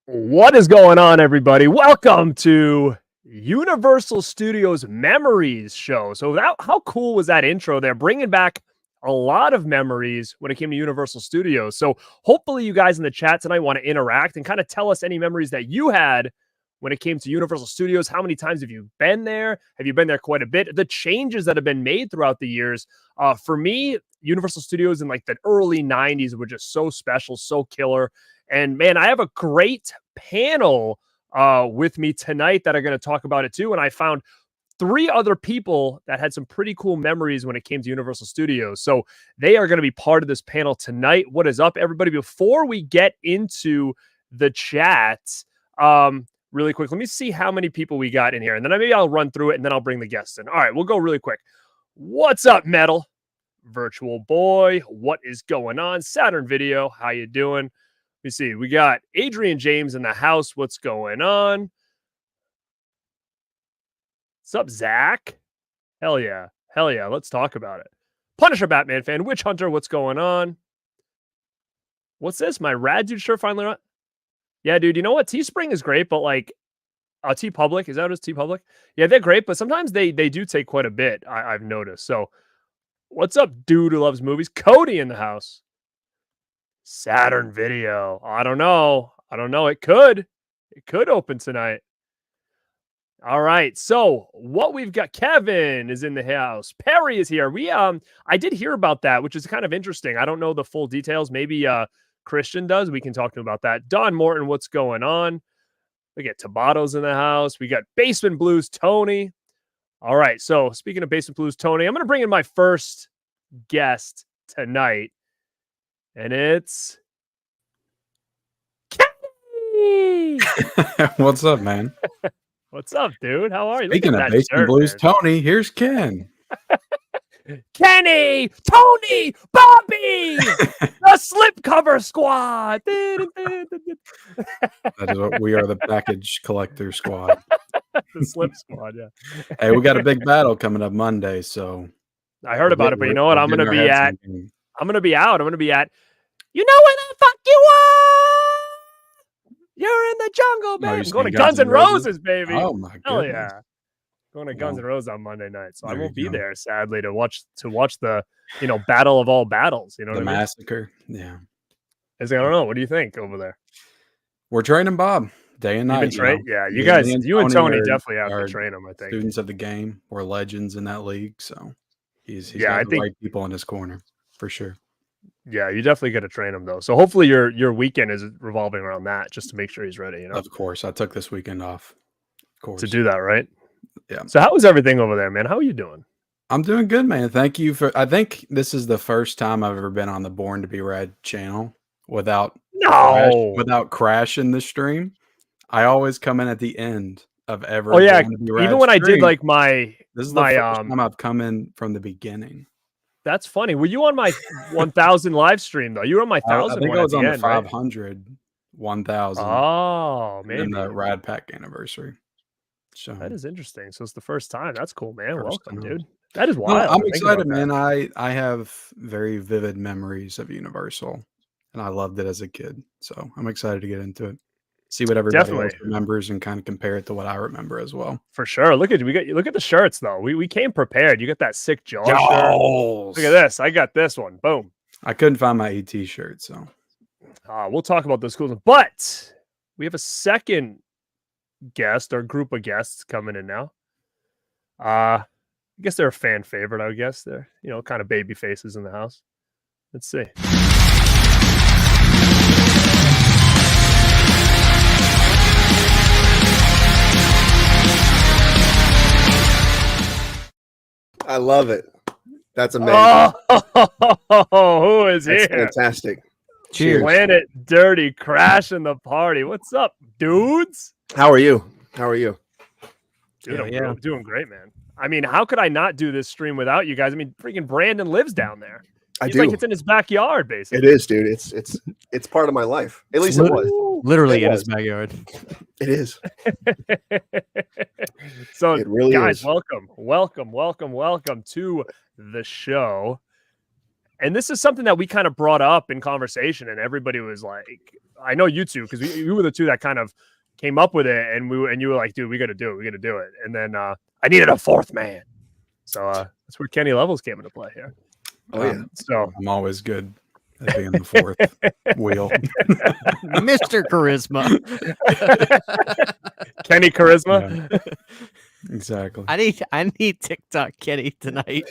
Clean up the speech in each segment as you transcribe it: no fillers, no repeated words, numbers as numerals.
What is going on, everybody? Welcome to Universal Studios Memories Show. So how cool was that intro there? Bringing back a lot of memories when it came to Universal Studios. So hopefully you guys in the chat tonight want to interact and kind of tell us any memories that you had when it came to Universal Studios. How many times have you been there? Have you been there quite a bit? The changes that have been made throughout the years. For me, Universal Studios in like the early 90s were just so special, so killer. And man, I have a great panel with me tonight that are going to talk about it too. And I found 3 other people that had some pretty cool memories when it came to Universal Studios. So they are going to be part of this panel tonight. What is up, everybody? Before we get into the chat, really quick, let me see how many people we got in here. And then maybe I'll run through it and then I'll bring the guests in. All right, we'll go really quick. What's up, Metal? Virtual Boy, what is going on? Saturn Video, how you doing? Let me see. We got Adrian James in the house. What's going on? What's up, Zach? Hell yeah. Hell yeah. Let's talk about it. Punisher Batman fan. Witch Hunter, what's going on? What's this? My Rad Dude shirt finally on? Yeah, dude. You know what? Teespring is great, but like T-Public. Is that what it is? T-Public? Yeah, they're great, but sometimes they do take quite a bit, I've noticed. So what's up, dude who loves movies? Cody in the house. Saturn Video. I don't know. It could open tonight. All right. So what we've got, Kevin is in the house. Perry is here. I did hear about that, which is kind of interesting. I don't know the full details. Maybe Christian does. We can talk to him about that. Don Morton, what's going on? We got Tabato's in the house. We got Basement Blues, Tony. All right. So speaking of Basement Blues, Tony, I'm going to bring in my first guest tonight. And it's Kenny. What's up, man? What's up, dude? How are you? Speaking of Basement Blues, man. Tony, here's Ken. Kenny, Tony, Bobby, the Slipcover Squad. That is what we are, the package collector squad. The Slip Squad, yeah. Hey, we got a big battle coming up Monday, so I heard about it, but you know what? I'm gonna be out. I'm going to be at, you know where the fuck you are? You're in the jungle, man. I'm going to Guns N' Roses, baby. Oh, my God. Hell yeah. Going to Guns N' Roses on Monday night. So I won't be there, sadly, to watch the, battle of all battles. You know what I mean? The massacre. Yeah. I don't know. What do you think over there? We're training Bob day and night. Yeah, you guys, you and Tony definitely have to train him, I think. Students of the game. We're legends in that league. So he's got the right people in his corner. For sure. Yeah, you definitely got to train him though. So hopefully your weekend is revolving around that, just to make sure he's ready. Of course, I took this weekend off. course. to do that, right? Yeah. So how was everything over there, man? How are you doing? I'm doing good, man. Thank you for. I think this is the first time I've ever been on the Born to Be Red channel without No. crashing the stream. I always come in at the end of every Oh yeah, Born to Be even Rad when I did stream. like my This is the first time I've come in from the beginning. That's funny. Were you on my 1000 live stream though? You were on my 1000 I think one I was at on the the end, right? 500, 1000, Oh, and then maybe. the Radpack anniversary. So That is interesting. So it's the first time. That's cool, man. first Welcome, time. dude. That is No, wild. I'm to think excited, about that. man. I have very vivid memories of Universal, and I loved it as a kid. So I'm excited to get into it, see what everybody else Definitely. remembers, and kind of compare it to what I remember as well. For sure. Look at the shirts though. We came prepared. You got that sick Jaws shirt. Jaws! Look at this. I got this one. Boom. I couldn't find my ET shirt, so We'll talk about those cool ones. But we have a second guest or group of guests coming in now. I guess they're a fan favorite, I would guess. They're, kind of baby faces in the house. Let's see. I love it. That's amazing. Oh, who is That's here? fantastic. cheers. Planet Dirty crashing the party. What's up, dudes? How are you? How are you? Dude, Yeah, I'm doing great, man. I mean, how could I not do this stream without you guys? I mean, freaking Brandon lives down there. I He's do. like it's in his backyard, basically. It is, dude. It's part of my life. At least it was. literally It in was. his backyard. It is. So, It really guys, is. welcome to the show. And this is something that we kind of brought up in conversation, and everybody was like, I know you two, because we were the two that kind of came up with it, and you were like, dude, we got to do it. And then I needed a fourth man. So that's where Kenny Levels came into play here. Oh yeah. So I'm always good at being the fourth wheel. Mr. Charisma. Kenny Charisma. Yeah, exactly. I need TikTok Kenny tonight.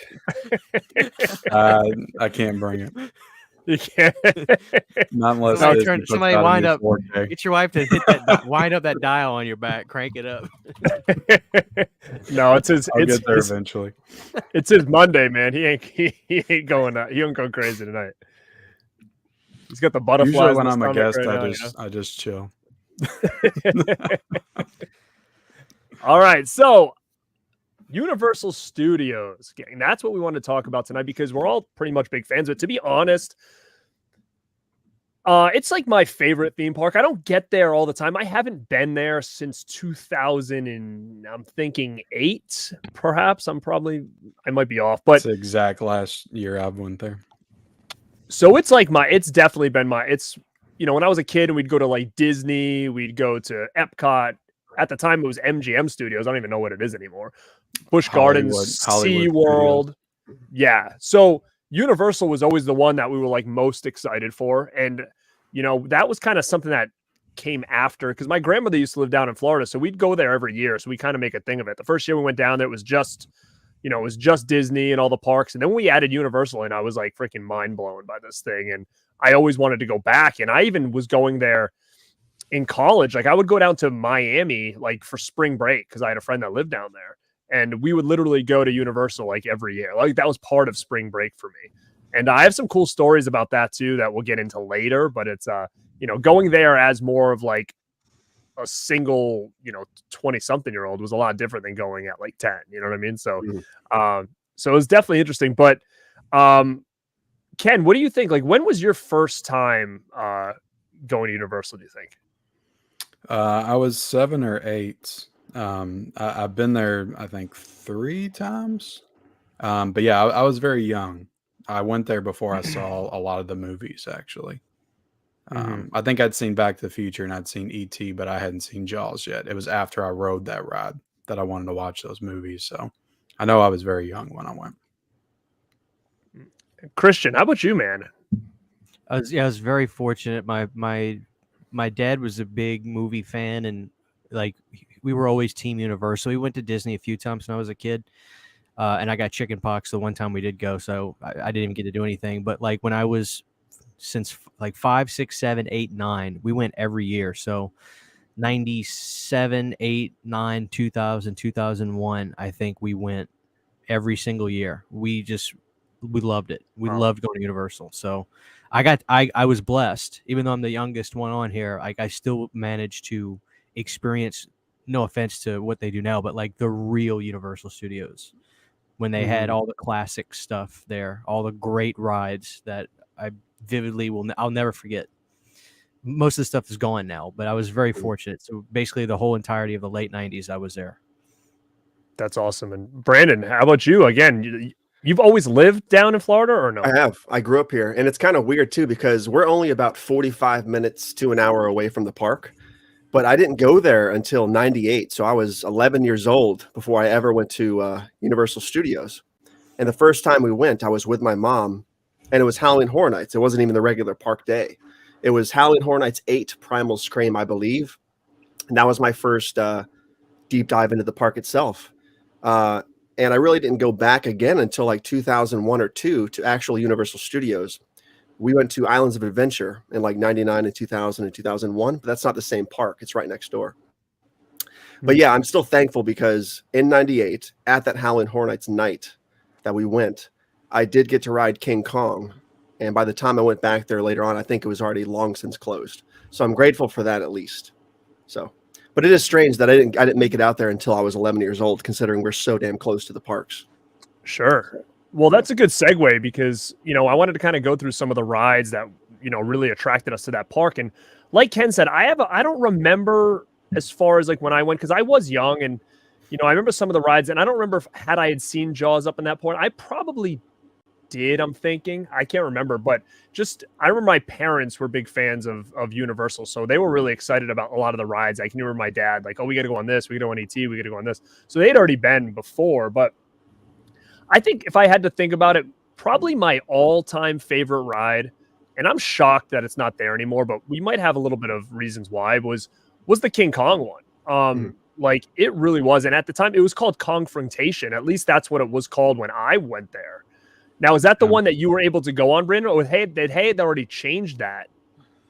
I can't bring it. You can't. Not unless Somebody Disney puts somebody out a wind new up. 4K. Get your wife to hit that wind up that dial on your back, crank it up. No, it's his. I'll It's get there his, eventually. it's his Monday, man. He ain't going. He won't go crazy tonight. He's got the butterflies. Usually in when his I'm a stomach guest, right now, I just chill. All right, so Universal Studios, gang, that's what we want to talk about tonight because we're all pretty much big fans. But to be honest, it's like my favorite theme park. I don't get there all the time. I haven't been there since 2000 and I'm thinking 8, perhaps. I might be off, but It's the exact last year I've went there. so it's definitely been when I was a kid and we'd go to like Disney, we'd go to Epcot. At the time, it was MGM Studios. I don't even know what it is anymore. Busch Gardens, Hollywood SeaWorld. Yeah. So Universal was always the one that we were like most excited for. And, that was kind of something that came after because my grandmother used to live down in Florida. So we'd go there every year. So we kind of make a thing of it. The first year we went down there, it was just Disney and all the parks. And then we added Universal and I was like freaking mind blown by this thing. And I always wanted to go back. And I even was going there in college. Like I would go down to Miami like for spring break because I had a friend that lived down there. And we would literally go to Universal like every year. Like that was part of spring break for me. And I have some cool stories about that too that we'll get into later. But it's going there as more of like a single 20-something-year-old was a lot different than going at like 10. You know what I mean? So so it was definitely interesting. But Ken, what do you think? Like when was your first time going to Universal, do you think? I was 7 or 8. I've been there, I think, 3 times. But yeah, I was very young. I went there before I saw a lot of the movies, actually. I think I'd seen Back to the Future and I'd seen E.T., but I hadn't seen Jaws yet. It was after I rode that ride that I wanted to watch those movies. So I know I was very young when I went. Christian, how about you, man? I was very fortunate. My dad was a big movie fan, and like we were always Team Universal. We went to Disney a few times when I was a kid, and I got chicken pox the one time we did go, so I didn't even get to do anything. But like when I was since like 5, 6, 7, 8, 9, we went every year. So 97, 8, 9, 2000, 2001. I think we went every single year. We loved it. We loved going to Universal. So I was blessed, even though I'm the youngest one on here. I still managed to experience, no offense to what they do now, but like the real Universal Studios when they had all the classic stuff there, all the great rides that I vividly I'll never forget. Most of the stuff is gone now, but I was very fortunate. So basically the whole entirety of the late 90s, I was there. That's awesome. And Brandon, how about you? Again, you've always lived down in Florida or no? I have. I grew up here, and it's kind of weird too because we're only about 45 minutes to an hour away from the park. But I didn't go there until 98. So I was 11 years old before I ever went to Universal Studios. And the first time we went, I was with my mom, and it was Halloween Horror Nights. It wasn't even the regular park day. It was Halloween Horror Nights 8 Primal Scream, I believe. And that was my first deep dive into the park itself. And I really didn't go back again until like 2001 or 2 to actual Universal Studios. We went to Islands of Adventure in like 99 and 2000 and 2001, but that's not the same park. It's right next door. But yeah, I'm still thankful because in 98, at that Halloween Horror Nights night that we went, I did get to ride King Kong. And by the time I went back there later on, I think it was already long since closed. So I'm grateful for that at least. So, but it is strange that I didn't make it out there until I was 11 years old, considering we're so damn close to the parks. Sure. Well, that's a good segue because, I wanted to kind of go through some of the rides that, really attracted us to that park. And like Ken said, I don't remember as far as like when I went, because I was young and, I remember some of the rides and I don't remember had I had seen Jaws up in that point. I probably did, I'm thinking. I can't remember, but I remember my parents were big fans of Universal. So they were really excited about a lot of the rides. I can remember my dad, like, oh, we got to go on this. We got to go on ET. We got to go on this. So they'd already been before, but I think if I had to think about it, probably my all-time favorite ride, and I'm shocked that it's not there anymore, but we might have a little bit of reasons why, was the King Kong one. Like, it really was. And at the time, it was called Kongfrontation. At least that's what it was called when I went there. Now, is that the one that you were able to go on, Brandon? Or they'd already changed that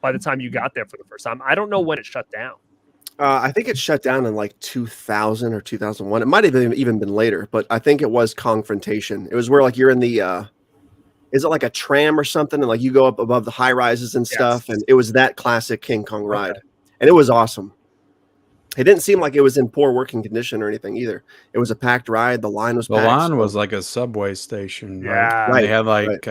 by the time you got there for the first time? I don't know when it shut down. I think it shut down in like 2000 or 2001. It might have even been later, but I think it was Kongfrontation. It was where like you're in the, is it like a tram or something? And like you go up above the high rises and stuff. Yes. And it was that classic King Kong ride. And it was awesome. It didn't seem like it was in poor working condition or anything either. It was a packed ride. The line was packed. The line was like a subway station. Yeah. Right? They had like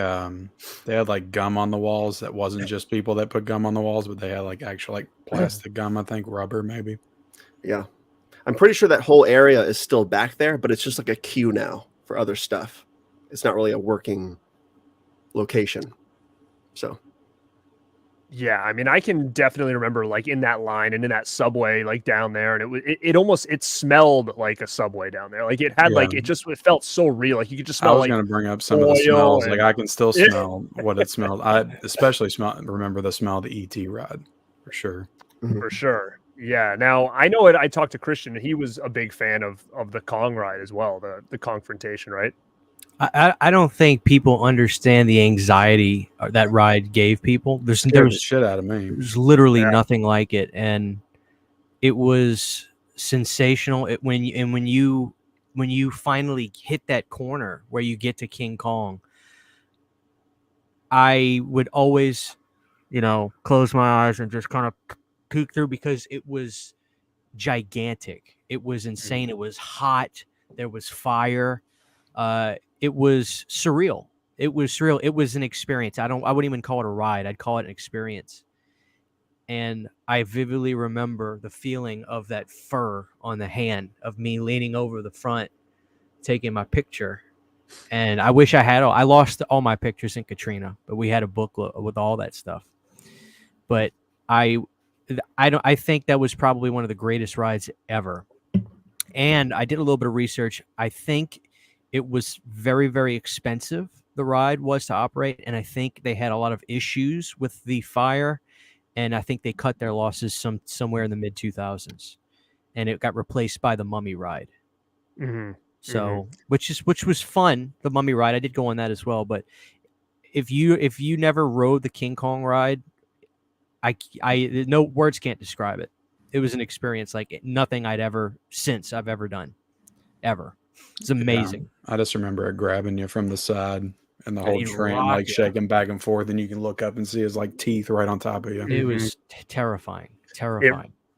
they had like gum on the walls. That wasn't just people that put gum on the walls, but they had like actual like plastic gum, I think, rubber maybe. Yeah. I'm pretty sure that whole area is still back there, but it's just like a queue now for other stuff. It's not really a working location. So yeah, I mean, I can definitely remember like in that line and in that subway, like down there, and it smelled like a subway down there. Like it had like it felt so real. Like you could just smell. I was going to bring up some of the smells. Like I can still smell what it smelled. I especially remember the smell of the ET ride for sure. For sure. Yeah. Now I know it. I talked to Christian, and he was a big fan of the Kong ride as well, the Kongfrontation, right? I don't think people understand the anxiety that ride gave people. There was shit out of me. There's literally nothing like it, and it was sensational. When you finally hit that corner where you get to King Kong, I would always, close my eyes and just kind of peek through because it was gigantic. It was insane. It was hot. There was fire. It was surreal. It was an experience. I wouldn't even call it a ride. I'd call it an experience. And I vividly remember the feeling of that fur on the hand of me leaning over the front, taking my picture. And I wish I lost all my pictures in Katrina, but we had a booklet with all that stuff. But I think that was probably one of the greatest rides ever. And I did a little bit of research. I think it was very, very expensive, the ride was to operate, and I think they had a lot of issues with the fire, and I think they cut their losses somewhere in the mid-2000s, and it got replaced by the Mummy ride. So, which was fun, the Mummy ride. I did go on that as well, but if you never rode the King Kong ride, I no words can't describe it. an experience like nothing I've ever done, ever. It's amazing. I just remember it grabbing you from the side and the whole He'd train rock like ya. shaking back and forth, and you can look up and see his like teeth right on top of you. It was terrifying.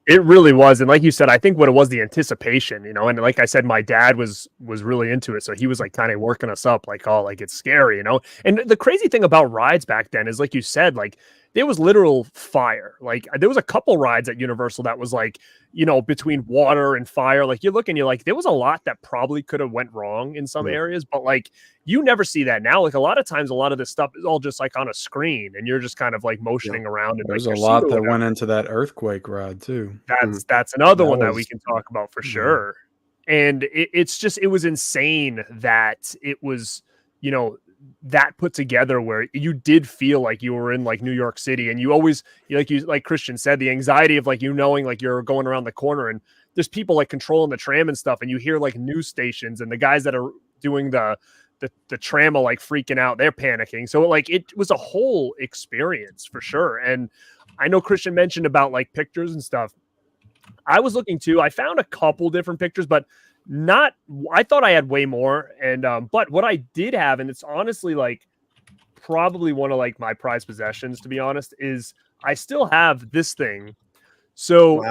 It really was. And like you said, I think what it was, the anticipation, and like I said, my dad was really into it. So he was like kind of working us up like, oh, like it's scary, And the crazy thing about rides back then is, like you said, like there was literal fire. Like there was a couple rides at Universal that was like, between water and fire. Like you're like, there was a lot that probably could have went wrong in some areas, but like you never see that now. Like a lot of times, a lot of this stuff is all just like on a screen and you're just kind of like motioning around. And there's like a lot that went into that earthquake ride too. That's another one that we can talk about for sure. And it was insane that it was, that put together where you did feel like you were in like New York City, and you always, like Christian said, the anxiety of like, knowing like you're going around the corner and there's people like controlling the tram and stuff. And you hear like news stations and the guys that are doing the tram are like freaking out. They're panicking. So like, it was a whole experience for sure. And I know Christian mentioned about like pictures and stuff. I was looking too. I found a couple different pictures, but I thought I had way more. And, but what I did have, and it's honestly like probably one of like my prized possessions, to be honest, is I still have this thing. So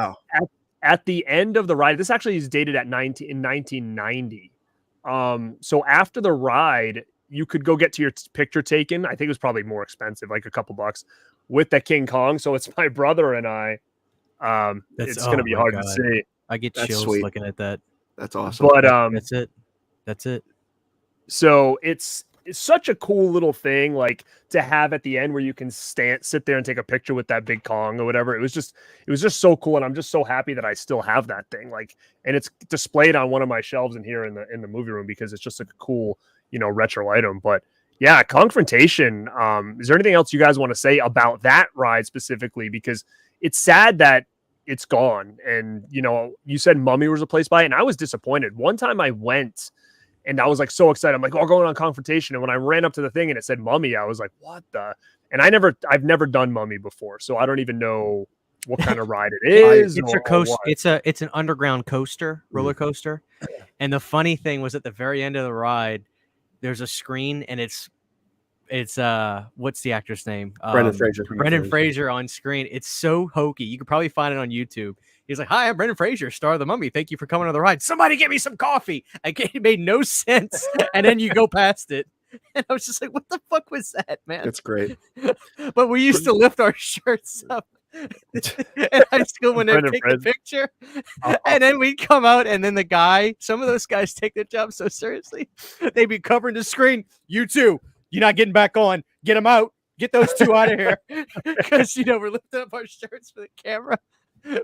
at the end of the ride, this actually is dated in 1990. So after the ride, you could go get to your picture taken. I think it was probably more expensive, like a couple bucks, with the King Kong. So it's my brother and I. It's going to be hard to see. I get chills looking at that. That's awesome. But that's it. So it's such a cool little thing, like to have at the end where you can sit there and take a picture with that big Kong or whatever. It was just so cool, and I'm just so happy that I still have that thing. Like, and it's displayed on one of my shelves in here in the movie room because it's just like a cool, retro item. But yeah, Confrontation. Is there anything else you guys want to say about that ride specifically? Because it's sad that it's gone. And, you said Mummy was replaced by it, and I was disappointed. One time I went and I was like so excited. I'm like, oh, going on Confrontation. And when I ran up to the thing and it said Mummy, I was like, what the? And I've never done Mummy before, so I don't even know what kind of ride it is. It's an underground coaster, roller coaster. And the funny thing was at the very end of the ride, there's a screen, and it's what's the actor's name? Brendan Fraser. Brendan Fraser on screen. It's so hokey. You could probably find it on YouTube. He's like, "Hi, I'm Brendan Fraser, star of the Mummy. Thank you for coming on the ride. Somebody get me some coffee." It made no sense. And then you go past it. And I was just like, what the fuck was that, man? It's great. But we used to lift our shirts up in high school when they take the picture. And then we'd come out, and then some of those guys take their job so seriously. They'd be covering the screen. You too. You're not getting back on. Get them out. Get those two out of here. Because, we're lifting up our shirts for the camera.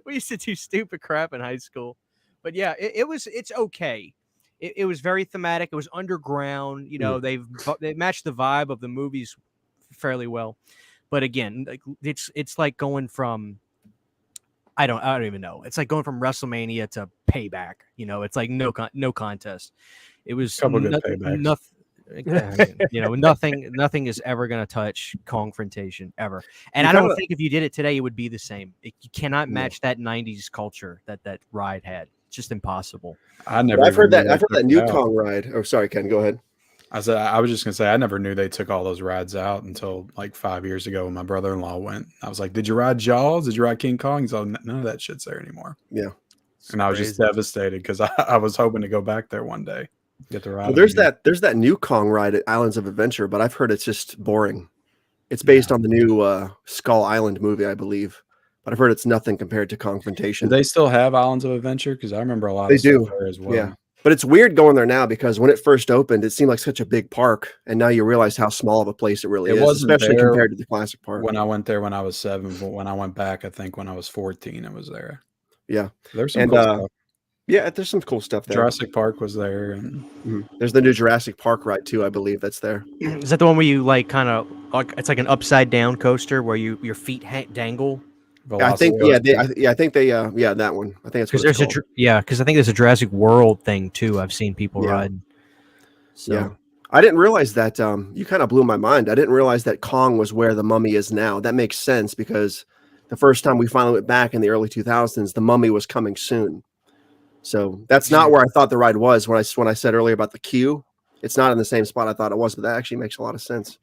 We used to do stupid crap in high school. But yeah, it's okay. It was very thematic. It was underground. They matched the vibe of the movies fairly well. But again, like it's like going from I don't even know. It's like going from WrestleMania to Payback. It's like no contest. It was couple good paybacks. Nothing is ever going to touch Confrontation ever. And I don't think if you did it today, it would be the same. You cannot match that 90s culture that ride had. It's just impossible. I've heard that new Kong ride. Oh, sorry, Ken, go ahead. I was just going to say, I never knew they took all those rides out until like 5 years ago when my brother-in-law went. I was like, did you ride Jaws? Did you ride King Kong? He's like, none of that shit's there anymore. Yeah. And I was just devastated because I was hoping to go back there one day. Get the ride. Well, there's that new Kong ride at Islands of Adventure, but I've heard it's just boring. It's based on the new Skull Island movie, I believe. But I've heard it's nothing compared to Confrontation. Do they still have Islands of Adventure? Because I remember a lot of stuff there as well. Yeah. But it's weird going there now because when it first opened, it seemed like such a big park. And now you realize how small of a place it really is, especially compared to the classic park. When I went there when I was 7, but when I went back, I think when I was 14, it was there. Yeah. There's some cool stuff. Yeah, there's some cool stuff there. Jurassic Park was there. And there's the new Jurassic Park ride too, I believe that's there. Is that the one where you like kind of it's like an upside down coaster where your feet dangle? I think that one. I think it's because because I think there's a Jurassic World thing too. I've seen people ride. So. Yeah, I didn't realize that. You kind of blew my mind. I didn't realize that Kong was where the Mummy is now. That makes sense because the first time we finally went back in the early 2000s, The Mummy was coming soon. So that's not where I thought the ride was when I said earlier about the queue. It's not in the same spot I thought it was, but that actually makes a lot of sense.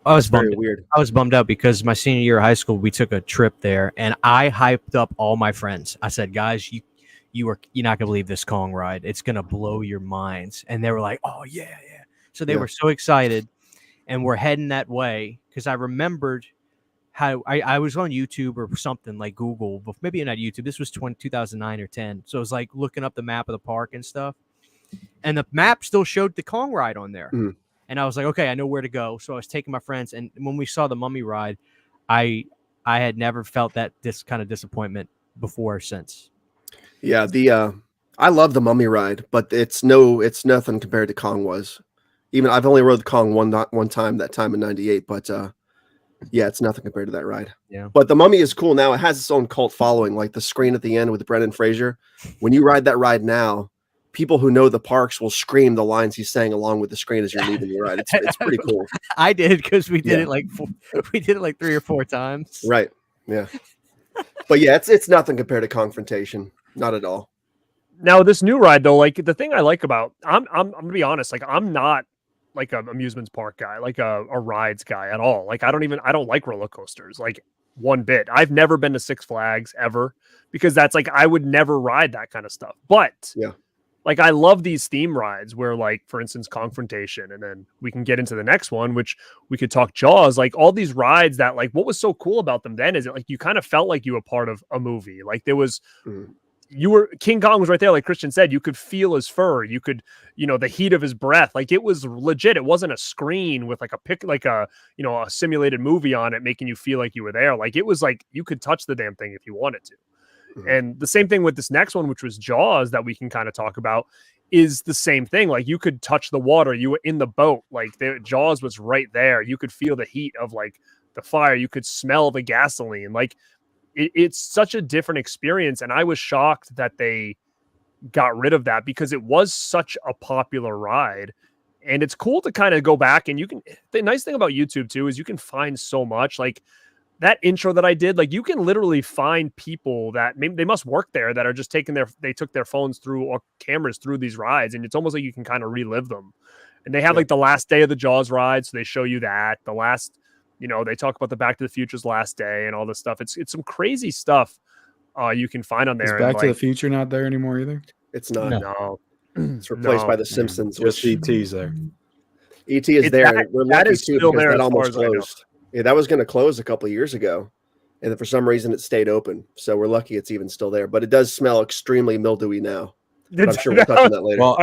I was Very bummed. weird. I was bummed out because my senior year of high school, we took a trip there, and I hyped up all my friends. I said, "Guys, you're not gonna believe this Kong ride. It's gonna blow your minds." And they were like, "Oh yeah, yeah." So they were so excited, and we're heading that way because I remembered how I was on YouTube or something like Google, but maybe not YouTube. This was 2009 or 10. So it was like looking up the map of the park and stuff. And the map still showed the Kong ride on there. Mm. And I was like, okay, I know where to go. So I was taking my friends. And when we saw the Mummy ride, I had never felt this kind of disappointment before or since. Yeah, I love the Mummy ride, but it's nothing compared to Kong was. Even I've only rode Kong one time, that time in '98, but yeah, it's nothing compared to that ride. Yeah. But the Mummy is cool now. It has its own cult following, like the screen at the end with Brendan Fraser. When you ride that ride now, people who know the parks will scream the lines he's saying along with the screen as you're leaving the ride. It's pretty cool. I did because we did it like 3 or 4 times. Right. Yeah. But yeah, it's nothing compared to Confrontation. Not at all. Now this new ride though, like the thing I like about, I'm gonna be honest, like I'm not like an amusements park guy, like a rides guy at all. Like I don't like roller coasters, like one bit. I've never been to Six Flags ever because that's like I would never ride that kind of stuff. But yeah, like I love these theme rides where, like, for instance, Confrontation, and then we can get into the next one, which we could talk Jaws. Like all these rides that, like, what was so cool about them then is that like you kind of felt like you were part of a movie. Like there was. King Kong was right there, like Christian said. You could feel his fur. You could, the heat of his breath. Like it was legit. It wasn't a screen with like a simulated movie on it, making you feel like you were there. Like it was like you could touch the damn thing if you wanted to. Mm-hmm. And the same thing with this next one, which was Jaws, that we can kind of talk about, is the same thing. Like you could touch the water. You were in the boat. Like Jaws was right there. You could feel the heat of like the fire. You could smell the gasoline. Like. It's such a different experience, and I was shocked that they got rid of that because it was such a popular ride. And it's cool to kind of go back, and the nice thing about YouTube too is you can find so much. Like that intro that I did, like you can literally find people that maybe they must work there that are just they took their phones through or cameras through these rides, and it's almost like you can kind of relive them. And they have like the last day of the Jaws ride, so they show you that the last. They talk about the Back to the Future's last day and all this stuff. It's some crazy stuff you can find on there. Is Back to the Future not there anymore either? It's not. No. It's replaced by The Simpsons. Just E.T.'s there. E.T. is there. We're lucky is too still because there that as far almost as I know. closed. Yeah, that was going to close a couple of years ago, and then for some reason it stayed open. So we're lucky it's even still there. But it does smell extremely mildewy now. But I'm sure we'll touch on that later. Well,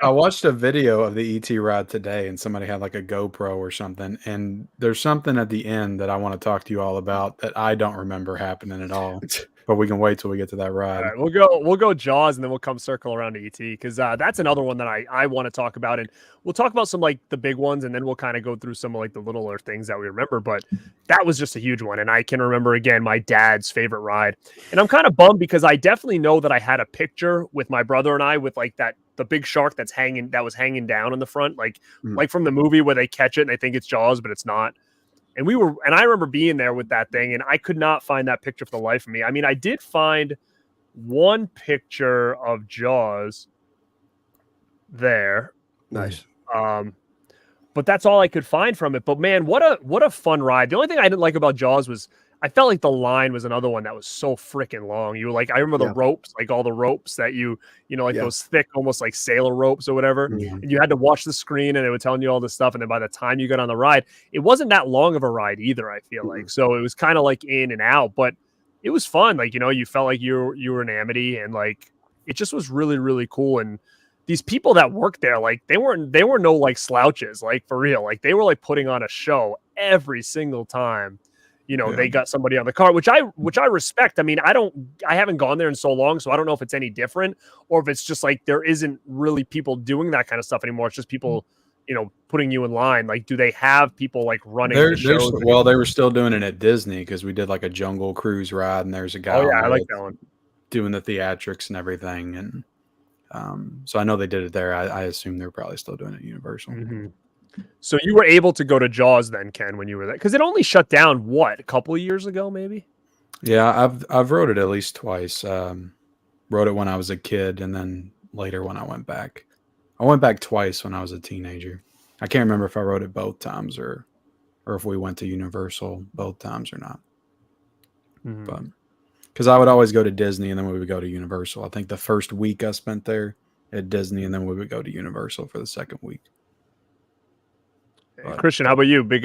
I watched a video of the ET ride today, and somebody had like a GoPro or something. And there's something at the end that I want to talk to you all about that I don't remember happening at all. But we can wait till we get to that ride. All right, we'll go Jaws, and then we'll come circle around to ET because that's another one that I want to talk about, and we'll talk about some like the big ones, and then we'll kind of go through some of like the littler things that we remember. But that was just a huge one, and I can remember again my dad's favorite ride, and I'm kind of bummed because I definitely know that I had a picture with my brother and I with like the big shark that was hanging down in the front, like from the movie where they catch it and they think it's Jaws, but it's not. And I remember being there with that thing, and I could not find that picture for the life of me. I mean, I did find one picture of Jaws there. Nice. But that's all I could find from it. But man, what a fun ride. The only thing I didn't like about Jaws was I felt like the line was another one that was so freaking long. You were like, I remember the ropes, like all the ropes that those thick, almost like sailor ropes or whatever. Mm-hmm. And you had to watch the screen and they were telling you all this stuff. And then by the time you got on the ride, it wasn't that long of a ride either, I feel like. So it was kind of like in and out, but it was fun. Like, you felt like you were in Amity, and like, it just was really, really cool. And these people that worked there, like they were no like slouches, like for real. Like they were like putting on a show every single time. They got somebody on the car, which I respect. I mean, I haven't gone there in so long, so I don't know if it's any different or if it's just like there isn't really people doing that kind of stuff anymore. It's just people, putting you in line. Like, do they have people like running the shows? Well, they were still doing it at Disney because we did like a jungle cruise ride, and there's a guy. Oh yeah, I like that one. Doing the theatrics and everything, and so I know they did it there. I assume they're probably still doing it at Universal. Mm-hmm. So you were able to go to Jaws then, Ken, when you were there? Because it only shut down, a couple of years ago, maybe? Yeah, I've rode it at least twice. Rode it when I was a kid, and then later when I went back. I went back twice when I was a teenager. I can't remember if I rode it both times or if we went to Universal both times or not. Mhm. But because I would always go to Disney and then we would go to Universal. I think the first week I spent there at Disney, and then we would go to Universal for the second week. But Christian, how about you? Big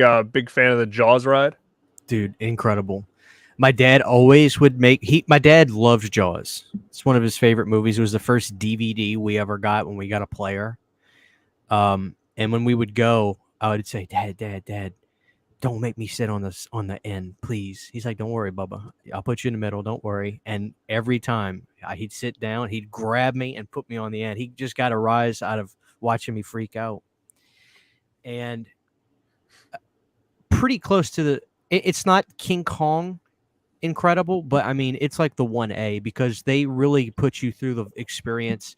fan of the Jaws ride? Dude, incredible. My dad always would my dad loves Jaws. It's one of his favorite movies. It was the first DVD we ever got when we got a player. And when we would go, I would say, Dad, don't make me sit on the end, please. He's like, don't worry, Bubba. I'll put you in the middle. Don't worry. And every time he'd sit down, he'd grab me and put me on the end. He just got a rise out of watching me freak out. And pretty close to it's not King Kong incredible, but I mean, it's like the 1A because they really put you through the experience.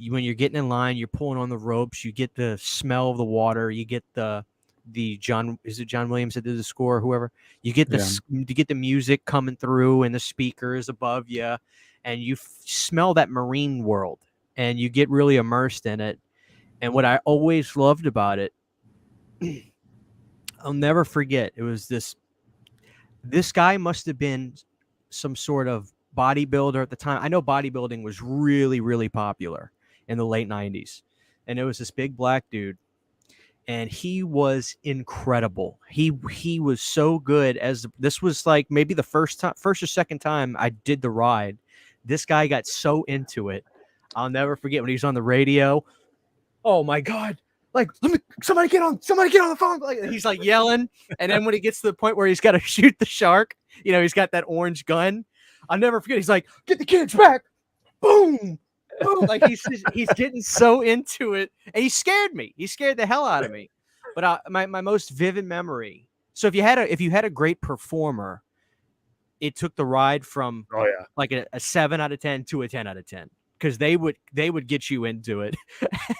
When you're getting in line, you're pulling on the ropes, you get the smell of the water, you get the John Williams that did the score, or whoever, you get the music coming through and the speakers above you, and you smell that marine world, and you get really immersed in it. And what I always loved about it, I'll never forget, it was this guy must have been some sort of bodybuilder at the time. I know bodybuilding was really, really popular in the late 90s. And it was this big black dude. And he was incredible. He was so good. This was like maybe the first or second time I did the ride. This guy got so into it. I'll never forget when he was on the radio. Oh my God. Like, somebody get on the phone. Like, he's like yelling. And then when he gets to the point where he's got to shoot the shark, he's got that orange gun. I'll never forget. He's like, get the kids back. Boom. Boom. Like he's getting so into it. And he scared me. He scared the hell out of me. But my most vivid memory. So if you had a great performer, it took the ride from like a 7 out of 10 to a 10 out of 10. Because they would get you into it.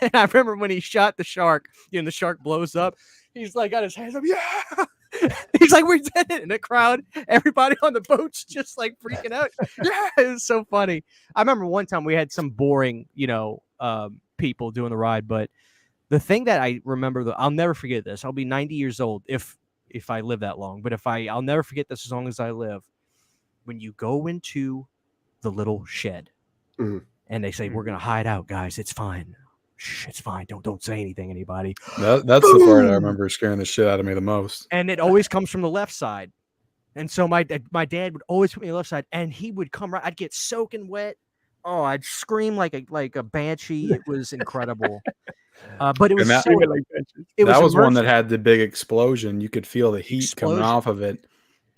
And I remember when he shot the shark, the shark blows up. He's like got his hands up, yeah. He's like, we did it. And the crowd, everybody on the boat's just like freaking out. Yeah, it was so funny. I remember one time we had some boring, people doing the ride, but the thing that I remember, I'll never forget this. I'll be 90 years old if I live that long. But I'll never forget this as long as I live. When you go into the little shed. Mm-hmm. And they say, we're going to hide out, guys. It's fine. Shh, it's fine. Don't say anything, anybody. That's the part I remember scaring the shit out of me the most. And it always comes from the left side. And so my dad would always put me on the left side, and he would come right. I'd get soaking wet. Oh, I'd scream like a banshee. It was incredible. But it was that was one that had the big explosion. You could feel the heat coming off of it.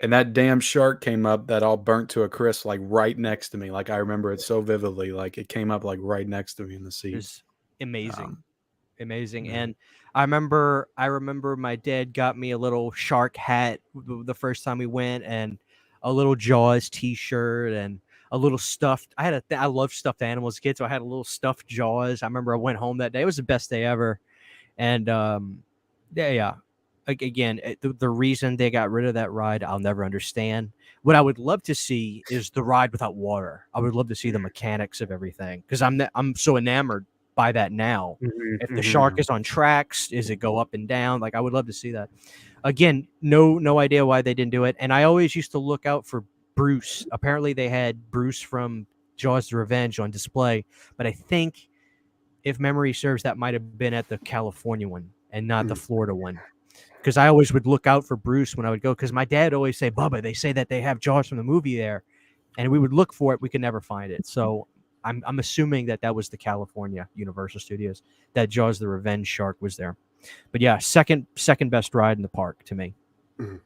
And that damn shark came up that all burnt to a crisp, like right next to me. Like I remember it so vividly. Like it came up like right next to me in the seat. It was amazing, amazing. Yeah. And I remember my dad got me a little shark hat the first time we went, and a little Jaws T-shirt, and a little stuffed. I love stuffed animals, kid. So I had a little stuffed Jaws. I remember I went home that day. It was the best day ever. And yeah. Again, the reason they got rid of that ride, I'll never understand. What I would love to see is the ride without water. I would love to see the mechanics of everything because I'm so enamored by that now. Mm-hmm. If the shark is on tracks, does it go up and down? Like I would love to see that. Again, no idea why they didn't do it. And I always used to look out for Bruce. Apparently, they had Bruce from Jaws: The Revenge on display, but I think, if memory serves, that might have been at the California one and not the Florida one. Because I always would look out for Bruce when I would go. Because my dad always say, Bubba, they say that they have Jaws from the movie there. And we would look for it. We could never find it. So I'm assuming that was the California Universal Studios. That Jaws the Revenge Shark was there. But yeah, second best ride in the park to me. How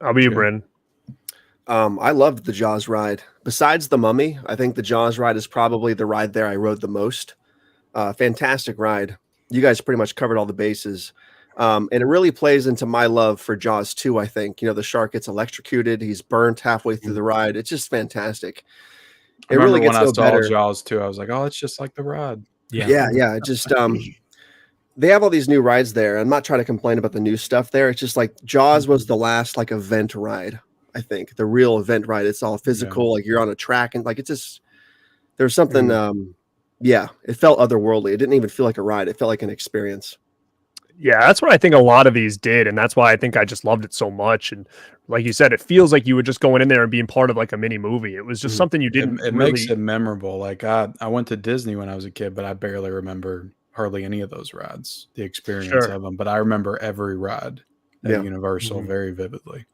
about you, Brandon? I loved the Jaws ride. Besides the Mummy, I think the Jaws ride is probably the ride there I rode the most. Fantastic ride. You guys pretty much covered all the bases. And it really plays into my love for Jaws 2, I think. The shark gets electrocuted. He's burnt halfway through the ride. It's just fantastic. It really gets no better. Jaws 2, I was like, oh, it's just like the ride. Yeah. It just they have all these new rides there. I'm not trying to complain about the new stuff there. It's just like Jaws was the last like event ride I think the real event ride. It's all physical, like you're on a track, and like it's just there's something. Yeah, it felt otherworldly. It didn't even feel like a ride. It felt like an experience. Yeah, that's what I think a lot of these did, and that's why I think I just loved it so much. And like you said, it feels like you were just going in there and being part of like a mini movie. It was just something you didn't. It really... makes it memorable. Like I went to Disney when I was a kid, but I barely remember hardly any of those rides, the experience of them. But I remember every ride at Universal very vividly.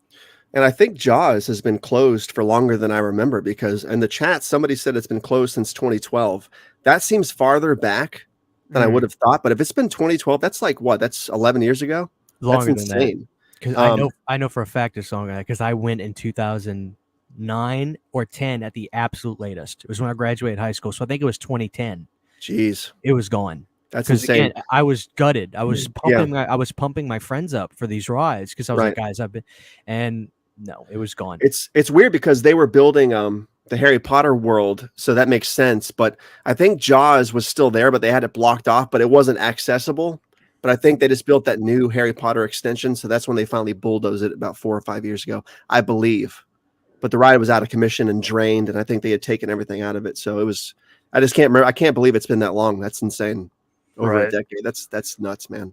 And I think Jaws has been closed for longer than I remember, because in the chat somebody said it's been closed since 2012. That seems farther back than I would have thought. But if it's been 2012, that's like what? That's 11 years ago. Longer that's insane. Because I know for a fact it's longer, because I went in 2009 or 10 at the absolute latest. It was when I graduated high school, so I think it was 2010. Jeez, it was gone. That's insane. Again, I was gutted. I was pumping. I was pumping my friends up for these rides because I was like, guys, I've been, and no, it was gone. It's weird because they were building the Harry Potter world, so that makes sense. But I think Jaws was still there, but they had it blocked off, but it wasn't accessible. But I think they just built that new Harry Potter extension, so that's when they finally bulldozed it about 4 or 5 years ago, I believe. But the ride was out of commission and drained, and I think they had taken everything out of it. So it was. I just can't remember. I can't believe it's been that long. That's insane. Over a decade. That's nuts, man.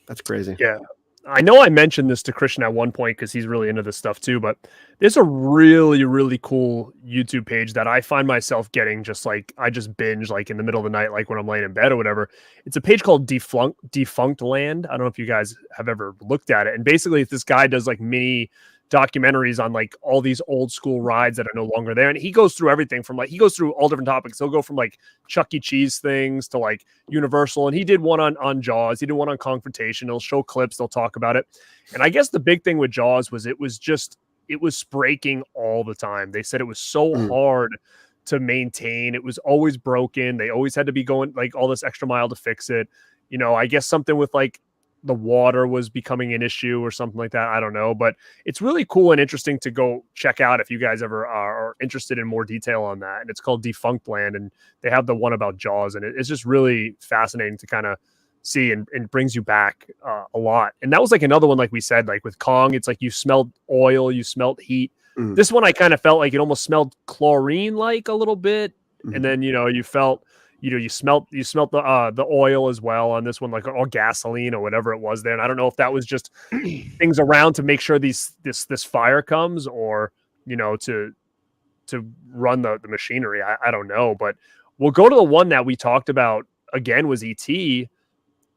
That's crazy. Yeah. I know I mentioned this to Christian at one point because he's really into this stuff too, but there's a really, really cool YouTube page that I find myself getting just like, I just binge like in the middle of the night, like when I'm laying in bed or whatever. It's a page called Defunct Land. I don't know if you guys have ever looked at it. And basically this guy does like mini documentaries on like all these old school rides that are no longer there, and he goes through everything from like he goes through all different topics. He'll go from like Chuck E. Cheese things to like Universal, and he did one on Jaws, he did one on Confrontation. He'll show clips, they'll talk about it. And I guess the big thing with Jaws was it was breaking all the time. They said it was so hard to maintain. It was always broken. They always had to be going like all this extra mile to fix it. You know, I guess something with like the water was becoming an issue or something like that. I don't know, but it's really cool and interesting to go check out if you guys ever are interested in more detail on that. And it's called Defunct Land, and they have the one about Jaws, and it's just really fascinating to kind of see, and brings you back a lot. And that was like another one, like we said, like with Kong, it's like you smelled oil, you smelled heat. This one I kind of felt like it almost smelled chlorine like a little bit. And then, you know, you felt, you know, you smelt the oil as well on this one, like, or gasoline or whatever it was there. And I don't know if that was just things around to make sure this fire comes, or, you know, to run the machinery. I don't know, but we'll go to the one that we talked about again was E.T.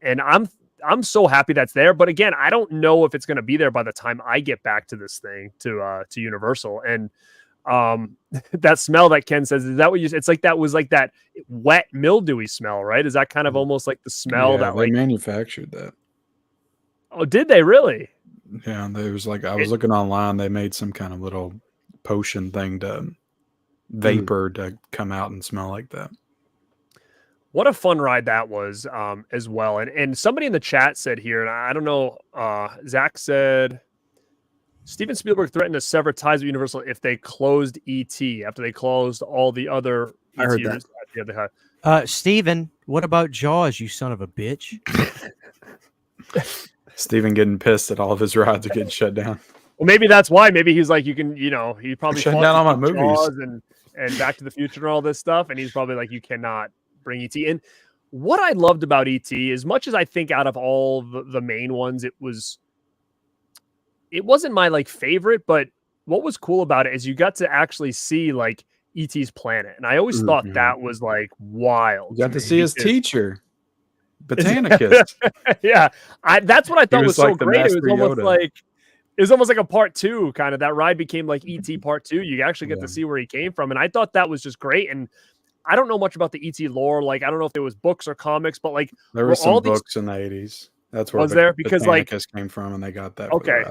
And I'm so happy that's there. But again, I don't know if it's going to be there by the time I get back to this thing to Universal. And that smell that Ken says, is that what you, it's like that was like that wet mildewy smell, right? Is that kind of almost like the smell that they like manufactured that? Oh, did they really? Yeah, there was like, I was looking online, they made some kind of little potion thing to vapor to come out and smell like that. What a fun ride that was, as well. And somebody in the chat said here, and I don't know, Zach said Steven Spielberg threatened to sever ties with Universal if they closed E.T. after they closed all the other I heard E.T. that. Steven, what about Jaws, you son of a bitch? Steven getting pissed that all of his rides are getting shut down. Well, maybe that's why. Maybe he's like, you can, you know, he probably shut down all my movies Jaws and Back to the Future and all this stuff, and he's probably like, you cannot bring E.T. in. What I loved about E.T., as much as I think out of all the main ones, it wasn't my like favorite, but what was cool about it is you got to actually see like E.T.'s planet. And I always thought that was like wild. You got to see his teacher, Botanicus. Yeah. That's what I thought was so like great. It was almost like a part 2 kind of. That ride became like E.T. part 2. You actually get to see where he came from. And I thought that was just great. And I don't know much about the E.T. lore. Like, I don't know if there was books or comics, but like there were some books in the 80s. That's where because like came from, and they got that. Okay.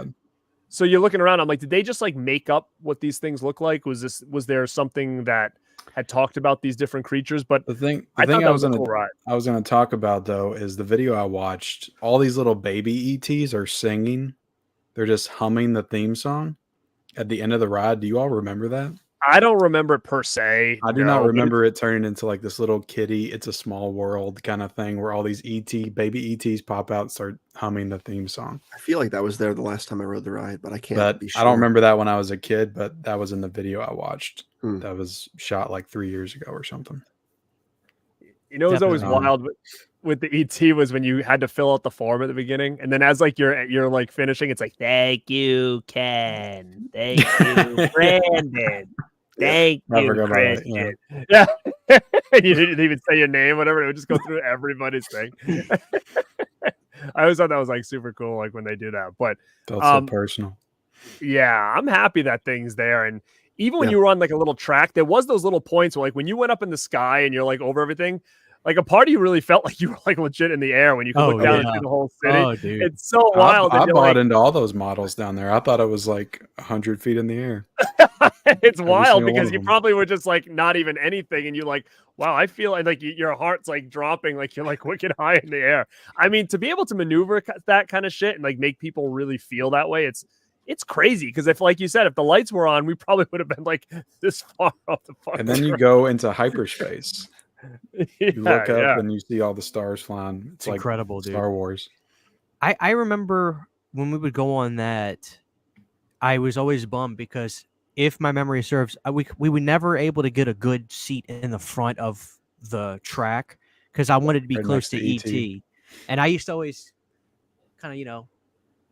So you're looking around. I'm like, did they just like make up what these things look like? Was there something that had talked about these different creatures? But the thing I was going to talk about though is the video I watched. All these little baby ETs are singing. They're just humming the theme song at the end of the ride. Do you all remember that? I don't remember it per se. I do not but remember it turning into like this little kitty, It's a Small World kind of thing where all these baby ETs pop out and start humming the theme song. I feel like that was there the last time I rode the ride, but I can't But be sure. I don't remember that when I was a kid, but that was in the video I watched. Hmm. That was shot like 3 years ago or something. You know, it was always Definitely. wild with the ET was when you had to fill out the form at the beginning, and then as like you're like finishing, it's like thank you, Ken, thank you, Brandon, thank I you, forgot about that, Christian. Yeah, you didn't even say your name, whatever. It would just go through everybody's thing. I always thought that was like super cool, like when they do that. But Felt so personal. yeah, I'm happy that thing's there. And even when Yeah. you were on like a little track, there was those little points where like when you went up in the sky and you're like over everything, like a part of you really felt like you were like legit in the air when you could look down and see the whole city. Oh, dude. It's so wild. I and you're bought like, into all those models down there. I thought it was like 100 feet in the air. it's Every wild single one because of you them. probably were just like not even anything, and you're like, wow, I feel like your heart's like dropping, like you're like wicked high in the air. I mean, to be able to maneuver that kind of shit and like make people really feel that way, it's crazy. Because if, like you said, if the lights were on, we probably would have been like this far off the fucking And then you ground. go into hyperspace. You look up yeah. and you see all the stars flying. It's like incredible, dude. Star Wars. I remember when we would go on that, I was always bummed because if my memory serves, we were never able to get a good seat in the front of the track because I wanted to be Right close next to to ET. And I used to always kind of,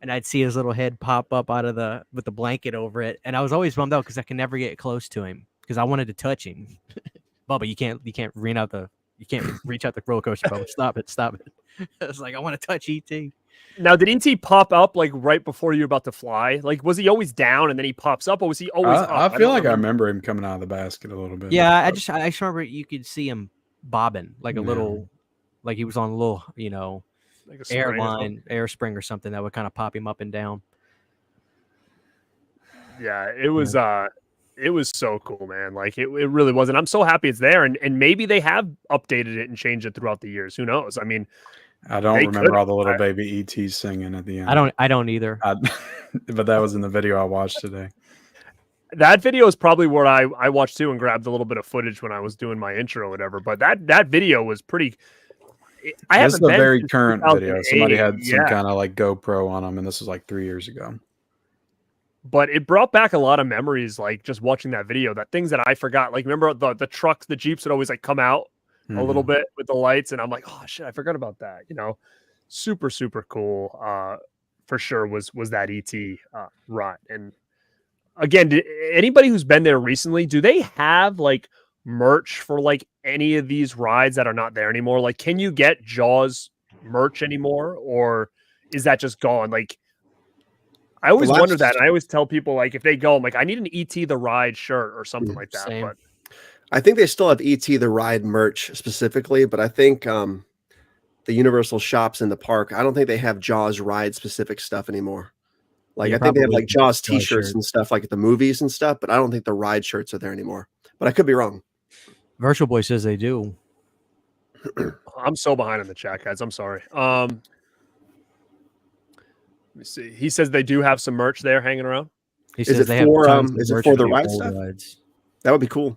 and I'd see his little head pop up out of with the blanket over it. And I was always bummed out because I could never get close to him because I wanted to touch him. Bubba, you can't reach out the roller coaster, Bubba. Stop it. It's like I want to touch ET. Now, did ET pop up like right before you were about to fly? Like, was he always down and then he pops up, or was he always up? I feel don't like I remember. remember him coming out of the basket a little bit. Yeah, I just remember you could see him bobbing like a Yeah. little, like he was on a little, Like a spring or something. air spring or something that would kind of pop him up and down. Yeah, it was so cool, man. Like it really was. And I'm so happy it's there. And maybe they have updated it and changed it throughout the years. Who knows? I mean, I don't They remember could- all the little baby ETs singing at the end. I don't either. But that was in the video I watched today. that video is probably where I watched too and grabbed a little bit of footage when I was doing my intro or whatever. But that video was pretty. I This is haven't a been very since current video. Somebody 2008. had some Yeah. kind of like GoPro on them, and this was like 3 years ago. But it brought back a lot of memories, like just watching that video. That things that I forgot. Like remember the trucks, the Jeeps would always like come out a little bit with the lights, and I'm like, oh shit, I forgot about that. Super super cool. For sure was that ET run. And again, did anybody who's been there recently, do they have like merch for like any of these rides that are not there anymore? Like, can you get Jaws merch anymore, or is that just gone? Like, I always last- wonder that. And I always tell people, like, if they go, I'm like, I need an ET the Ride shirt or something like that. Same. But I think they still have ET the Ride merch specifically, but I think the Universal shops in the park, I don't think they have Jaws ride specific stuff anymore. Like Yeah, I think they have probably like Jaws Jaws t-shirts shirt. and stuff like at the movies and stuff, but I don't think the ride shirts are there anymore. But I could be wrong. Virtual Boy says they do. I'm so behind in the chat, guys. I'm sorry. Let me see. He says they do have some merch there hanging around. He Is says it they for, have tons of is it merch for of the ride old stuff? rides. That would be cool.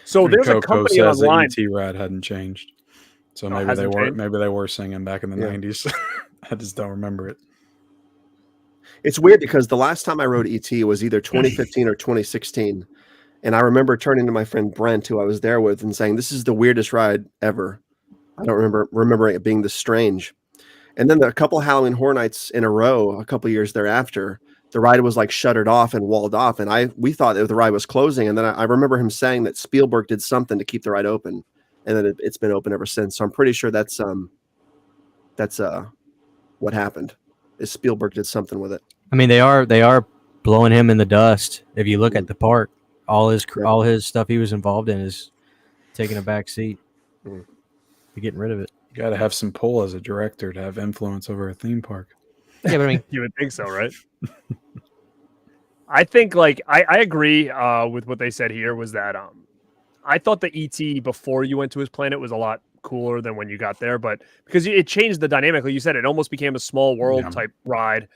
So And there's a Coco company says online. the ET ride hadn't changed. So maybe they hasn't were changed? maybe they were singing back in the Yeah. 90s. I just don't remember it. It's weird because the last time I rode ET was either 2015 or 2016. And I remember turning to my friend Brent, who I was there with, and saying, "This is the weirdest ride ever." I don't remember it being this strange. And then a couple Halloween Horror Nights in a row, a couple years thereafter, the ride was like shuttered off and walled off. And we thought that the ride was closing. And then I remember him saying that Spielberg did something to keep the ride open, and then it's been open ever since. So I'm pretty sure that's what happened. Is Spielberg did something with it. I mean, they are blowing him in the dust. If you look at the park, all his stuff he was involved in is taking a back seat. Mm. You're getting rid of it. You got to have some pull as a director to have influence over a theme park. Yeah, but I mean, You would think so, right? I think like I agree with what they said here was that I thought the ET before you went to his planet was a lot cooler than when you got there, but because it changed the dynamic. Like you said, it almost became a small world Yeah. type ride.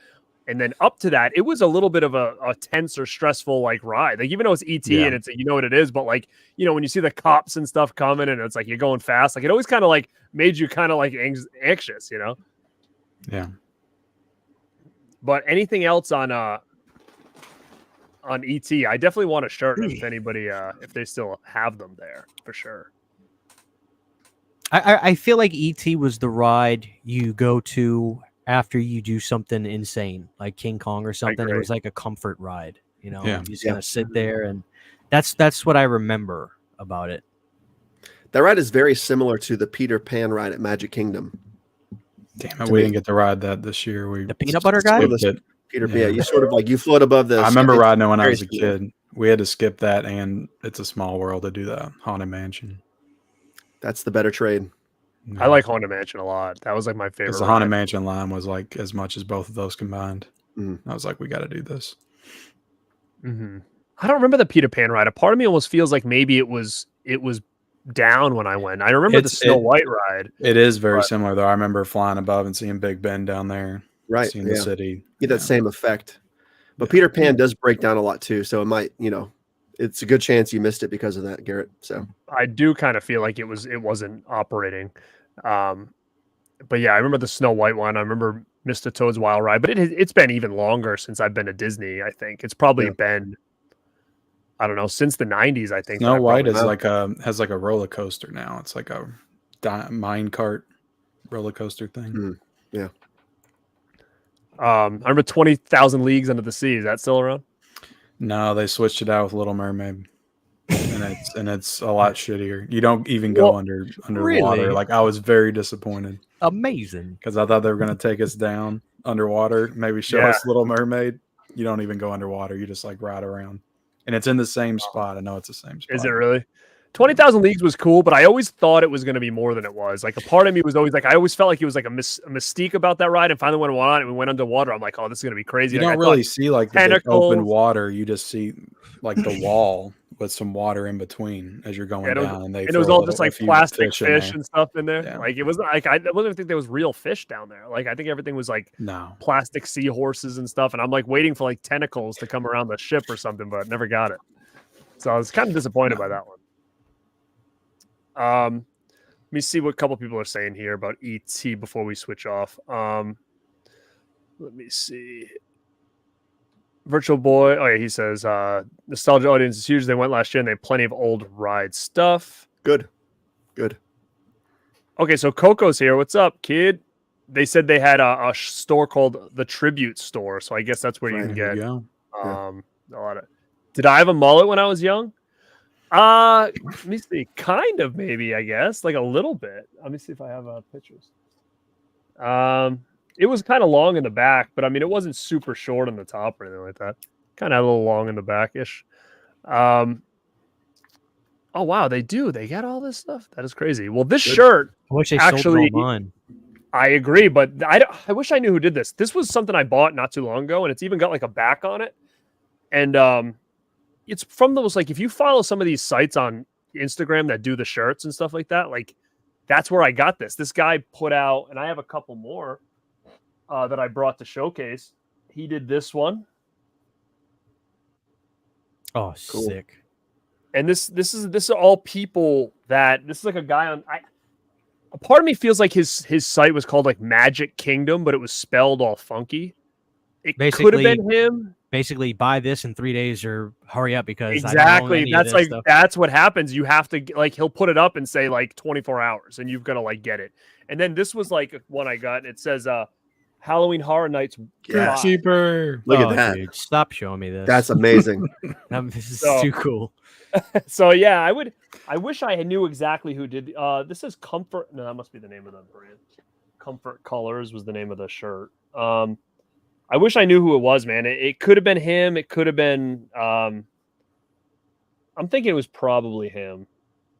And then up to that, it was a little bit of a tense or stressful like ride. Like even though it's ET and it's you know what it is, but like when you see the cops and stuff coming and it's like you're going fast, like it always kind of like made you kind of like anxious, Yeah. But anything else on ET? I definitely want a shirt if anybody if they still have them there for sure. I feel like ET was the ride you go to after you do something insane, like King Kong or something. It was like a comfort ride, Yeah. You're just gonna sit there, and that's what I remember about it. That ride is very similar to the Peter Pan ride at Magic Kingdom. Damn it, we didn't get to ride that this year. The peanut butter guy? Peter Pan, you sort of like you float above the. I remember riding it when I was a kid. We had to skip that, and It's a Small World to do the Haunted Mansion. That's the better trade. I like Haunted Mansion a lot. That was like my favorite. Because the Haunted Mansion line was like as much as both of those combined. I was like, we got to do this. Mm-hmm. I don't remember the Peter Pan ride. A part of me almost feels like maybe it was down when I went. I remember the Snow White ride. It is very similar though. I remember flying above and seeing Big Ben down there. Right. Seeing the city. Get that same effect. But Peter Pan does break down a lot too. So it might, it's a good chance you missed it because of that, Garrett. So I do kind of feel like it wasn't operating. But yeah, I remember the Snow White one. I remember Mr. Toad's Wild Ride, but it's been even longer since I've been to Disney. I think it's probably been, I don't know, since the 90s. I think Snow White is has like a roller coaster now. It's like a mine cart roller coaster thing. Yeah. I remember 20,000 Leagues Under the Sea. Is that still around? No, they switched it out with Little Mermaid. And it's a lot shittier. You don't even go underwater. Really? Like I was very disappointed. Amazing. Because I thought they were going to take us down underwater, maybe show us Little Mermaid. You don't even go underwater. You just like ride around. And it's in the same spot. I know it's the same spot. Is it really? 20,000 Leagues was cool, but I always thought it was going to be more than it was. Like a part of me was always like, I always felt like it was like a mystique about that ride. And finally when we went on and we went underwater, I'm like, oh, this is going to be crazy. You like, don't really see like the big open water. You just see like the wall with some water in between as you're going down. And it was all just like plastic fish and stuff in there. Yeah. Like it wasn't like, I wouldn't think there was real fish down there. Like I think everything was like plastic seahorses and stuff. And I'm like waiting for like tentacles to come around the ship or something, but never got it. So I was kind of disappointed by that one. Let me see what a couple people are saying here about ET before we switch off. Let me see. Virtual Boy. Oh yeah, he says nostalgia audience is huge. They went last year and they have plenty of old ride stuff. Good. Okay, so Coco's here. What's up, kid? They said they had a store called the Tribute Store, so I guess that's where you can get a lot of. Did I have a mullet when I was young? Let me see. Kind of, maybe, I guess. Like a little bit. Let me see if I have pictures. It was kind of long in the back, but I mean, it wasn't super short on the top or anything like that. Kind of a little long in the back-ish. Oh, wow, they do. They got all this stuff. That is crazy. Well, this shirt I wish they actually, sold mine. I agree, but I wish I knew who did this. This was something I bought not too long ago, and it's even got like a back on it. And it's from those, like, if you follow some of these sites on Instagram that do the shirts and stuff like that, like, that's where I got this. This guy put out, and I have a couple more that I brought to showcase. He did this one. Oh, cool. Sick. And this is all people that, this is like a guy on, a part of me feels like his site was called like Magic Kingdom, but it was spelled all funky. It could have been him. Basically, buy this in 3 days or hurry up because exactly. That's what happens. You have to like, he'll put it up and say like 24 hours and you've got to like get it. And then this was like one I got. It says Halloween Horror Nights. Yeah. Cheaper. Look at that. Dude, stop showing me this. That's amazing. This is too cool. So yeah, I wish I knew exactly who did. This is Comfort. No, that must be the name of the brand. Comfort Colors was the name of the shirt. I wish I knew who it was, man. It could have been him. It could have been. I'm thinking it was probably him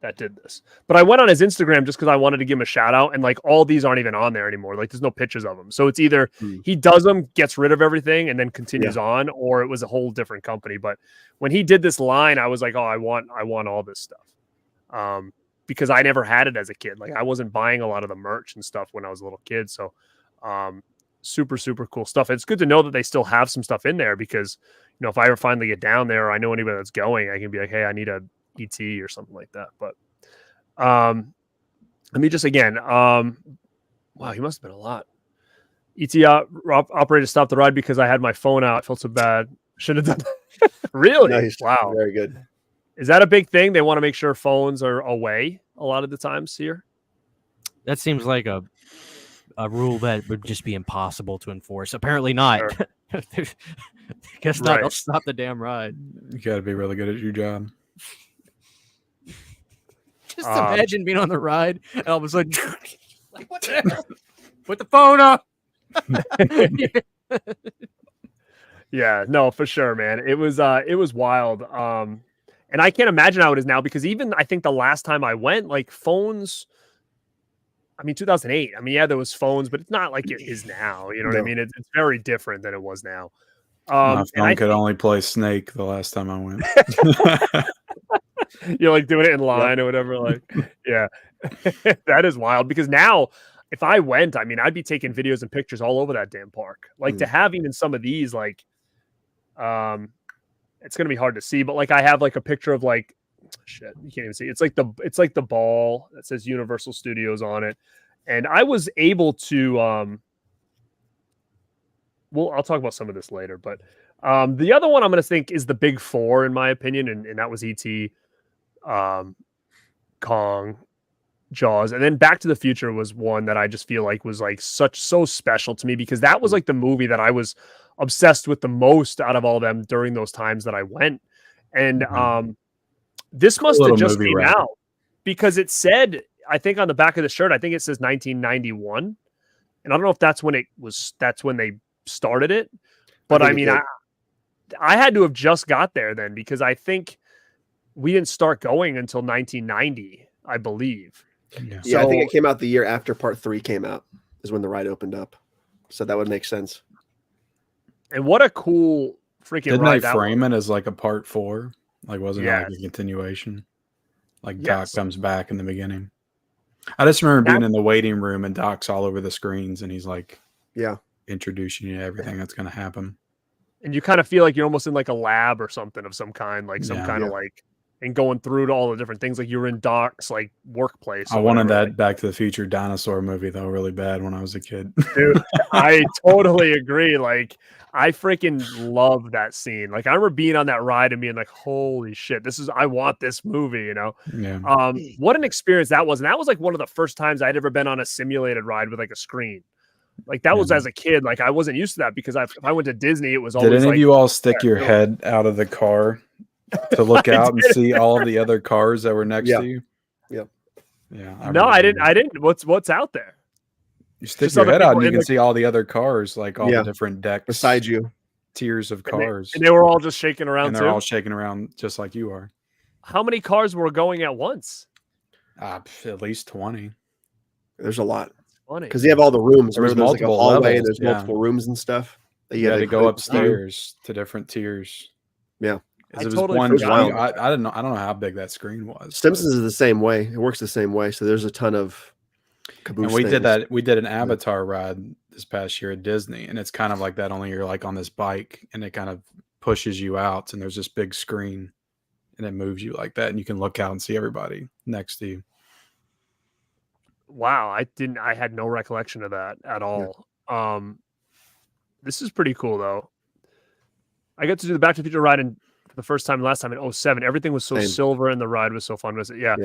that did this. But I went on his Instagram just because I wanted to give him a shout out. And like all these aren't even on there anymore. Like there's no pictures of him. So it's either he does them, gets rid of everything, and then continues on, or it was a whole different company. But when he did this line, I was like, oh, I want all this stuff. Because I never had it as a kid. Like I wasn't buying a lot of the merch and stuff when I was a little kid. So super, super cool stuff. It's good to know that they still have some stuff in there because, you know, if I ever finally get down there or I know anybody that's going, I can be like, hey, I need a ET or something like that. But let me just again, wow, he must have been a lot. ET operator stopped the ride because I had my phone out. I felt so bad. Shouldn't have done that. Really? Nice. Wow. Very good. Is that a big thing? They want to make sure phones are away a lot of the times here. That seems like a rule that would just be impossible to enforce. Apparently not. Sure. Guess not. Right. They'll stop the damn ride. You got to be really good at your job. Just imagine being on the ride and all of a sudden, like, what the hell? Put the phone up. Yeah, no, for sure, man. It was wild. And I can't imagine how it is now because even I think the last time I went, like phones, I mean, 2008. I mean, yeah, there was phones, but it's not like it is now. You know what I mean? It's very different than it was now. My phone could only play Snake the last time I went. You're like doing it in line or whatever. Like, yeah, that is wild because now if I went, I mean, I'd be taking videos and pictures all over that damn park. Like to have even some of these, like, it's going to be hard to see, but like I have like a picture of like, shit, you can't even see. It's like the ball that says Universal Studios on it. And I was able to, well, I'll talk about some of this later, but the other one I'm going to think is the big four in my opinion. And that was E.T., Kong, Jaws, and then Back to the Future was one that I just feel like was like so special to me because that was like the movie that I was obsessed with the most out of all of them during those times that I went. And this must have just came out because it said, I think on the back of the shirt, I think it says 1991. And I don't know if that's when they started it. But I mean, I had to have just got there then because I think we didn't start going until 1990, I believe. Yeah, so, I think it came out the year after part 3 came out is when the ride opened up. So that would make sense. And what a cool freaking ride. Didn't they frame it as like a part 4? Like, wasn't it like a continuation? Like Doc comes back in the beginning. I just remember being in the waiting room and Doc's all over the screens and he's like, introducing you to everything that's going to happen. And you kind of feel like you're almost in like a lab or something of some kind, like some kind of like, and going through to all the different things, like you're in Doc's like workplace. I wanted that Back to the Future dinosaur movie though really bad when I was a kid. Dude, I totally agree. Like I freaking love that scene. Like I remember being on that ride and being like, holy shit, I want this movie, you know? Yeah. What an experience that was. And that was like one of the first times I'd ever been on a simulated ride with like a screen. Like that was as a kid. Like I wasn't used to that because if I went to Disney, it was always. Did any of you all stick your head out of the car to look out and see all of the other cars that were next to you? Yep. Yeah. No, I didn't. What's out there? You stick your head out and you can see all the other cars, like all the different decks beside you, tiers of cars. And they were all just shaking around and they're all shaking around just like you are. How many cars were going at once? At least 20. The's a lot. Funny. Because you have all the rooms. There's multiple like a hallway levels, and there's multiple rooms and stuff. You had to go upstairs to different tiers. Yeah. It was one. I don't know how big that screen was. Simpsons is the same way. It works the same way. So there's a ton of caboose. And we did that. We did an Avatar ride this past year at Disney, and it's kind of like that. Only you're like on this bike, and it kind of pushes you out, and there's this big screen, and it moves you like that, and you can look out and see everybody next to you. Wow, I had no recollection of that at all. Yeah. This is pretty cool though. I got to do the Back to the Future ride for the first time last time in 2007. Everything was so silver and the ride was so fun. Was it? Yeah.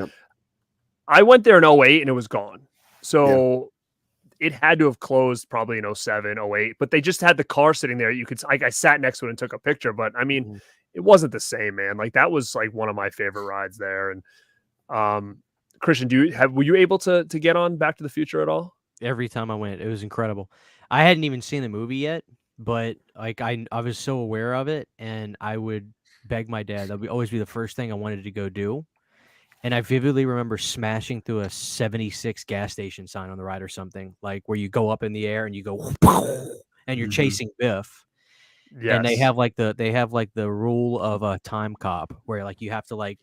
I went there in 2008 and it was gone. So it had to have closed probably in 2007, 2008, but they just had the car sitting there. I sat next to it and took a picture, but I mean, it wasn't the same, man. Like that was like one of my favorite rides there. And, Christian, were you able to get on Back to the Future at all? Every time I went, it was incredible. I hadn't even seen the movie yet, but like I was so aware of it, and I would beg my dad. That would always be the first thing I wanted to go do. And I vividly remember smashing through a 76 gas station sign on the ride or something, like where you go up in the air and you go and you're chasing Biff. Yes. And they have like the rule of a time cop where like you have to like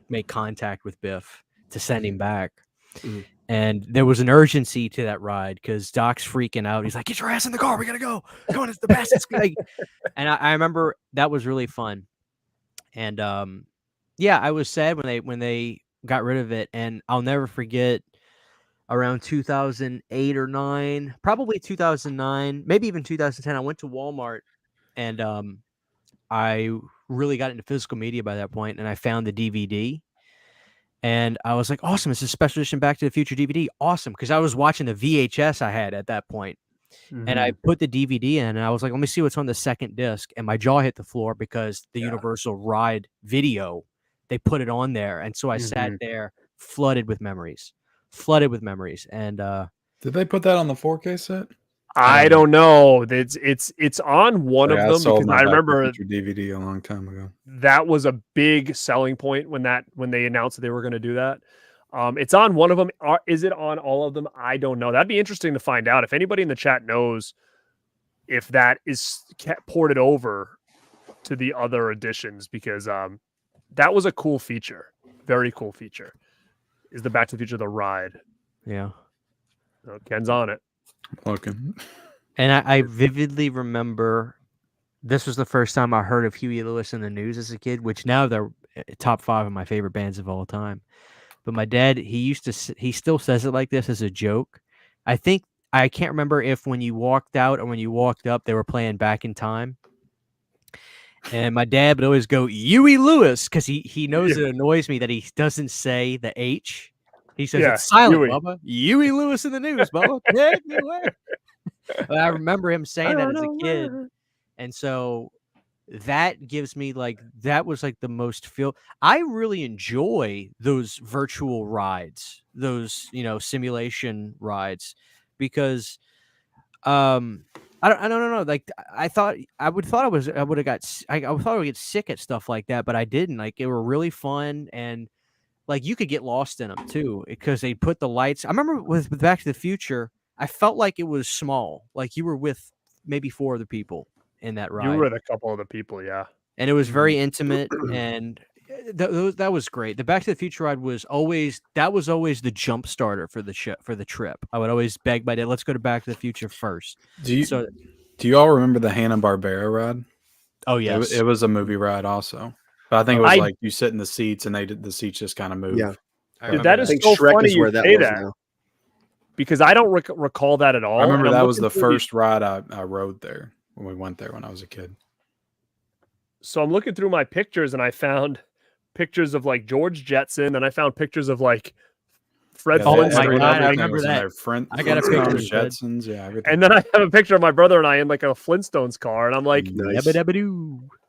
make contact with Biff to send him back. Mhm. And there was an urgency to that ride because Doc's freaking out. He's like, "Get your ass in the car. We gotta go. Come on, it's the best." It's like, and I remember that was really fun. And yeah, I was sad when they got rid of it. And I'll never forget around 2008 or 9, probably 2009, maybe even 2010. I went to Walmart and I really got into physical media by that point, and I found the DVD. And I was like, awesome, it's a special edition Back to the Future DVD. Awesome. Because I was watching the VHS I had at that point. And I put the DVD in and I was like, let me see what's on the second disc. And my jaw hit the floor because the Universal ride video, they put it on there. And so I sat there flooded with memories. And Did they put that on the 4K set? I don't know. It's on one of I them sold because my I Back to the remember Future DVD a long time ago. that was a big selling point when they announced that they were going to do that. It's on one of them. Is it on all of them? I don't know. That'd be interesting to find out. If anybody in the chat knows if that is ported over to the other editions, because that was a cool feature. Very cool feature. Is the Back to the Future the ride? yeah. Ken's on it. Looking. And I vividly remember this was the first time I heard of Huey Lewis in the News as a kid, which now they're top 5 of my favorite bands of all time. But my dad, he still says it like this as a joke. I can't remember if when you walked out or when you walked up, they were playing Back in Time. And my dad would always go, Huey Lewis, because he knows it annoys me that he doesn't say the H. He says it's silent, Huey. Bubba. Huey Lewis in the News, Bubba. Take me away. But I remember him saying that as a kid. And so that gives me that was the most I really enjoy those virtual rides, those, simulation rides, because I don't know. I thought I would have get sick at stuff like that, but I didn't. They were really fun, and you could get lost in them too because they put the lights. I remember with Back to the Future, I felt like it was small. You were with maybe 4 other people in that ride. You were with a couple of the people, yeah. And it was very intimate, and that was great. The Back to the Future ride was always the jump starter for the trip. I would always beg my dad, let's go to Back to the Future first. Do you all remember the Hanna-Barbera ride? Oh yes, it was a movie ride also. But I think it was you sit in the seats and the seats just kind of move. Yeah. Dude, that is so Shrek funny is where you that say was that now. because I don't recall that at all. I remember and that I'm was the looking through first ride I rode there when we went there when I was a kid. So I'm looking through my pictures and I found pictures of George Jetson, and I found pictures of Fred Flintstone. God, I remember that. I got a picture of Jetsons, yeah, everything. And then I have a picture of my brother and I in a Flintstones car, and I'm like, Nice.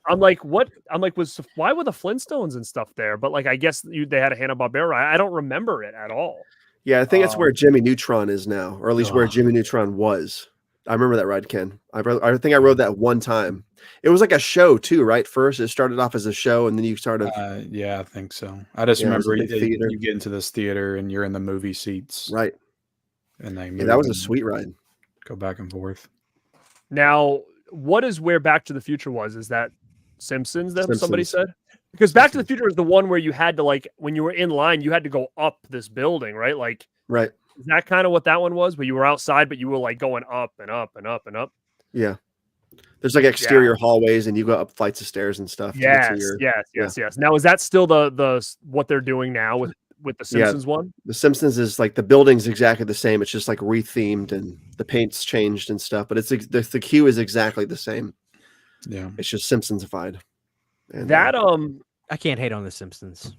I'm like, what? I'm like, why were the Flintstones and stuff there? But I guess they had a Hanna-Barbera. I don't remember it at all. Yeah, I think it's where Jimmy Neutron is now, or at least where Jimmy Neutron was. I remember that ride, Ken. I think I rode that one time. It was like a show too, right? First, it started off as a show, and then you started. Yeah, I think so. I just remember you get into this theater and you're in the movie seats, right? And that was a sweet ride. Go back and forth. Now, what is where Back to the Future was? Is that Simpsons? Then somebody said, because Back to the Future is the one where you had to when you were in line, you had to go up this building, right? Right. Is that kind of what that one was? Where you were outside, but you were going up and up and up and up. Yeah. There's exterior hallways, and you go up flights of stairs and stuff. Yes. Now, is that still the what they're doing now with the Simpsons one? The Simpsons is the building's exactly the same. It's just rethemed and the paint's changed and stuff, but it's the queue is exactly the same. Yeah. It's just Simpsonsified. And, that I can't hate on the Simpsons.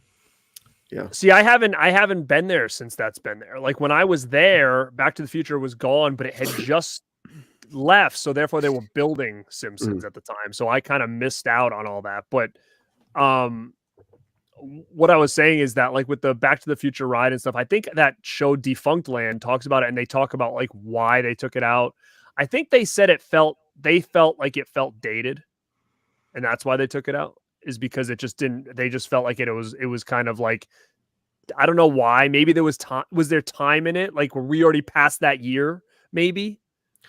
Yeah. See, I haven't been there since that's been there. When I was there, Back to the Future was gone, but it had just left, so therefore they were building Simpsons at the time. So I kind of missed out on all that. But what I was saying is that with the Back to the Future ride and stuff, I think that show Defunct Land talks about it, and they talk about why they took it out. I think they said they felt like it felt dated, and that's why they took it out. Is because it just didn't. They just felt like it was kind of I don't know why. Maybe there was time. Was there time in it? Were we already past that year? Maybe.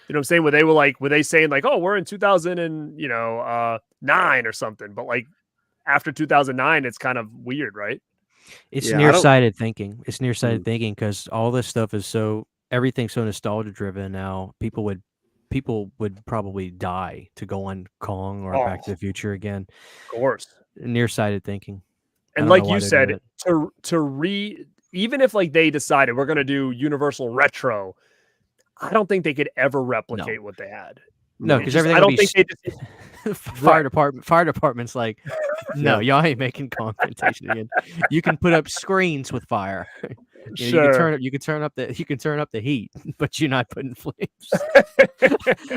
You know what I'm saying? Where they were they saying oh, we're in 2009 or something? But after 2009, it's kind of weird, right? It's Yeah, I don't- nearsighted thinking. It's nearsighted thinking because all this stuff is everything's so nostalgia driven now. People would probably die to go on Kong or Back to the Future again. Of course. Nearsighted thinking. I And don't know like why you they're said, doing it. even if like they decided we're gonna do Universal Retro, I don't think they could ever replicate what they had. No, It because just- everything I will don't be think they just fire department's like, no, y'all ain't making confrontation again. You can put up screens with fire. You know, sure. you can turn up the heat, but you're not putting flames.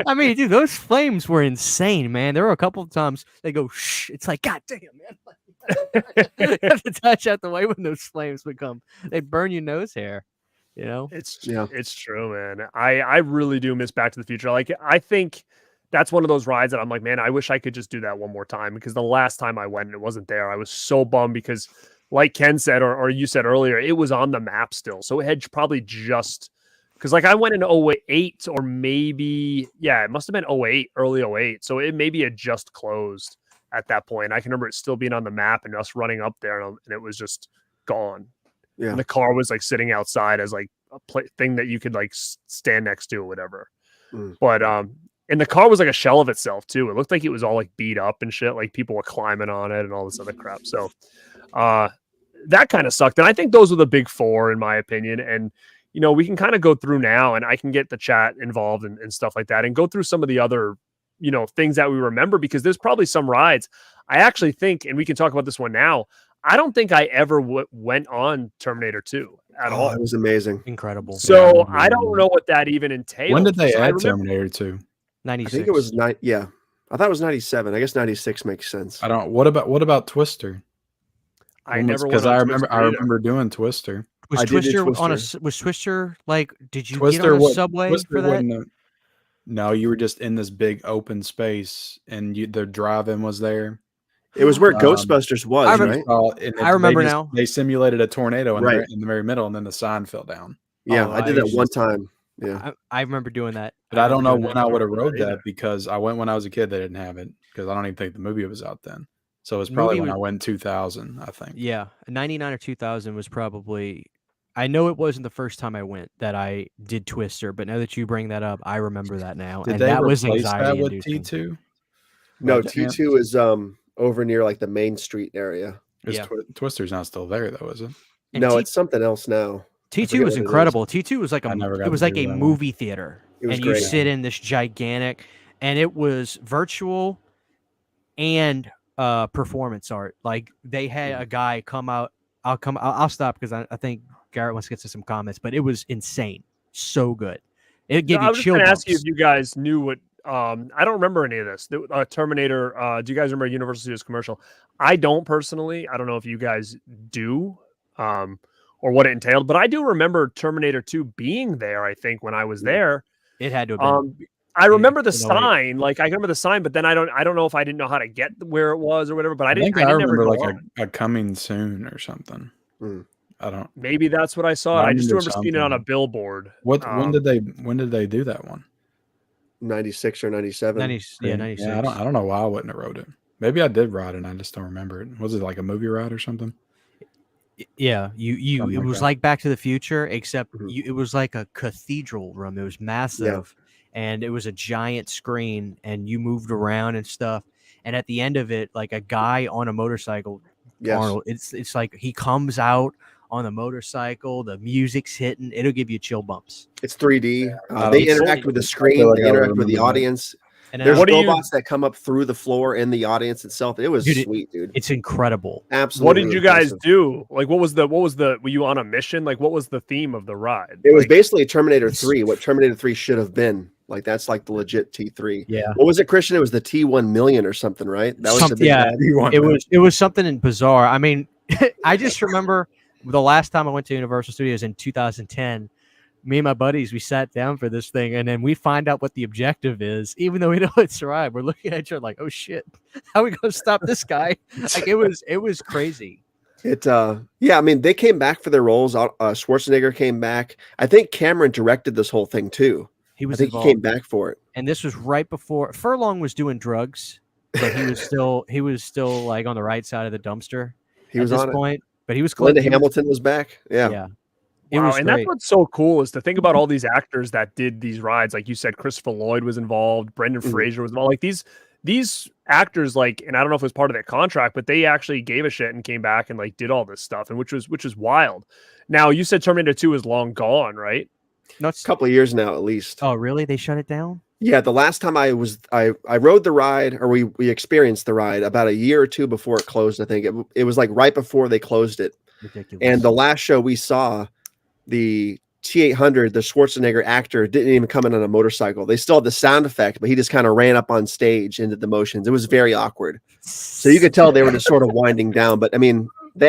I mean, dude, those flames were insane, man. There were a couple of times they go shh. It's like, God damn, man. You have to touch out the way when those flames would come. They burn your nose hair. You know? It's true, man. I really do miss Back to the Future. Like I think that's one of those rides that I'm like, man, I wish I could just do that one more time because the last time I went and it wasn't there, I was so bummed because like Ken said, or you said earlier, it was on the map still. So it had probably just because like I went in 08 or maybe, yeah, it must have been 08, early 08. So it maybe had just closed at that point. I can remember it still being on the map and us running up there and it was just gone. Yeah. And the car was like sitting outside as like a thing that you could like stand next to or whatever. But and the car was like a shell of itself too. It looked like it was all like beat up and shit. Like people were climbing on it and all this other crap. So that kind of sucked. And I think those were the big four in my opinion. And you know, we can kind of go through now and I can get the chat involved and stuff like that and go through some of the other, you know, things that we remember because there's probably some rides. I actually think, and we can talk about this one now, I don't think I ever went on Terminator 2 at all. It was amazing. Incredible. So I don't know what that even entails. When did they So add Terminator 2? 96. I think it was yeah. I thought it was 97. I guess 96 makes sense. I don't. What about Twister? I never because went I on remember Twister either. doing Twister. Was I did do Twister on a Twister. was Twister like? Did you Twister get on a would- subway Twister for that? wouldn't have- No, you were just in this big open space, and the drive-in was there. It was where Ghostbusters was, I remember- right? I remember now. They simulated a tornado in, Right. in the very middle, and then the sign fell down. Yeah, Oh, I did I that used one to- time. Yeah. I remember doing that. But I don't know remember when doing I would have remember rode that that either. because I went when I was a kid. They didn't have it because I don't even think the movie was out then. So it was The probably movie when I was- went in 2000, I think. Yeah, 99 or 2000 was probably. I know it wasn't the first time I went that I did Twister, but now that you bring that up, I remember that now, Did and they that was replace that anxiety with inducing. T2? No, By chance? T2 is over near like the Main Street area. Yeah. Twister's not still there though, is it? And No, it's something else now. T2 forget was what it is. incredible. T2 was like I never got it was to like do a that one. movie theater, It was and you great. sit in this gigantic, and it was virtual and performance art. Like they had a guy come out. I'll stop because I think Garrett wants to get to some comments, but it was insane, so good. It gave I you was just chill going to bumps. ask you if you guys knew what. I don't remember any of this. Terminator. Do you guys remember Universal Studios commercial? I don't personally. I don't know if you guys do, or what it entailed. But I do remember Terminator 2 being there. I think when I was there. It had to have been. I remember the in 08. sign. Like I remember the sign, but then I don't know if I didn't know how to get where it was or whatever. But I didn't. think I didn't ever remember go like on. a coming soon or something. Hmm. I don't. Maybe that's what I saw. I I just remember remember seeing it on a something. billboard. When did they do that one? 96 or 97. 96. Yeah, I don't know why I wouldn't have rode it. Maybe I did ride it and I just don't remember it. Was it like a movie ride or something? Yeah, you Something it like was that. like Back to the Future, except Mhm. it was like a cathedral room. It was massive, and it was a giant screen, and you moved around and stuff. And at the end of it, like a guy on a motorcycle, Yes. Arnold, it's like he comes out on the motorcycle, the music's hitting, it'll give you chill bumps. It's 3D. I They don't- interact with the I screen. feel like They I interact with the remember that. audience. And There's now, What do you- robots that come up through the floor in the audience itself. It was Dude, sweet, dude. it's incredible. Absolutely. What did you guys impressive. do? Like, what was the? Were you on a mission? Like, what was the theme of the ride? It was Like, basically Terminator 3, what Terminator 3 should have been. Like that's like the legit T3. Yeah. What was it, Christian? It was the T1 million or something, right? That was the Something- big yeah. bad. It was something bizarre. I mean, I just remember the last time I went to Universal Studios in 2010. Me and my buddies, we sat down for this thing, and then we find out what the objective is, even though we know it's a ride. We're looking at each other like, "Oh shit, how are we gonna stop this guy?" Like it was crazy. Yeah, I mean, they came back for their roles. Schwarzenegger came back. I think Cameron directed this whole thing too. He I was think involved, he came back for it. and this was right before Furlong was doing drugs, but he was still like on the right side of the dumpster He was at this on it. point. But he was close. Linda Hamilton was back. Yeah. Yeah. It Wow, was and great. that's what's so cool is to think about all these actors that did these rides. Like you said, Christopher Lloyd was involved, Brendan Mhm. Fraser was involved. Like these actors, like, and I don't know if it was part of their contract, but they actually gave a shit and came back and like did all this stuff, and which was wild. Now you said Terminator 2 is long gone, right? No, A couple of years now, at least. oh, really? They shut it down? Yeah, the last time I rode the ride, or we experienced the ride about a year or two before it closed. I think it was like right before they closed it. Ridiculous. And the last show we saw, the T-800, the Schwarzenegger actor, didn't even come in on a motorcycle. They still had the sound effect, but he just kind of ran up on stage and did the motions. It was very awkward. So you could tell they were just sort of winding down. But I mean, they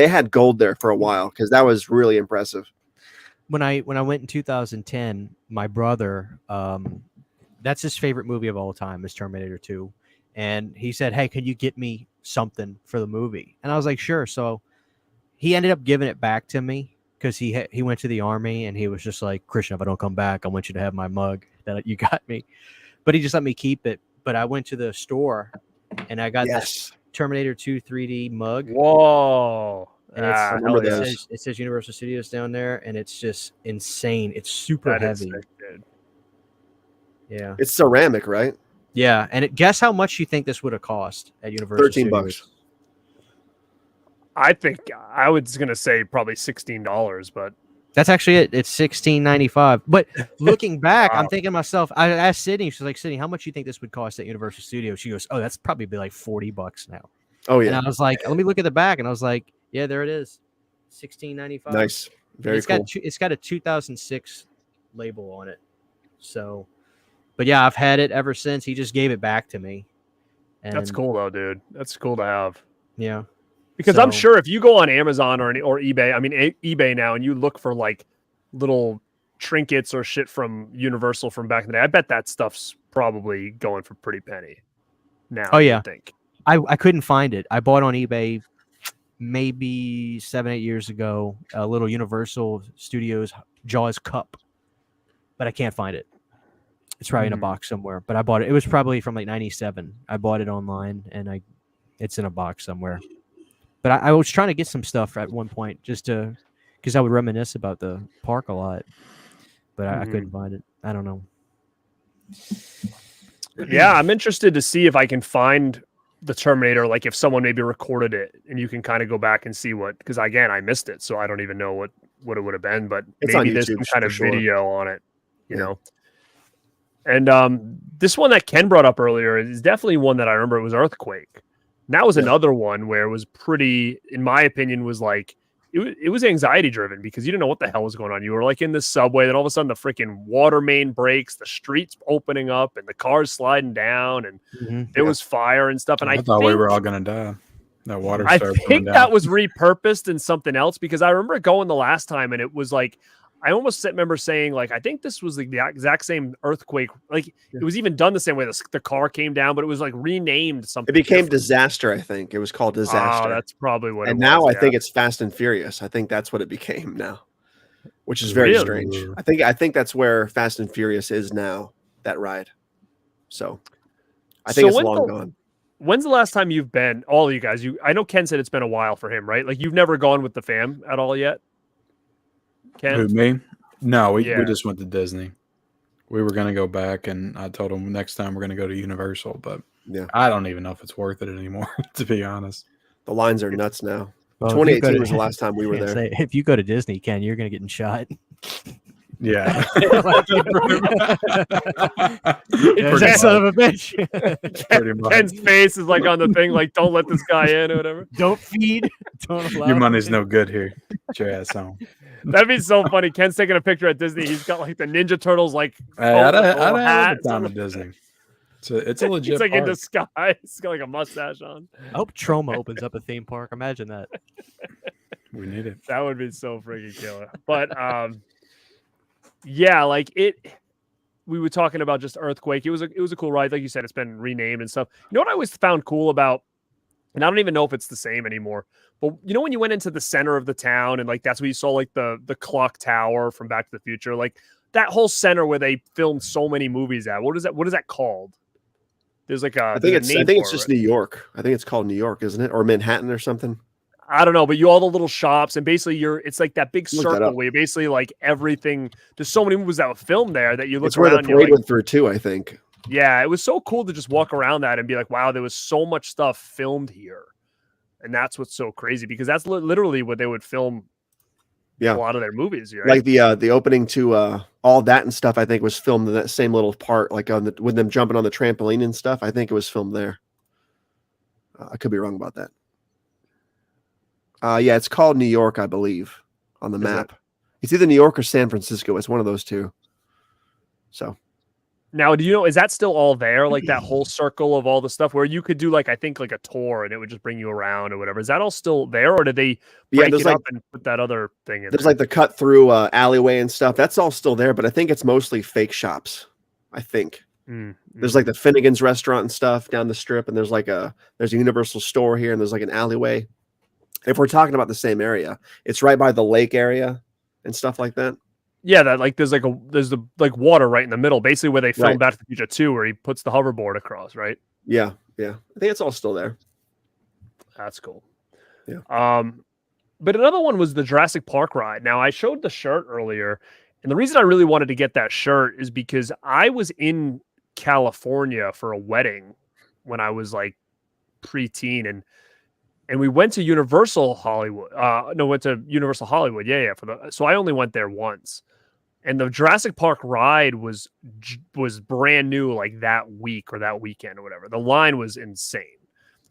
had gold there for a while because that was really impressive. When I went in 2010, my brother, that's his favorite movie of all time is Terminator 2. And he said, "Hey, can you get me something for the movie?" And I was like, "Sure." So he ended up giving it back to me because he went to the army and he was just like, "Christian, if I don't come back, I want you to have my mug that you got me." But he just let me keep it. But I went to the store and I got this Terminator 2 3D mug. Whoa. And I remember hell yeah. those. it says Universal Studios down there, and it's just insane. It's super That is heavy. sick, dude. Yeah. It's ceramic, right? Yeah. And guess how much you think this would have cost at Universal $13. Studios? I think I was gonna say probably $16, but That's actually it. It's $16.95. But looking back, I'm Wow. thinking to myself, I asked Sydney, she's like, "Sydney, how much do you think this would cost at Universal Studios?" She goes, "Oh, that's probably be like $40 now." Oh And yeah, I was like, let me look at the back. And I was like, yeah, there it is. $16.95. nice, very It's cool. it's got a 2006 label on it. So, but yeah, I've had it ever since. He just gave it back to me. And that's cool though, dude. That's cool to have. Yeah. Because I'm So- sure if you go on Amazon or eBay, I mean eBay now, and you look for like little trinkets or shit from Universal from back in the day, I bet that stuff's probably going for pretty penny now. Oh, I yeah. would think. I couldn't find it. I bought on eBay maybe 7-8 years ago a little Universal Studios Jaws cup, but I can't find it. It's probably in a box somewhere. But I bought it. It was probably from like '97. I bought it online, and it's in a box somewhere. But I was trying to get some stuff at one point just to, because I would reminisce about the park a lot, but I couldn't find it. I don't know. Yeah, I'm interested to see if I can find the Terminator, like if someone maybe recorded it and you can kind of go back and see what, because again, I missed it, so I don't even know what it would have been, but It's on maybe there's YouTube some kind for of sure. video on it, you Yeah. know. And this one that Ken brought up earlier is definitely one that I remember. It was Earthquake. And that was Yeah. another one where it was pretty, in my opinion, was like it was anxiety driven because you didn't know what the hell was going on. You were like in the subway, then all of a sudden the freaking water main breaks, the streets opening up, and the cars sliding down, and there was fire and stuff. And I I thought we think- were all gonna die. That water I started coming think down. that was repurposed in something else because I remember going the last time and it was like I almost remember saying like I think this was the exact same earthquake. Like it was even done the same way. The car came down, but it was like renamed something. It became different. Disaster, I think. It was called Disaster. Oh, that's probably what. And it now was, I think it's Fast and Furious. I think that's what it became now, which is very Really? strange. I think that's where Fast and Furious is now, that ride. So I think So it's when long the- gone. When's the last time you've been? All of you guys. I know Ken said it's been a while for him, right? Like you've never gone with the fam at all yet. Ken. Who, me? No, we Yeah. just went to Disney. We were gonna go back, and I told him next time we're gonna go to Universal, but Yeah. I don't even know if it's worth it anymore, to be honest. The lines are nuts now. Well, if you go 2018 to- was the last time we were there. Say, if you go to Disney, Ken, you're gonna get shot. Yeah. There's that son of a bitch. Pretty much. Ken's face is like on the thing, like don't let this guy in or whatever. Don't feed. Don't allow. Your money's no good here. Get your ass home. That'd be so funny. Ken's taking a picture at Disney. He's got like the Ninja Turtles, like Hey, I'd full have a hat. time at Disney. It's a legit He's like in park. disguise. He's got like a mustache on. I hope Troma opens up a theme park. Imagine that. We need it. That would be so freaking killer. But yeah, like it. We were talking about just Earthquake. It was a cool ride, like you said. It's been renamed and stuff. You know what I always found cool about, and I don't even know if it's the same anymore. But you know when you went into the center of the town and like that's where you saw like the clock tower from Back to the Future, like that whole center where they filmed so many movies at. What is that called? There's like a. I think there's a it's name just for it. New York. I think it's called New York, isn't it? Or Manhattan or something. I don't know, but all the little shops, and basically it's like that big Look that circle up. where you basically like everything. There's so many movies that were filmed there that you look It's where around. the And you're parade like, went through too, I think. yeah, it was so cool to just walk around that and be like, wow, there was so much stuff filmed here. And that's what's so crazy, because that's literally what they would film Yeah. a lot of their movies. Right? Like the opening to All That and stuff, I think was filmed in that same little part, like on with them jumping on the trampoline and stuff. I think it was filmed there. I could be wrong about that. Yeah, it's called New York, I believe, on the map. It's either New York or San Francisco. It's one of those two. So now, do you know, is that still all there? Like that whole circle of all the stuff where you could do like, I think like a tour and it would just bring you around or whatever. Is that all still there, or did they break it up and put that other thing in there's there? like the cut through alleyway and stuff. That's all still there, but I think it's mostly fake shops. I think. There's like the Finnegan's restaurant and stuff down the strip, and there's a Universal store here, and there's like an alleyway. If we're talking about the same area, it's right by the lake area and stuff like that. Yeah, that like there's the like water right in the middle, basically where they filmed Back to the Future 2, where he puts the hoverboard across, right? Yeah. I think it's all still there. That's cool. Yeah. But another one was the Jurassic Park ride. Now, I showed the shirt earlier, and the reason I really wanted to get that shirt is because I was in California for a wedding when I was like preteen, and we went to Universal Hollywood. Went to Universal Hollywood. Yeah. So I only went there once, and the Jurassic Park ride was brand new, like that week or that weekend or whatever. The line was insane,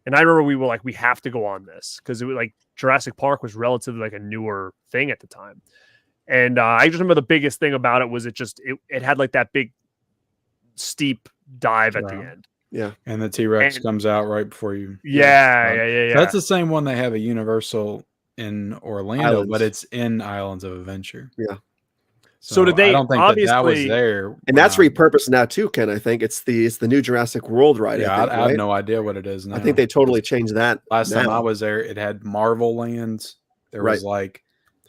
and I remember we were like, we have to go on this because it was like Jurassic Park was relatively like a newer thing at the time, and I just remember the biggest thing about it was it had like that big steep dive at the end. Yeah, and the T-Rex comes out right before you. Yeah. So that's the same one they have at Universal in Orlando, Islands. but it's in Islands of Adventure. Yeah. So did they? I don't think that was there, and that's repurposed now too, Ken. I think it's the new Jurassic World ride. Yeah, I have no idea what it is now. I think they totally changed that. Last time I was there, it had Marvel lands. There was like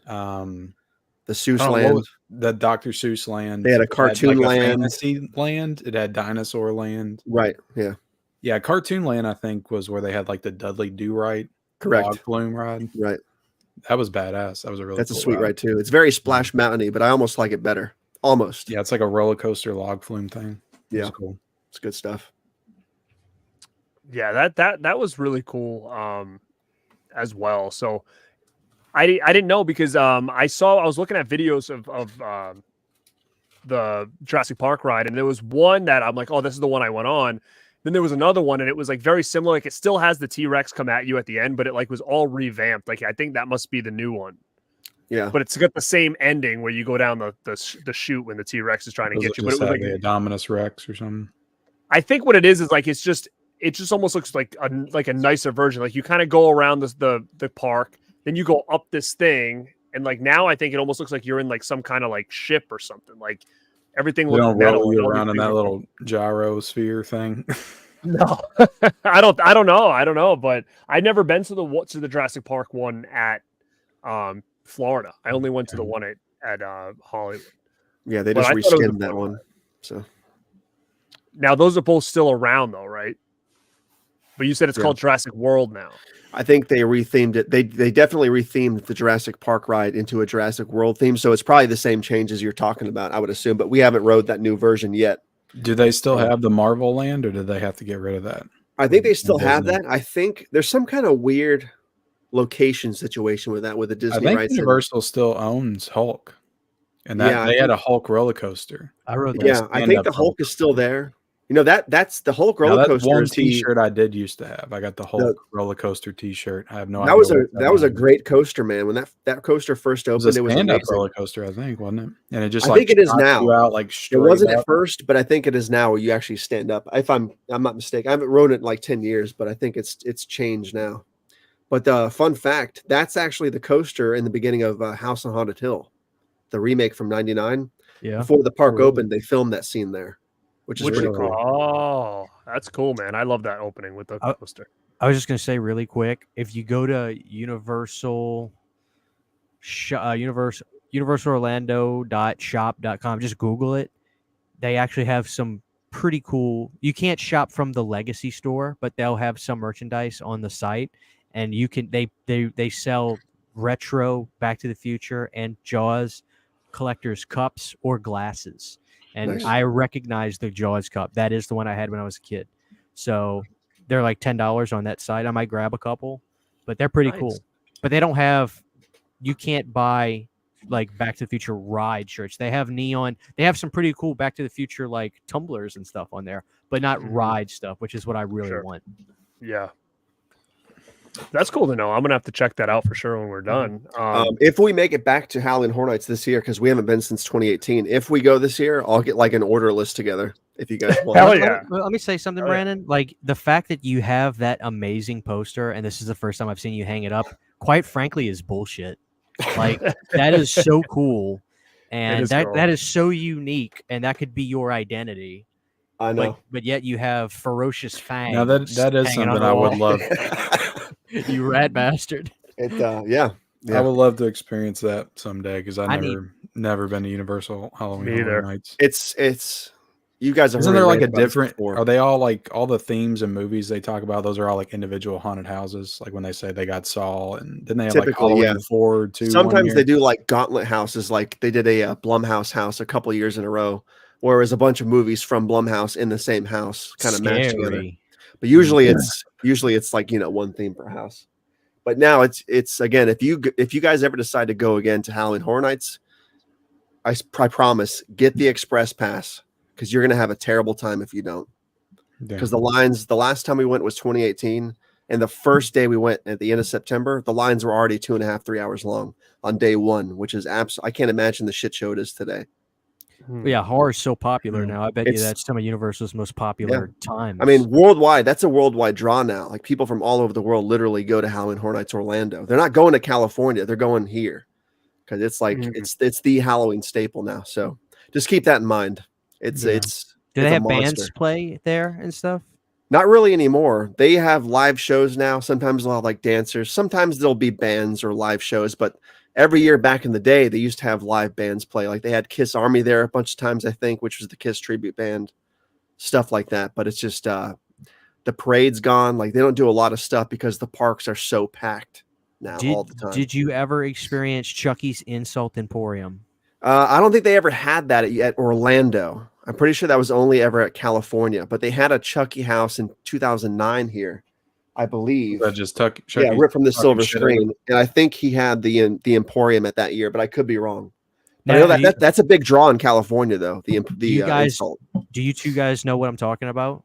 the Seuss land, the Dr. Seuss land. They had a cartoon land, fantasy land. It had dinosaur land. Right. Yeah. Yeah. Cartoon land, I think, was where they had like the Dudley Do-Right. Correct. Log flume ride. Right. That was badass. That was a really. That's a sweet ride too. It's very Splash Mountain-y, but I almost like it better. Almost. Yeah, it's like a roller coaster log flume thing. Yeah. Cool. It's good stuff. Yeah, that was really cool as well. So I didn't know because I was looking at videos of the Jurassic Park ride, and there was one that I'm like, oh, this is the one I went on. Then there was another one, and it was like very similar. Like it still has the T-Rex come at you at the end, but it like was all revamped. Like I think that must be the new one. Yeah, but it's got the same ending where you go down the chute when the T-Rex is trying to get you. But it was like a Dominus Rex or something. I think what it is like it just almost looks like a nicer version. Like you kind of go around the park, then you go up this thing, and like now I think it almost looks like you're in like some kind of like ship or something. Like everything looks metal. Roll you around in that little gyrosphere thing. No, I don't know, but I've never been to the Jurassic Park one at Florida. I only went to the one at Hollywood. Yeah, they just reskinned that one. So now those are both still around though, right? But you said it's called Jurassic World now. I think they rethemed it. They definitely rethemed the Jurassic Park ride into a Jurassic World theme. So it's probably the same changes you're talking about, I would assume. But we haven't rode that new version yet. Do they still have the Marvel land, or did they have to get rid of that? I think they still have that. I think there's some kind of weird location situation with that with the Disney rights. I think Universal still owns Hulk, and that they had a Hulk roller coaster. I rode that. Yeah, I think the Hulk is still there. You know, that's the Hulk roller coaster. One T-shirt I did used to have. I got the Hulk roller coaster T-shirt. I have no idea. That was a great coaster, man. When that coaster first opened, it was amazing. Roller coaster, I think, wasn't it? And it just I think it is now. Out, like, it wasn't at first, but I think it is now where you actually stand up. If I'm not mistaken, I haven't rode it in like 10 years, but I think it's changed now. But fun fact, that's actually the coaster in the beginning of House on Haunted Hill, the remake from '99. Yeah. Before the park opened, they filmed that scene there. Which is pretty cool. Oh, that's cool, man. I love that opening with the poster. I was just going to say really quick, if you go to universalorlando.shop.com, just Google it. They actually have some pretty cool. You can't shop from the Legacy store, but they'll have some merchandise on the site. and you can they sell retro Back to the Future and Jaws collector's cups or glasses. And Nice. I recognize the Jaws cup. That is the one I had when I was a kid. So they're like $10 on that site. I might grab a couple, but they're pretty Nice. cool. But they don't have, you can't buy like Back to the Future ride shirts. They have neon. They have some pretty cool Back to the Future like tumblers and stuff on there, but not Mhm. ride stuff, which is what I really Sure. want. Yeah. That's cool to know. I'm gonna have to check that out for sure when we're done. If we make it back to Howling Horror Nights this year, because we haven't been since 2018, if we go this year, I'll get like an order list together. If you guys want, Hell Let- yeah. Let me say something, Hell yeah. Brandon. Like the fact that you have that amazing poster, and this is the first time I've seen you hang it up, quite frankly, is bullshit. Like that is so cool, and is that cool. that is so unique, and that could be your identity. I know. But yet you have ferocious fangs. Now that is hanging on something the I would wall. love. You rat bastard. Yeah. I would love to experience that someday because I I've need- never been to Universal Halloween Me Horror either. Nights. It's you guys have Isn't heard there me like a rant about this different? before. Are they all like all the themes and movies they talk about? Those are all like individual haunted houses. Like when they say they got Saw, and then they have like Typically, Halloween yeah. 4 2. Sometimes they do like gauntlet houses, like they did a Blumhouse house a couple years in a row, where it was a bunch of movies from Blumhouse in the same house, kind of matched together. Scary. But usually it's like one theme per house. But now it's again, if you guys ever decide to go again to Halloween Horror Nights, I promise, get the express pass because you're gonna have a terrible time if you don't. Because the last time we went was 2018, and the first day we went at the end of September, the lines were already 2.5, 3 hours long on day one, which is I can't imagine the shit show it is today. Hmm. Yeah, horror is so popular Mm. now. I bet you It's- that's some of Universal's most popular times. I mean, worldwide, that's a worldwide draw now. Like people from all over the world literally go to Halloween Horror Nights Orlando. They're not going to California; they're going here because it's like Mhm. it's the Halloween staple now. So just keep that in mind. It's Yeah. it's do they it's a have bands monster. play there and stuff? Not really anymore. They have live shows now. Sometimes they'll have like dancers. Sometimes there'll be bands or live shows. But every year back in the day, they used to have live bands play. Like they had Kiss Army there a bunch of times, I think, which was the Kiss tribute band, stuff like that. But it's just the parade's gone. Like they don't do a lot of stuff because the parks are so packed now all the time. Did you ever experience Chucky's Insult Emporium? I don't think they ever had that at Orlando. I'm pretty sure that was only ever at California. But they had a Chucky house in 2009 here, I believe. That just took Yeah, ripped from the fucking silver shit screen, and I think he had the Emporium at that year, but I could be wrong. But I Now, know that's a big draw in California, though. The insult. do you two guys know what I'm talking about?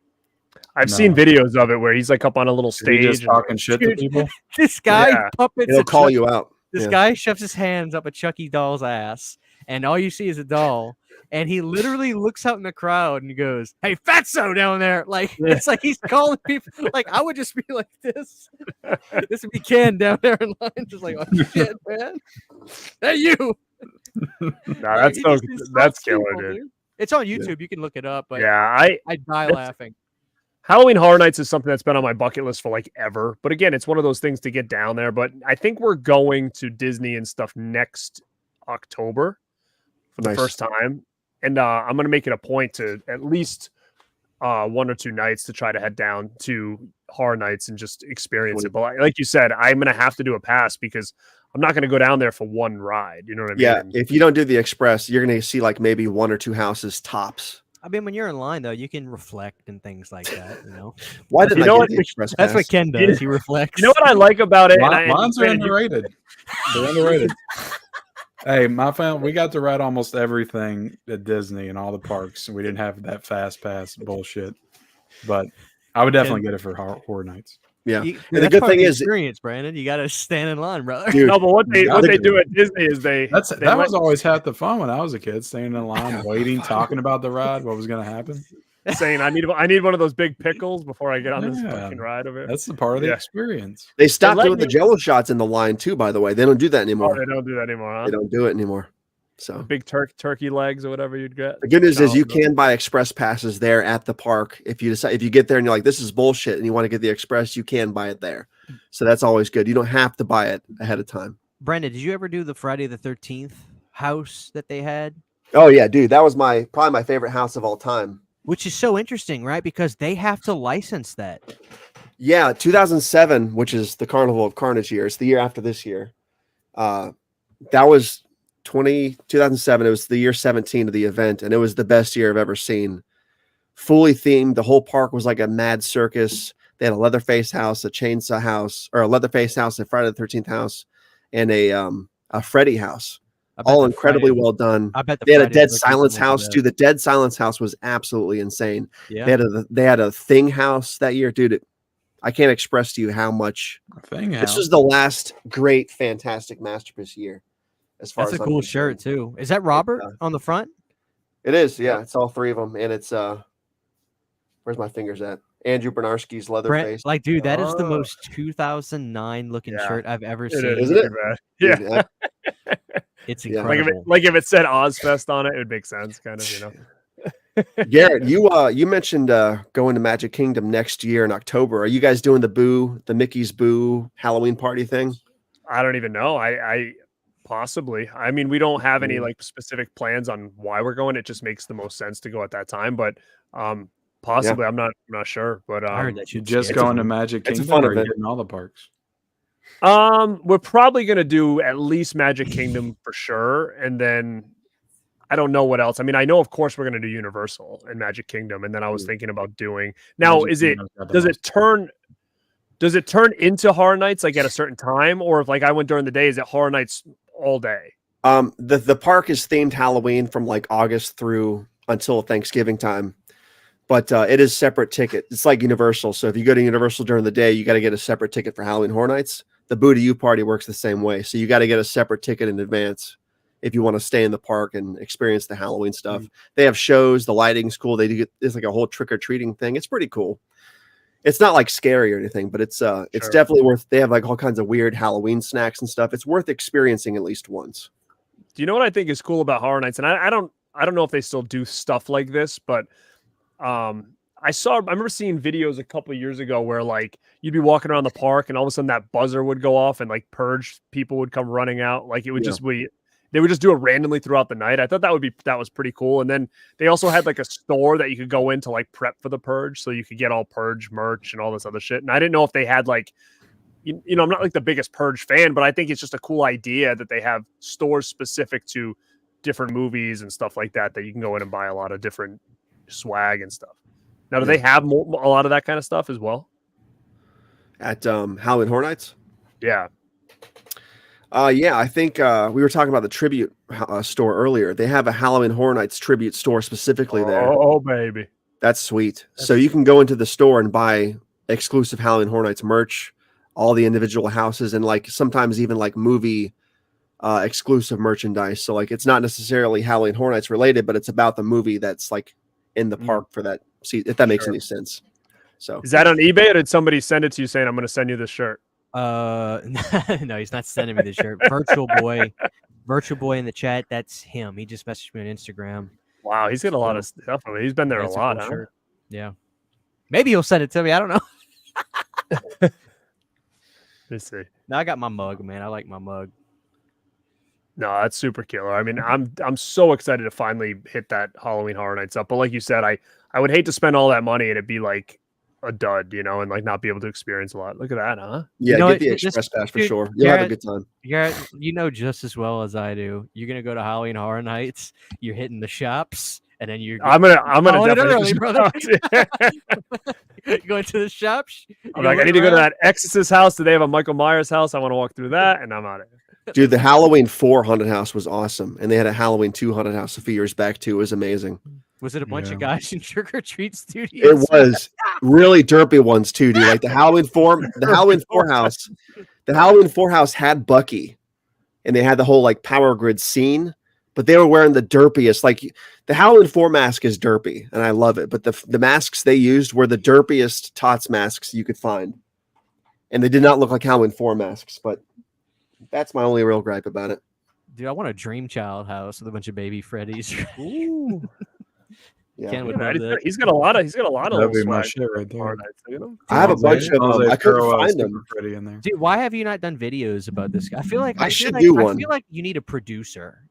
I've No. seen videos of it where he's like up on a little Is he stage. just and- talking shit to Dude. people. This guy Yeah. puppets. It'll a call Chucky- you out. This Yeah. guy shoves his hands up a Chucky doll's ass, and all you see is a doll. And he literally looks out in the crowd and goes, "Hey, fatso down there!" Like it's like he's calling people. Like I would just be like this. This would be Ken down there in line, just like, "Oh shit, man! Hey, you!" Nah, Like, that's he so just insults that's killer, people, dude. It's on YouTube. You can look it up. But Yeah, I die that's- laughing. Halloween Horror Nights is something that's been on my bucket list for like ever. But again, it's one of those things to get down there. But I think we're going to Disney and stuff next October for the Nice. first time. And I'm going to make it a point to at least 1 or 2 nights to try to head down to Horror Nights and just experience it. But like you said, I'm going to have to do a pass because I'm not going to go down there for one ride. You know what I mean? Yeah, if you don't do the express, you're going to see like maybe 1 or 2 houses tops. I mean, when you're in line though, you can reflect and things like that. You know, Why didn't You I know get what? the express that's pass? what Ken does. He reflects. You know what I like about it? And Lines are Brandon, you- underrated. They're underrated. Hey, my family, we got to ride almost everything at Disney and all the parks, and we didn't have that fast pass bullshit. But I would definitely get it for Horror Nights. Yeah. You, And the that's good part of thing the is- experience, Brandon. You got to stand in line, brother. Dude, No, but what they gotta do do at Disney is they That let- was always half the fun when I was a kid, standing in line, waiting, talking about the ride, what was going to happen. saying I need one of those big pickles before I get on this Yeah. fucking ride of it. That's the part of the Yeah. experience. they stopped let doing the me- Jello shots in the line too. By the way, they don't do that Oh, anymore. they don't do that anymore, huh? They don't do it anymore. So Big turkey legs or whatever you'd get. the good news is you No. can buy express passes there at the park. If you decide, if you get there and you're like, this is bullshit, and you want to get the express, you can buy it there. So that's always good. You don't have to buy it ahead of time. Brandon, did you ever do the Friday the 13th house that they had? Oh yeah, dude, that was probably my favorite house of all time. Which is so interesting, right? Because they have to license that. Yeah, 2007, which is the Carnival of Carnage year. It's the year after this year. That was 2007. It was the year 17 of the event, and it was the best year I've ever seen. Fully themed. The whole park was like a mad circus. They had a Leatherface house, a Chainsaw house, or a Leatherface house, a Friday the 13th house, and a Freddy house. All incredibly well done. I bet they had a Dead Silence house too. The Dead Silence house was absolutely insane. Yeah. They had a Thing house that year, dude. I can't express to you how much. This was the last great, fantastic masterpiece year. As far That's as a cool shirt too. Is that Robert on the front? It is. Yeah, it's all three of them, and it's where's my fingers at? Andrew Bernarski's Leatherface. Like, dude, that is the most 2009 looking shirt I've ever seen. Isn't it? Yeah. It's incredible. Like if it said Ozfest on it, it would make sense, kind of, you know. Garrett, you mentioned going to Magic Kingdom next year in October. Are you guys doing the Mickey's Boo Halloween party thing? I don't even know. I possibly. I mean, we don't have any like specific plans on why we're going. It just makes the most sense to go at that time. But possibly, I'm not sure. But I heard that you just going to Magic Kingdom. It's a fun or event. Getting all the parks. We're probably gonna do at least Magic Kingdom for sure, and then I don't know what else. I mean, I know of course we're gonna do Universal and Magic Kingdom, and then I was thinking about doing now. Does it turn into Horror Nights like at a certain time, or if like I went during the day, is it Horror Nights all day? The park is themed Halloween from like August through until Thanksgiving time. But it is separate ticket. It's like Universal. So if you go to Universal during the day, you got to get a separate ticket for Halloween Horror Nights. The Boo to You party works the same way. So you got to get a separate ticket in advance if you want to stay in the park and experience the Halloween stuff. They have shows. The lighting's cool. It's like a whole trick-or-treating thing. It's pretty cool. It's not like scary or anything, but it's definitely worth. They have like all kinds of weird Halloween snacks and stuff. It's worth experiencing at least once. Do you know what I think is cool about Horror Nights? And I don't know if they still do stuff like this, but I remember seeing videos a couple of years ago where like you'd be walking around the park and all of a sudden that buzzer would go off and like purge people would come running out. Like it would they would just do it randomly throughout the night. I thought that was pretty cool. And then they also had like a store that you could go in to like prep for the purge. So you could get all purge merch and all this other shit. And I didn't know if they had like, you know, I'm not like the biggest purge fan, but I think it's just a cool idea that they have stores specific to different movies and stuff like that you can go in and buy a lot of different swag and stuff. Now, do they have a lot of that kind of stuff as well? At Halloween Horror Nights? Yeah. Yeah, I think we were talking about the tribute store earlier. They have a Halloween Horror Nights tribute store specifically there. Oh, baby. That's sweet. So you can go into the store and buy exclusive Halloween Horror Nights merch, all the individual houses, and like sometimes even like movie exclusive merchandise. So like it's not necessarily Halloween Horror Nights related, but it's about the movie that's like in the park for that. See if that makes any sense. So is that on eBay or did somebody send it to you saying I'm going to send you this shirt? No, he's not sending me the shirt. Virtual boy in the chat. That's him. He just messaged me on Instagram. Wow, he's got a lot of stuff. He's been there a lot. Cool shirt. Yeah, maybe he'll send it to me. I don't know. Let's see. Now I got my mug, man. I like my mug. No, that's super killer. I mean, I'm so excited to finally hit that Halloween Horror Nights up. But like you said, I would hate to spend all that money and it'd be like a dud, you know, and like not be able to experience a lot. Look at that, huh? Yeah, get the express pass for sure. You'll have a good time. Garrett, you know just as well as I do. You're gonna go to Halloween Horror Nights. You're hitting the shops, and then you're. I'm gonna definitely early, brother. Going to the shops. I'm like, I need to go to that Exorcist house. Do they have a Michael Myers house? I want to walk through that, and I'm out of here. Dude, the Halloween 4 haunted house was awesome, and they had a Halloween 2 haunted house a few years back too. It was amazing. Was it a bunch of guys in Trick or Treat Studios? It was really derpy ones too, dude. Like the Halloween 4 house. The Halloween 4 house had Bucky, and they had the whole like power grid scene, but they were wearing the derpiest. Like the Halloween 4 mask is derpy, and I love it. But the masks they used were the derpiest Tots masks you could find, and they did not look like Halloween 4 masks. But that's my only real gripe about it. Dude, I want a Dream Child house with a bunch of baby Freddies. Ooh. Yeah. Ken would love that. He's got a lot of That'd be my swag. shit right there. I have a bunch of them. I couldn't find them. Freddy in there. Dude, why have you not done videos about this guy? I feel like I should do one. I feel like you need a producer.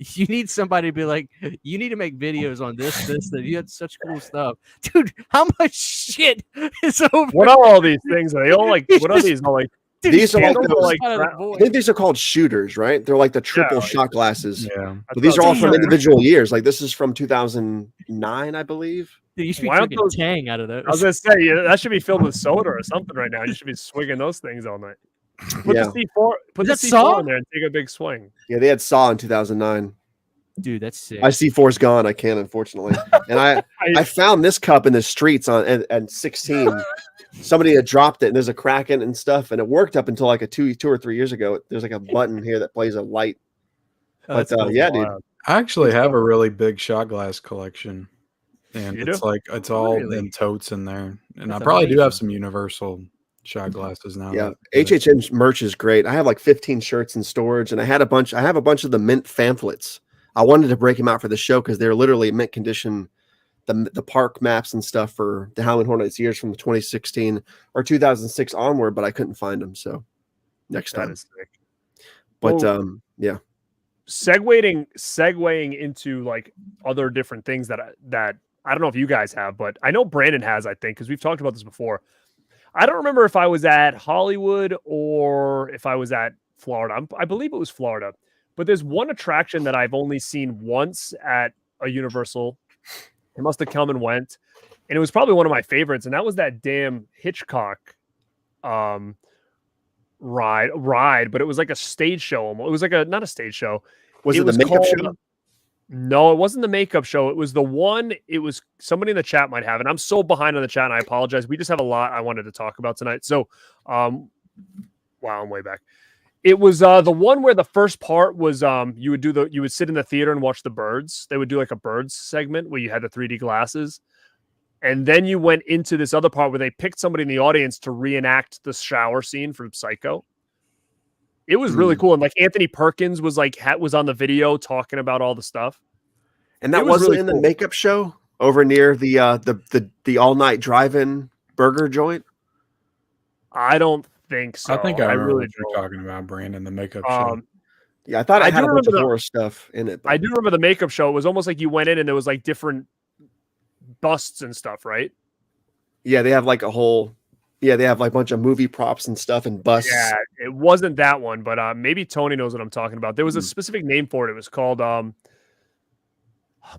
You need somebody to be like, you need to make videos on this, that. You had such cool stuff. Dude, how much shit is over? What are all these things? Are they all like, what are these? All like, Dude, These are like those- those, like, out of the I void. think these are called shooters, right? They're like the triple like- shot glasses. Yeah. But these are all from Damn. individual years. Like this is from 2009, I believe. Dude, you should be Why aren't drinking those- Tang out of those. I was gonna say that should be filled with soda or something right now. You should be swinging those things all night. Put Yeah. the C4, put the Is that C4 Saw? in there and take a big swing. Yeah, they had Saw in 2009. Dude, that's sick. I C4's gone. I can't, unfortunately. And I found this cup in the streets at 16. Somebody had dropped it, and there's a crack in it and stuff, and it worked up until like two or 3 years ago. There's like a button here that plays a light. Oh, But that's cool. yeah, dude. Wild. I actually have a really big shot glass collection, and You it's do? like it's all Really? in totes in there. And That's I probably do have amazing. some Universal shot glasses now. Yeah, that- HHN's merch is great. I have like 15 shirts in storage, and I have a bunch of the mint pamphlets. I wanted to break them out for the show because they're literally mint condition. The park maps and stuff for the Howling Hornets years from 2016 or 2006 onward, but I couldn't find them. So next That time. is sick. But Well, yeah, segueing into like other different things that I don't know if you guys have, but I know Brandon has, I think, because we've talked about this before. I don't remember if I was at Hollywood or if I was at Florida. I believe it was Florida, but there's one attraction that I've only seen once at a Universal. It must have come and went, and it was probably one of my favorites, and that was that damn Hitchcock ride, but it was like a stage show. It was like not a stage show. was it the makeup show? No, it wasn't the makeup show. It was the one. It was somebody in the chat might have, and I'm so behind on the chat, and I apologize. We just have a lot I wanted to talk about tonight. So, wow, I'm way back. It was the one where the first part was you would sit in the theater and watch the birds. They would do like a birds segment where you had the 3D glasses. And then you went into this other part where they picked somebody in the audience to reenact the shower scene from Psycho. It was really cool. And like Anthony Perkins was was on the video talking about all the stuff. And that It was wasn't really in the cool. makeup show over near the all night drive-in burger joint. I don't think so. I think I remember really what you're don't. talking about, Brandon, the makeup show. Yeah, I thought I it had do a bunch remember of the- horror stuff in it. but- I do remember the makeup show. It was almost like you went in and there was like different busts and stuff, right? Yeah, they have like a whole. Yeah, they have like a bunch of movie props and stuff and busts. Yeah, it wasn't that one, but maybe Tony knows what I'm talking about. There was a Hmm. specific name for it. It was called I'm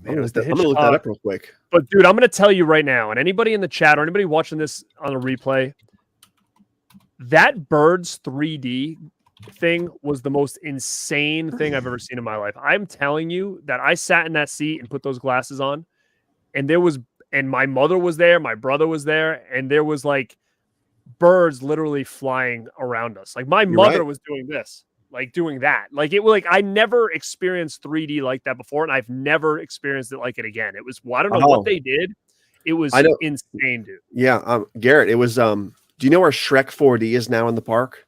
it was gonna the look that Hitchcock. up real quick. But dude, I'm gonna tell you right now, and anybody in the chat or anybody watching this on a replay, that Birds 3D thing was the most insane thing I've ever seen in my life. I'm telling you that I sat in that seat and put those glasses on, and my mother was there, my brother was there, and there was like birds literally flying around us. Like my mother right. was doing this, like doing that. Like it was like I never experienced 3D like that before, and I've never experienced it like it again. It was I don't know Oh. what they did. It was I know. insane, dude. Yeah, Garrett, it was. Do you know where Shrek 4D is now in the park?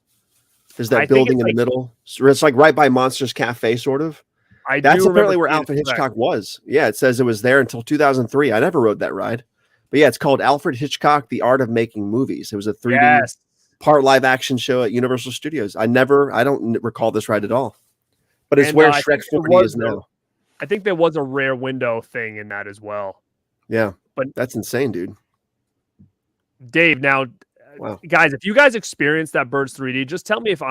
There's I that think building it's in the like- middle. So it's like right by Monsters Cafe, sort of. I That's do apparently remember where seeing Alfred it back. Hitchcock was. Yeah, it says it was there until 2003. I never rode that ride. But yeah, it's called Alfred Hitchcock: The Art of Making Movies. It was a 3D Yes. part live action show at Universal Studios. I don't recall this ride at all. But it's And, where I Shrek think there 4D was, is now. I think there was a rare window thing in that as well. Yeah, But- that's insane, dude. Dave, now Wow. guys, if you guys experienced that Birds 3D, just tell me if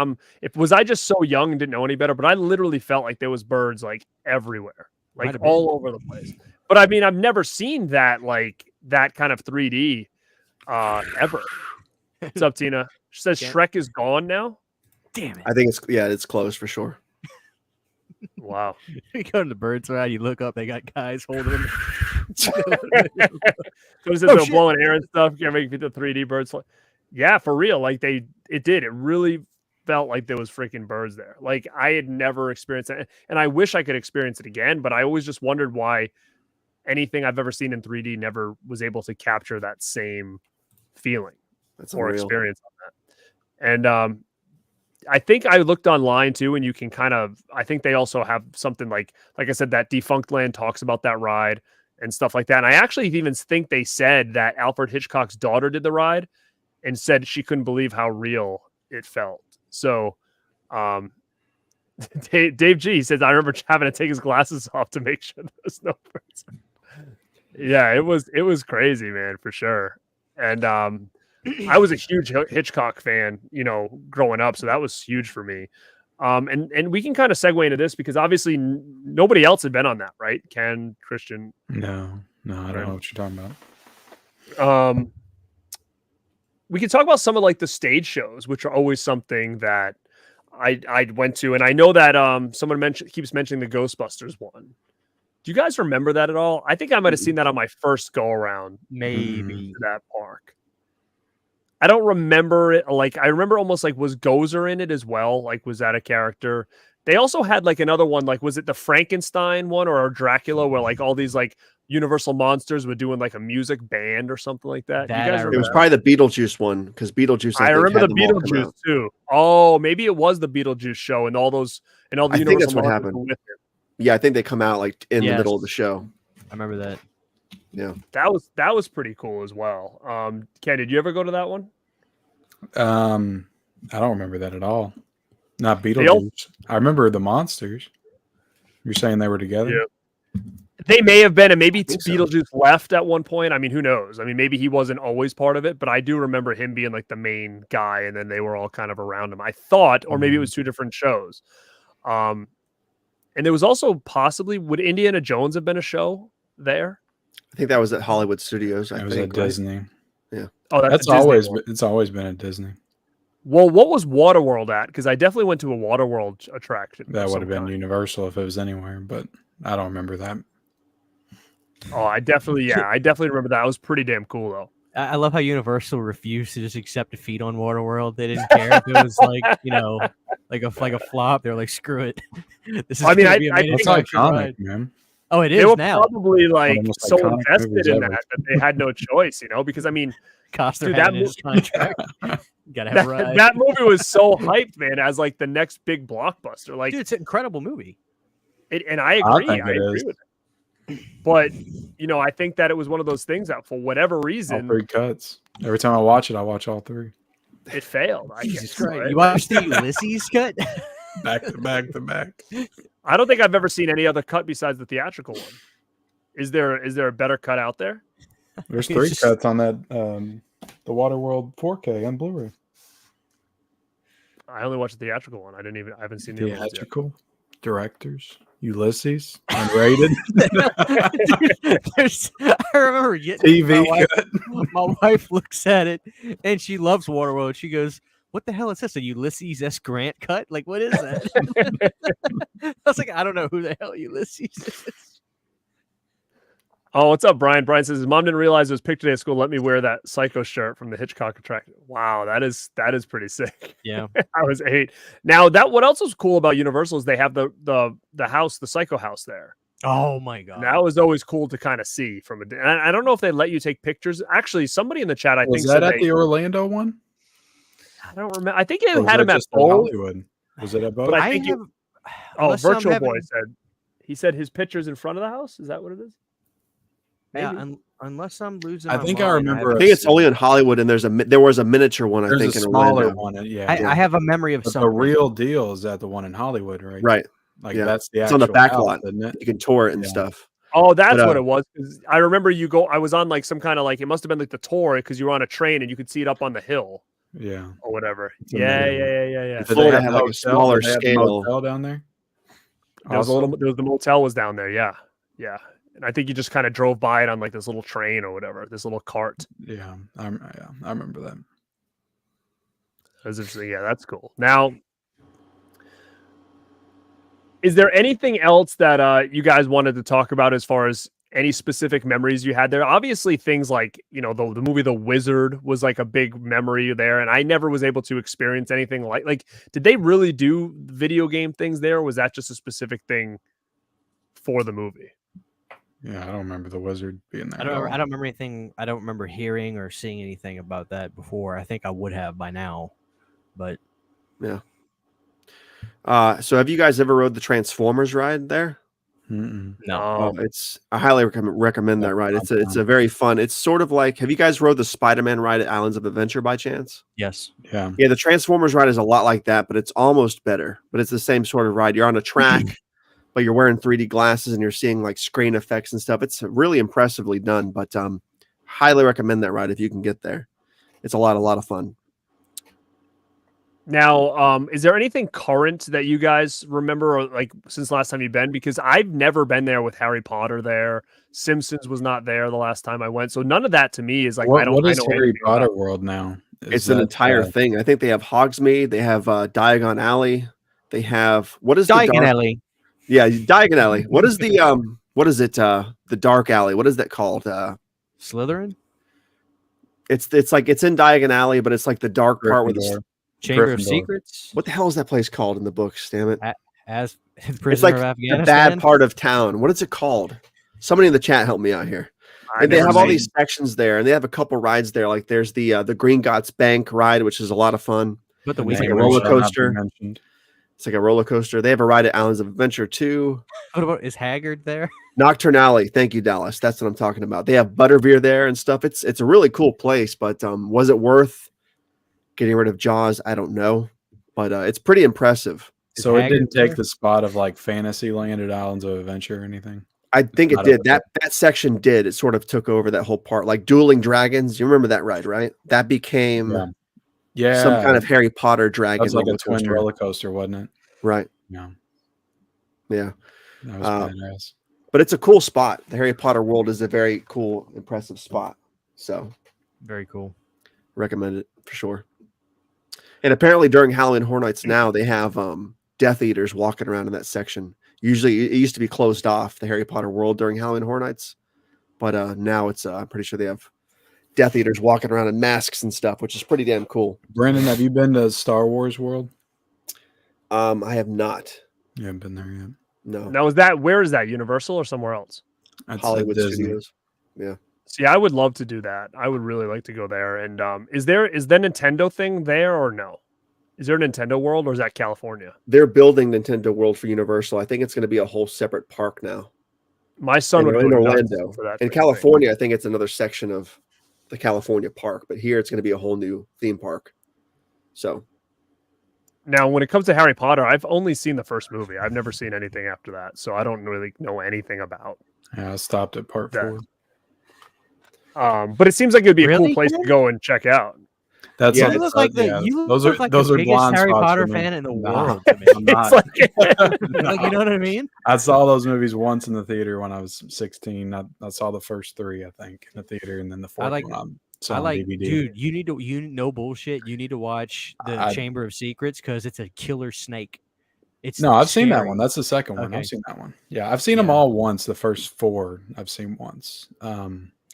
was I just so young and didn't know any better, but I literally felt like there was birds like everywhere, Might like have been. all over the place. But I mean, I've never seen that like that kind of 3D ever. What's up, Tina? She says Yeah. Shrek is gone now. Damn it. I think it's closed for sure. Wow. You go to the birds ride, you look up, they got guys holding them. So is Oh, it shit. blowing air and stuff? Can't make the 3D birds fly. Yeah, for real. Like it did. It really felt like there was freaking birds there. Like I had never experienced it, and I wish I could experience it again. But I always just wondered why anything I've ever seen in 3D never was able to capture that same feeling That's or unreal. experience on that. And I think I looked online too, and you can I think they also have something like I said, that Defunct Land talks about that ride and stuff like that. And I actually even think they said that Alfred Hitchcock's daughter did the ride and said she couldn't believe how real it felt. So Dave G says, I remember having to take his glasses off to make sure there was no person. Yeah, it was crazy, man, for sure. And I was a huge Hitchcock fan, growing up, so that was huge for me. And we can kind of segue into this because obviously nobody else had been on that, right? Ken, Christian. No, I don't know what you're talking about. We can talk about some of like the stage shows, which are always something that I went to, and I know that someone keeps mentioning the Ghostbusters one. Do you guys remember that at all? I think I might have seen that on my first go around, Maybe to that park. I don't remember it. Like, I remember almost like, was Gozer in it as well? Like, was that a character? They also had like another one, like, was it the Frankenstein one or Dracula, where like all these like Universal monsters were doing like a music band or something like that? You guys it was probably the Beetlejuice one, because Beetlejuice. I remember the Beetlejuice too. Oh, maybe it was the Beetlejuice show and all those and all the I Universal think that's what monsters happened. were with it. Yeah, I think they come out like in the middle of the show. I remember that. Yeah, that was pretty cool as well. Ken, did you ever go to that one? I don't remember that at all. Not Beetlejuice. I remember the monsters. You're saying they were together? Yeah. They may have been, and maybe Beetlejuice left at one point. I mean, who knows? I mean, maybe he wasn't always part of it, but I do remember him being like the main guy, and then they were all kind of around him. I thought, or maybe it was two different shows. And there was also possibly, would Indiana Jones have been a show there? I think that was at Hollywood Studios. It was at Disney. Yeah. Oh, that's always it's always been at Disney. Well, what was Waterworld at? Because I definitely went to a Waterworld attraction. That would have been Universal if it was anywhere, but I don't remember that. Oh, I definitely remember that. It was pretty damn cool though. I love how Universal refused to just accept defeat on Waterworld. They didn't care if it was like, like a flop. They're like, screw it. This is I think iconic, man. Oh, it is. They were now probably like so invested in that they had no choice, because I mean, Coster had his contract. Gotta have rides. That movie was so hyped, man, as like the next big blockbuster. Like, dude, it's an incredible movie. And I agree. I agree with it. But I think that it was one of those things that for whatever reason, all three cuts. Every time I watch it, I watch all three. It failed. Jesus Christ! Right? You watched the Ulysses cut? Back to back to back. I don't think I've ever seen any other cut besides the theatrical one. Is there a better cut out there? There's three cuts on that the Waterworld 4K on Blu-ray. I only watched the theatrical one. I haven't seen the theatrical. Directors, Ulysses, unrated. I remember getting my wife looks at it and she loves Waterworld. She goes, "What the hell is this? A Ulysses S. Grant cut? Like, what is that?" I was like, I don't know who the hell Ulysses is. Oh, what's up, Brian? Brian says his mom didn't realize it was Picture Day at school. Let me wear that Psycho shirt from the Hitchcock attraction. Wow, that is pretty sick. Yeah, I was 8. Now what else was cool about Universal is they have the house, the Psycho house there. Oh my god, and that was always cool to kind of see from a. And I don't know if they let you take pictures. Actually, somebody in the chat, I think, was that at the Orlando one? I don't remember. I think it had him at Hollywood. Was it at both? But I think Virtual Boy said his picture's in front of the house. Is that what it is? Maybe. Yeah, unless I'm losing. I think I remember. I think it's only in Hollywood, and there was a miniature one. I think a in smaller Orlando. One. I have a memory of something. The real deal is at the one in Hollywood, right? Right. Like that's the. It's on the back house, lot. Isn't it? You can tour it and stuff. Oh, that's what it was. I remember I was on like some kind of like it must have been like the tour because you were on a train and you could see it up on the hill. Yeah. Or whatever. Yeah. Florida had like a smaller scale down there. There was the motel was down there. Yeah. And I think you just kind of drove by it on like this little train or whatever, this little cart. Yeah, I remember that. That's interesting. Yeah, that's cool. Now, is there anything else that you guys wanted to talk about as far as any specific memories you had there? Obviously, things like the movie The Wizard was like a big memory there, and I never was able to experience anything like. Did they really do video game things there? Or was that just a specific thing for the movie? Yeah, I don't remember The Wizard being there. I don't remember anything. I don't remember hearing or seeing anything about that before. I think I would have by now, but yeah. So have you guys ever rode the Transformers ride there? Mm-mm. No. I highly recommend that ride. It's a very fun. It's sort of like, have you guys rode the Spider-Man ride at Islands of Adventure by chance? Yes. Yeah. Yeah, the Transformers ride is a lot like that, but it's almost better. But it's the same sort of ride. You're on a track, but you're wearing 3D glasses and you're seeing like screen effects and stuff. It's really impressively done. But highly recommend that ride if you can get there. It's a lot of fun. Now, is there anything current that you guys remember, or like since last time you've been? Because I've never been there with Harry Potter there. Simpsons was not there the last time I went, so none of that to me is like What is know Harry anything Potter about. World now? It's an entire thing. I think they have Hogsmeade. They have Diagon Alley. They have what is Diagon the dark? Alley. Yeah, Diagon Alley. What is the what is it? The dark alley. What is that called? Slytherin? It's like it's in Diagon Alley, but it's like the dark part where the Gryffindor. Chamber of Gryffindor. Secrets? what the hell is that place called in the books? Damn it! As It's Prisoner like of the Afghanistan? bad part of town. What is it called? Somebody in the chat help me out here. I And they never have all seen- these sections there, and they have a couple rides there. Like there's the Gringotts Bank ride, which is a lot of fun. But the The It's like name a weekend roller shall not be coaster. mentioned. It's like a roller coaster. They have a ride at Islands of Adventure too. What about, is Haggard there? Nocturne Alley. Thank you, Dallas. That's what I'm talking about. They have Butterbeer there and stuff. It's a really cool place, but was it worth getting rid of Jaws? I don't know, but it's pretty impressive. Is So it Haggard didn't take there? the spot of like Fantasyland at Islands of Adventure or anything. I think it Not did. over That section did. It sort of took over that whole part. Like Dueling Dragons. You remember that ride, right? That became Yeah. some kind of Harry Potter dragon. That was like a roller twin coaster. roller coaster, wasn't it? Right. Yeah. Yeah. That was badass. But it's a cool spot. The Harry Potter world is a very cool, impressive spot. So Very cool. recommend it for sure. And apparently during Halloween Horror Nights now they have Death Eaters walking around in that section. Usually it used to be closed off, the Harry Potter world during Halloween Horror Nights. But now it's I'm pretty sure they have Death Eaters walking around in masks and stuff, which is pretty damn cool. Brandon, have you been to Star Wars World? I have not. You haven't been there yet. No. Now, where is that? Universal or somewhere else? That's at Hollywood Disney. Studios. Yeah. See, I would love to do that. I would really like to go there. And is the Nintendo thing there or no? Is there a Nintendo World or is that California? They're building Nintendo World for Universal. I think it's going to be a whole separate park now. My son would in go nuts Orlando. for that. In freaking California, I think it's another section of the California park, but here it's going to be a whole new theme park. So thing. Now, when it comes to Harry Potter, I've only seen the first movie. I've never seen anything after that, so I don't really know anything about. Yeah, I stopped at part That. 4. But it seems like it'd be a Really, cool place to Ken? go and check out. That's Yeah, like, You look like the yeah, you those look are like those the are biggest blind Harry spots Potter for me. fan in the Nah, world. To me. I'm not. It's like Like, you know what I mean? I saw those movies once in the theater when I was 16. I saw the first 3, I think, in the theater, and then the fourth like- one I saw I on like, DVD. dude. You no bullshit. You need to watch the I- Chamber of Secrets because it's a killer snake. It's No, I've seen that scary. one. That's the second one. Okay. I've seen that one. Yeah, I've seen them Yeah. all once. The first 4 I've seen once.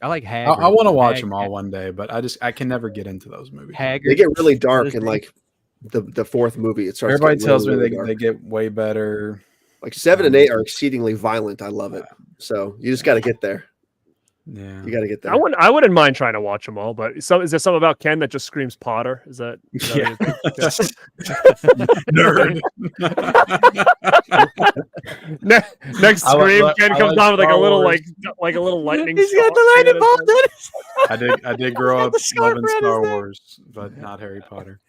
I like I Haggard. want to watch them all one day, but I can never get into those movies. Haggard. they get really what dark is in it? like the fourth movie. It starts. Everybody getting tells really, me really they dark. get way better. Like 7 and 8 are exceedingly violent. I love it. So you just got to get there. Yeah. You got to get there. I wouldn't mind trying to watch them all, but is there something about Ken that just screams Potter? Is that Yeah. Nerd. Next I like- scream, like- Ken I comes like down with like a Star little Wars. like a little lightning. He's got shot the lightning coming bolt. at his- I did grow got up the scarf loving around his Star neck. Wars, but not Harry Potter.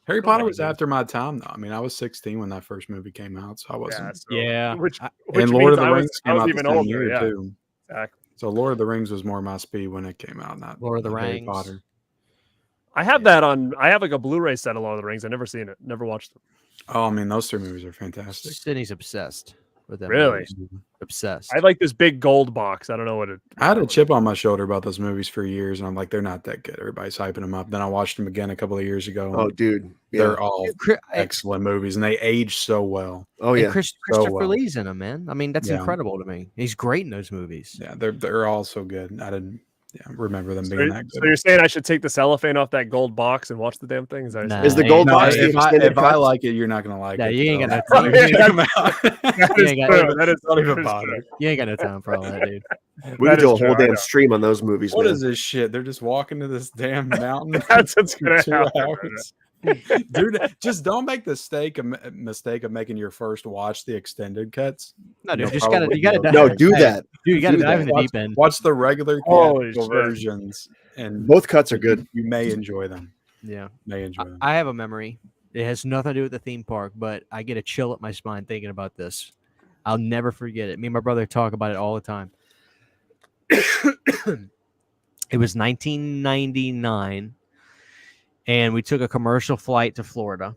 Harry Potter was after my time, though. I mean, I was 16 when that first movie came out, so I wasn't. Yeah, so- Yeah. which and means Lord of the I was- Rings I came was out even the same older, year yeah. too. Exactly. So Lord of the Rings was more my speed when it came out, not Lord of the not Harry Rings. Potter. I have that on. I have like a Blu-ray set of Lord of the Rings. I've never seen it. Never watched them. Oh, I mean, those 3 movies are fantastic. Sydney's obsessed with them. Really? movies. Obsessed. I have like this big gold box. I don't know what it. I had a chip on my shoulder about those movies for years, and I'm like, they're not that good. Everybody's hyping them up. Then I watched them again a couple of years ago. Oh, and dude. Yeah. they're all Chri- excellent movies, and they age so well. Oh, and yeah. Christopher well. Lee's in them, man. I mean, that's Yeah. incredible to me. He's great in those movies. Yeah, they're all so good. I didn't remember them So, being that so good. you're saying I should take the cellophane off that gold box and watch the damn thing? Is that Nah. Is the Hey, gold No, box the if I extended cut? like it, you're not gonna like Yeah, it. you ain't so- got no time. It come out. That You is ain't got- true. That is Don't even that is bother. true. You ain't got no time for all that, dude. We That could do is a true, whole I know. damn stream on those movies, What man. is this shit? They're just walking to this damn mountain. That's what's for gonna 2 happen. hours. Dude, just don't make the mistake of making your first watch the extended cuts. No, dude, You'll just gotta probably you gotta be No, okay. do that. Dude, you gotta Do dive that. in the deep end. Watch the regular Holy theatrical shit. versions, and Both cuts are good. you may enjoy them. Yeah. May enjoy them. I have a memory. It has nothing to do with the theme park, but I get a chill up my spine thinking about this. I'll never forget it. Me and my brother talk about it all the time. It was 1999, and we took a commercial flight to Florida.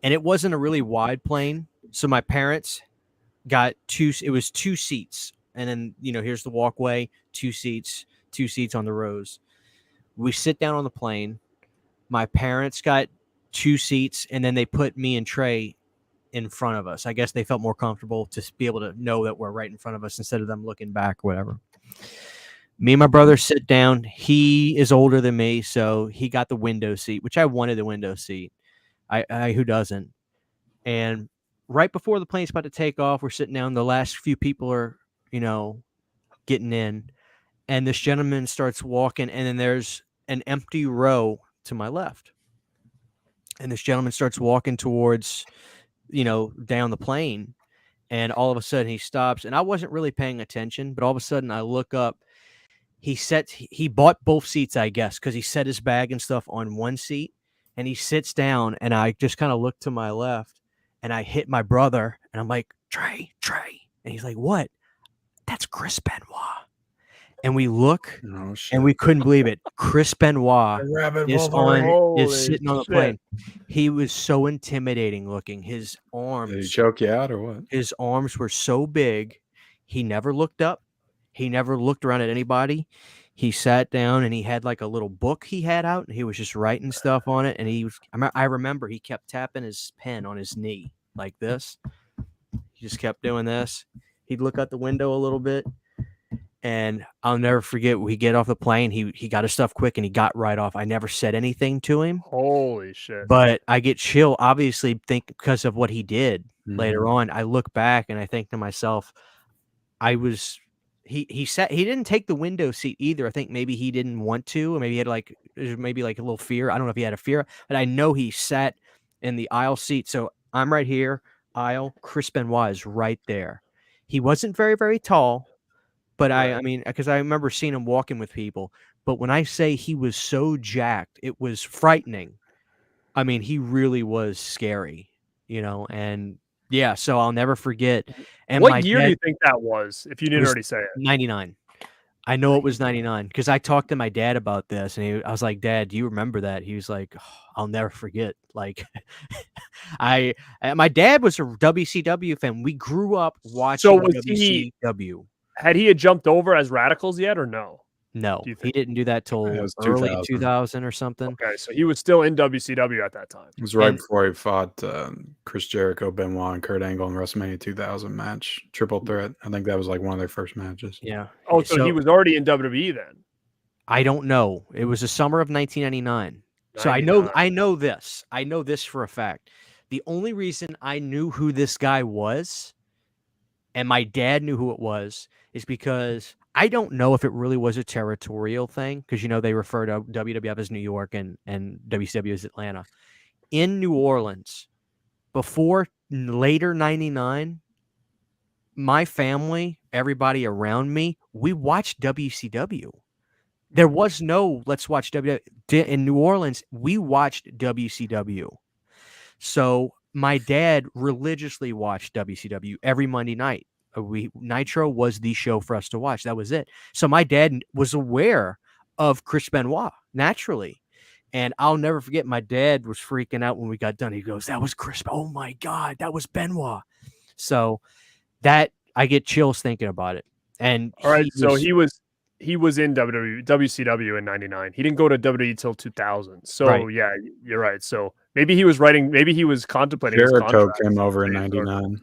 And it wasn't a really wide plane, so my parents got two seats. And then, here's the walkway, two seats on the rows. We sit down on the plane. My parents got two seats, and then they put me and Trey in front of us. I guess they felt more comfortable to be able to know that we're right in front of us instead of them looking back or whatever. Me and my brother sit down. He is older than me, so he got the window seat, which I wanted the window seat. I who doesn't? And right before the plane's about to take off, we're sitting down. The last few people are, getting in, and this gentleman starts walking, and then there's an empty row to my left. And this gentleman starts walking towards, down the plane, and all of a sudden he stops, and I wasn't really paying attention, but all of a sudden I look up. He bought both seats, I guess, because he set his bag and stuff on one seat, and he sits down, and I just kind of look to my left, and I hit my brother, and I'm like, Trey, and he's like, what? That's Chris Benoit. And we look, Oh, shit. and we couldn't believe it. Chris Benoit The Rabbit is Wolverine. sitting on the shit. plane. He was so intimidating looking. His Did he arms, choke you out or what? his arms were so big. He never looked up. He never looked around at anybody. He sat down, and he had like a little book he had out, and he was just writing stuff on it. And I remember he kept tapping his pen on his knee like this. He just kept doing this. He'd look out the window a little bit, and I'll never forget. We get off the plane. He got his stuff quick, and he got right off. I never said anything to him, Holy shit. but I get chill. Obviously, think because of what he did later Mhm. on. I look back and I think to myself, he said he didn't take the window seat either. I think maybe he didn't want to, or maybe he had like a little fear. I don't know if he had a fear, but I know he sat in the aisle seat. So I'm right here, aisle. Chris Benoit is right there. He wasn't very, very tall, but I mean, because I remember seeing him walking with people. But when I say he was so jacked, it was frightening. I mean, he really was scary, and yeah, so I'll never forget. And my What year do dad, you think that was, if you didn't was already say it? 99. I know it was 99 because I talked to my dad about this, and I was like, Dad, do you remember that? He was like, "Oh, I'll never forget. Like, my dad was a WCW fan. We grew up watching was he- WCW. Had he jumped over as Radicals yet, or no? No, Do you he didn't do that till It was early 2000. 2000 or something. Okay, so he was still in WCW at that time. It was right And- before he fought Chris Jericho, Benoit, and Kurt Angle in WrestleMania 2000 match. Triple threat. I think that was like one of their first matches. Yeah. Oh, so he was already in WWE then. I don't know. It was the summer of 1999. So I 99. know this. I know this for a fact. The only reason I knew who this guy was, and my dad knew who it was, is because I don't know if it really was a territorial thing, because they refer to WWF as New York and WCW as Atlanta. In New Orleans, before later 99, my family, everybody around me, we watched WCW. There was no let's watch WWF. In New Orleans, we watched WCW. So my dad religiously watched WCW every Monday night. Nitro was the show for us to watch. That was it. So my dad was aware of Chris Benoit naturally. And I'll never forget, my dad was freaking out when we got done. He goes, that was Chris. Oh my God, that was Benoit. So that I get chills thinking about it. And All right, so he was in WCW in 99. He didn't go to WWE till 2000. So Right. yeah, you're right. So maybe he was contemplating his Jericho contract. came over in 99.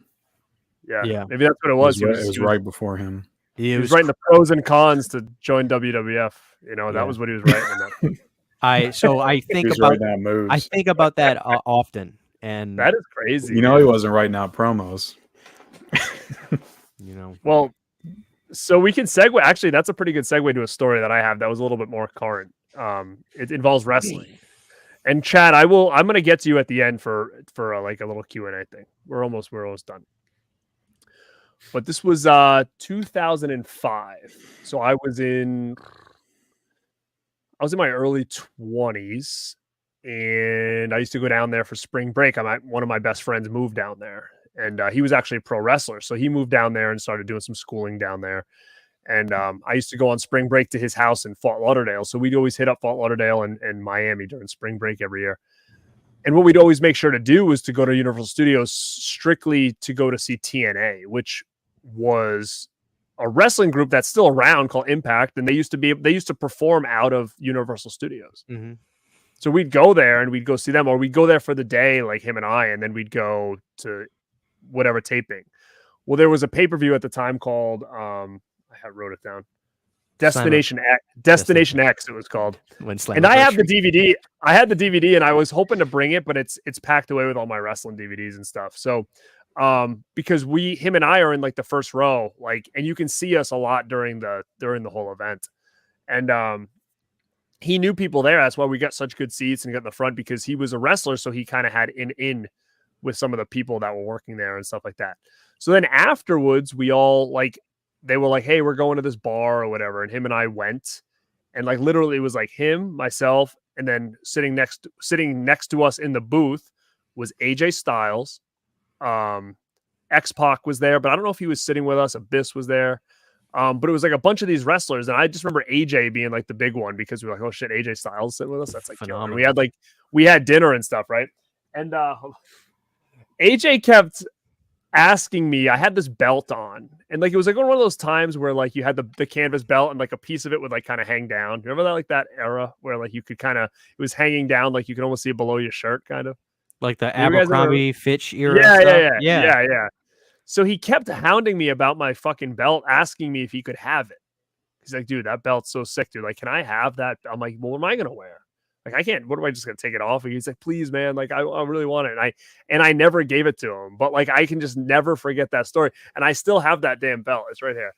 Yeah, maybe that's what it was. It was right before him. He was writing the pros and cons to join WWF. Yeah. That was what he was writing. I think He was about writing out moves. I think about that often, and That is crazy. He wasn't writing out promos. Well, so we can segue. Actually, that's a pretty good segue to a story that I have that was a little bit more current. It involves wrestling. And Chad, I'm going to get to you at the end for like a little Q&A thing. We're almost done. But this was 2005. So I was in my early 20s, and I used to go down there for spring break. One of my best friends moved down there, and he was actually a pro wrestler. So he moved down there and started doing some schooling down there. And I used to go on spring break to his house in Fort Lauderdale. So we'd always hit up Fort Lauderdale and Miami during spring break every year. And what we'd always make sure to do was to go to Universal Studios strictly to go to see TNA, which was a wrestling group that's still around called Impact. And they used to perform out of Universal Studios. Mm-hmm. So we'd go there and we'd go see them, or we'd go there for the day, like him and I, and then we'd go to whatever taping. Well, there was a pay-per-view at the time called, I wrote it down. Destination X, it was called. And I have the DVD. I had the DVD, and I was hoping to bring it, but it's packed away with all my wrestling DVDs and stuff. So, because him and I are in like the first row, like, and you can see us a lot during the whole event, and he knew people there. That's why we got such good seats and got in the front, because he was a wrestler, so he kind of had in with some of the people that were working there and stuff like that. So then afterwards, we all like. They were like, hey, we're going to this bar or whatever. And him and I went, and like literally it was like him, myself, and then sitting next to us in the booth was AJ Styles. X-Pac was there, but I don't know if he was sitting with us. Abyss was there. But it was like a bunch of these wrestlers. And I just remember AJ being like the big one, because we were like, oh shit, AJ Styles sitting with us. That's like phenomenal. We had dinner and stuff, right? And AJ kept asking me, I had this belt on, and like it was like one of those times where like you had the canvas belt and like a piece of it would like kind of hang down. Remember that, like that era where like you could kind of, it was hanging down, like you could almost see it below your shirt, kind of like the Abercrombie Fitch era. Yeah. So he kept hounding me about my fucking belt, asking me if he could have it. He's like, dude, that belt's so sick, dude. Like, can I have that? I'm like, well, what am I gonna wear? Like, I can't. What am I just gonna take it off? And he's like, please, man. Like, I really want it. And I never gave it to him. But like, I can just never forget that story. And I still have that damn belt. It's right here.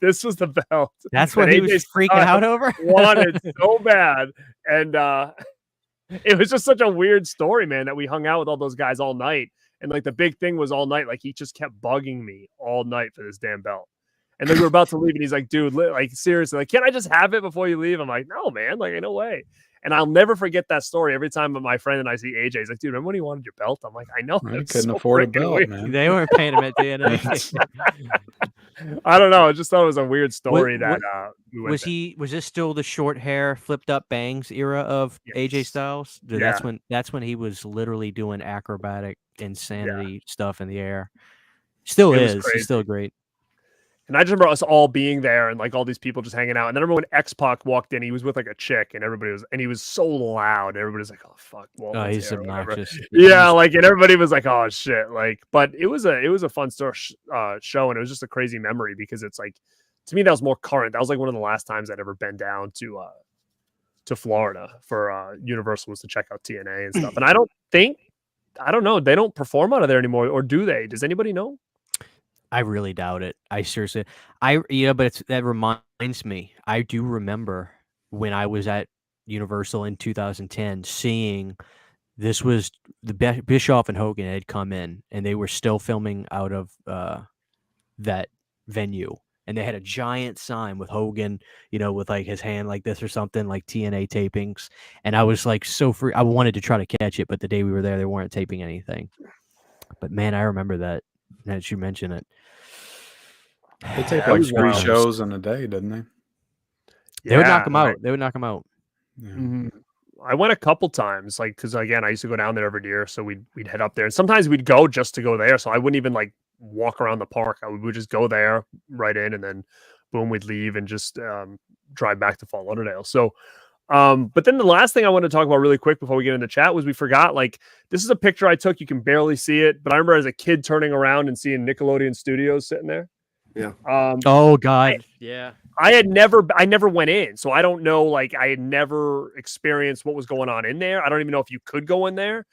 This was the belt. That's what he was freaking out over. Wanted so bad, and it was just such a weird story, man. That we hung out with all those guys all night, and like the big thing was all night. Like he just kept bugging me all night for this damn belt. And then we were about to leave, and he's like, dude, like, seriously, like, can't I just have it before you leave? I'm like, no, man, like, no way. And I'll never forget that story. Every time my friend and I see AJ, he's like, dude, remember when you wanted your belt? I'm like, I know. I couldn't afford a belt, weird. man. They weren't paying him at TNA. I don't know. I just thought it was a weird story was this still the short hair, flipped up bangs era of AJ Styles? Dude, yeah. That's when he was literally doing acrobatic insanity stuff in the air. Still is. He's still great. And I just remember us all being there and like all these people just hanging out. And then I remember when X-Pac walked in, he was with like a chick, and he was so loud. Everybody was like, oh fuck. Oh, he's obnoxious. Yeah, like, and everybody was like, oh shit. Like, but it was a fun show, and it was just a crazy memory, because it's like, to me, that was more current. That was like one of the last times I'd ever been down to Florida for Universal, was to check out TNA and stuff. And I don't know, they don't perform out of there anymore, or do they? Does anybody know? I really doubt it. I seriously, but that reminds me. I do remember when I was at Universal in 2010, seeing this was the Bischoff and Hogan had come in, and they were still filming out of that venue, and they had a giant sign with Hogan, with like his hand like this or something, like TNA tapings. And I was like so free. I wanted to try to catch it, but the day we were there, they weren't taping anything. But man, I remember that. Now that you mention it, they tape like 3 shows in a day, didn't they? They would knock them out. They would knock them out. Yeah. Mm-hmm. I went a couple times, like, because again, I used to go down there every year, so we'd head up there, and sometimes we'd go just to go there. So I wouldn't even like walk around the park. We would just go there, right in, and then boom, we'd leave and just drive back to Fort Lauderdale. So. But then the last thing I wanted to talk about really quick before we get into chat was we forgot, like, this is a picture I took. You can barely see it, but I remember as a kid turning around and seeing Nickelodeon Studios sitting there. Yeah. Oh God. I never went in, so I don't know. Like, I had never experienced what was going on in there. I don't even know if you could go in there,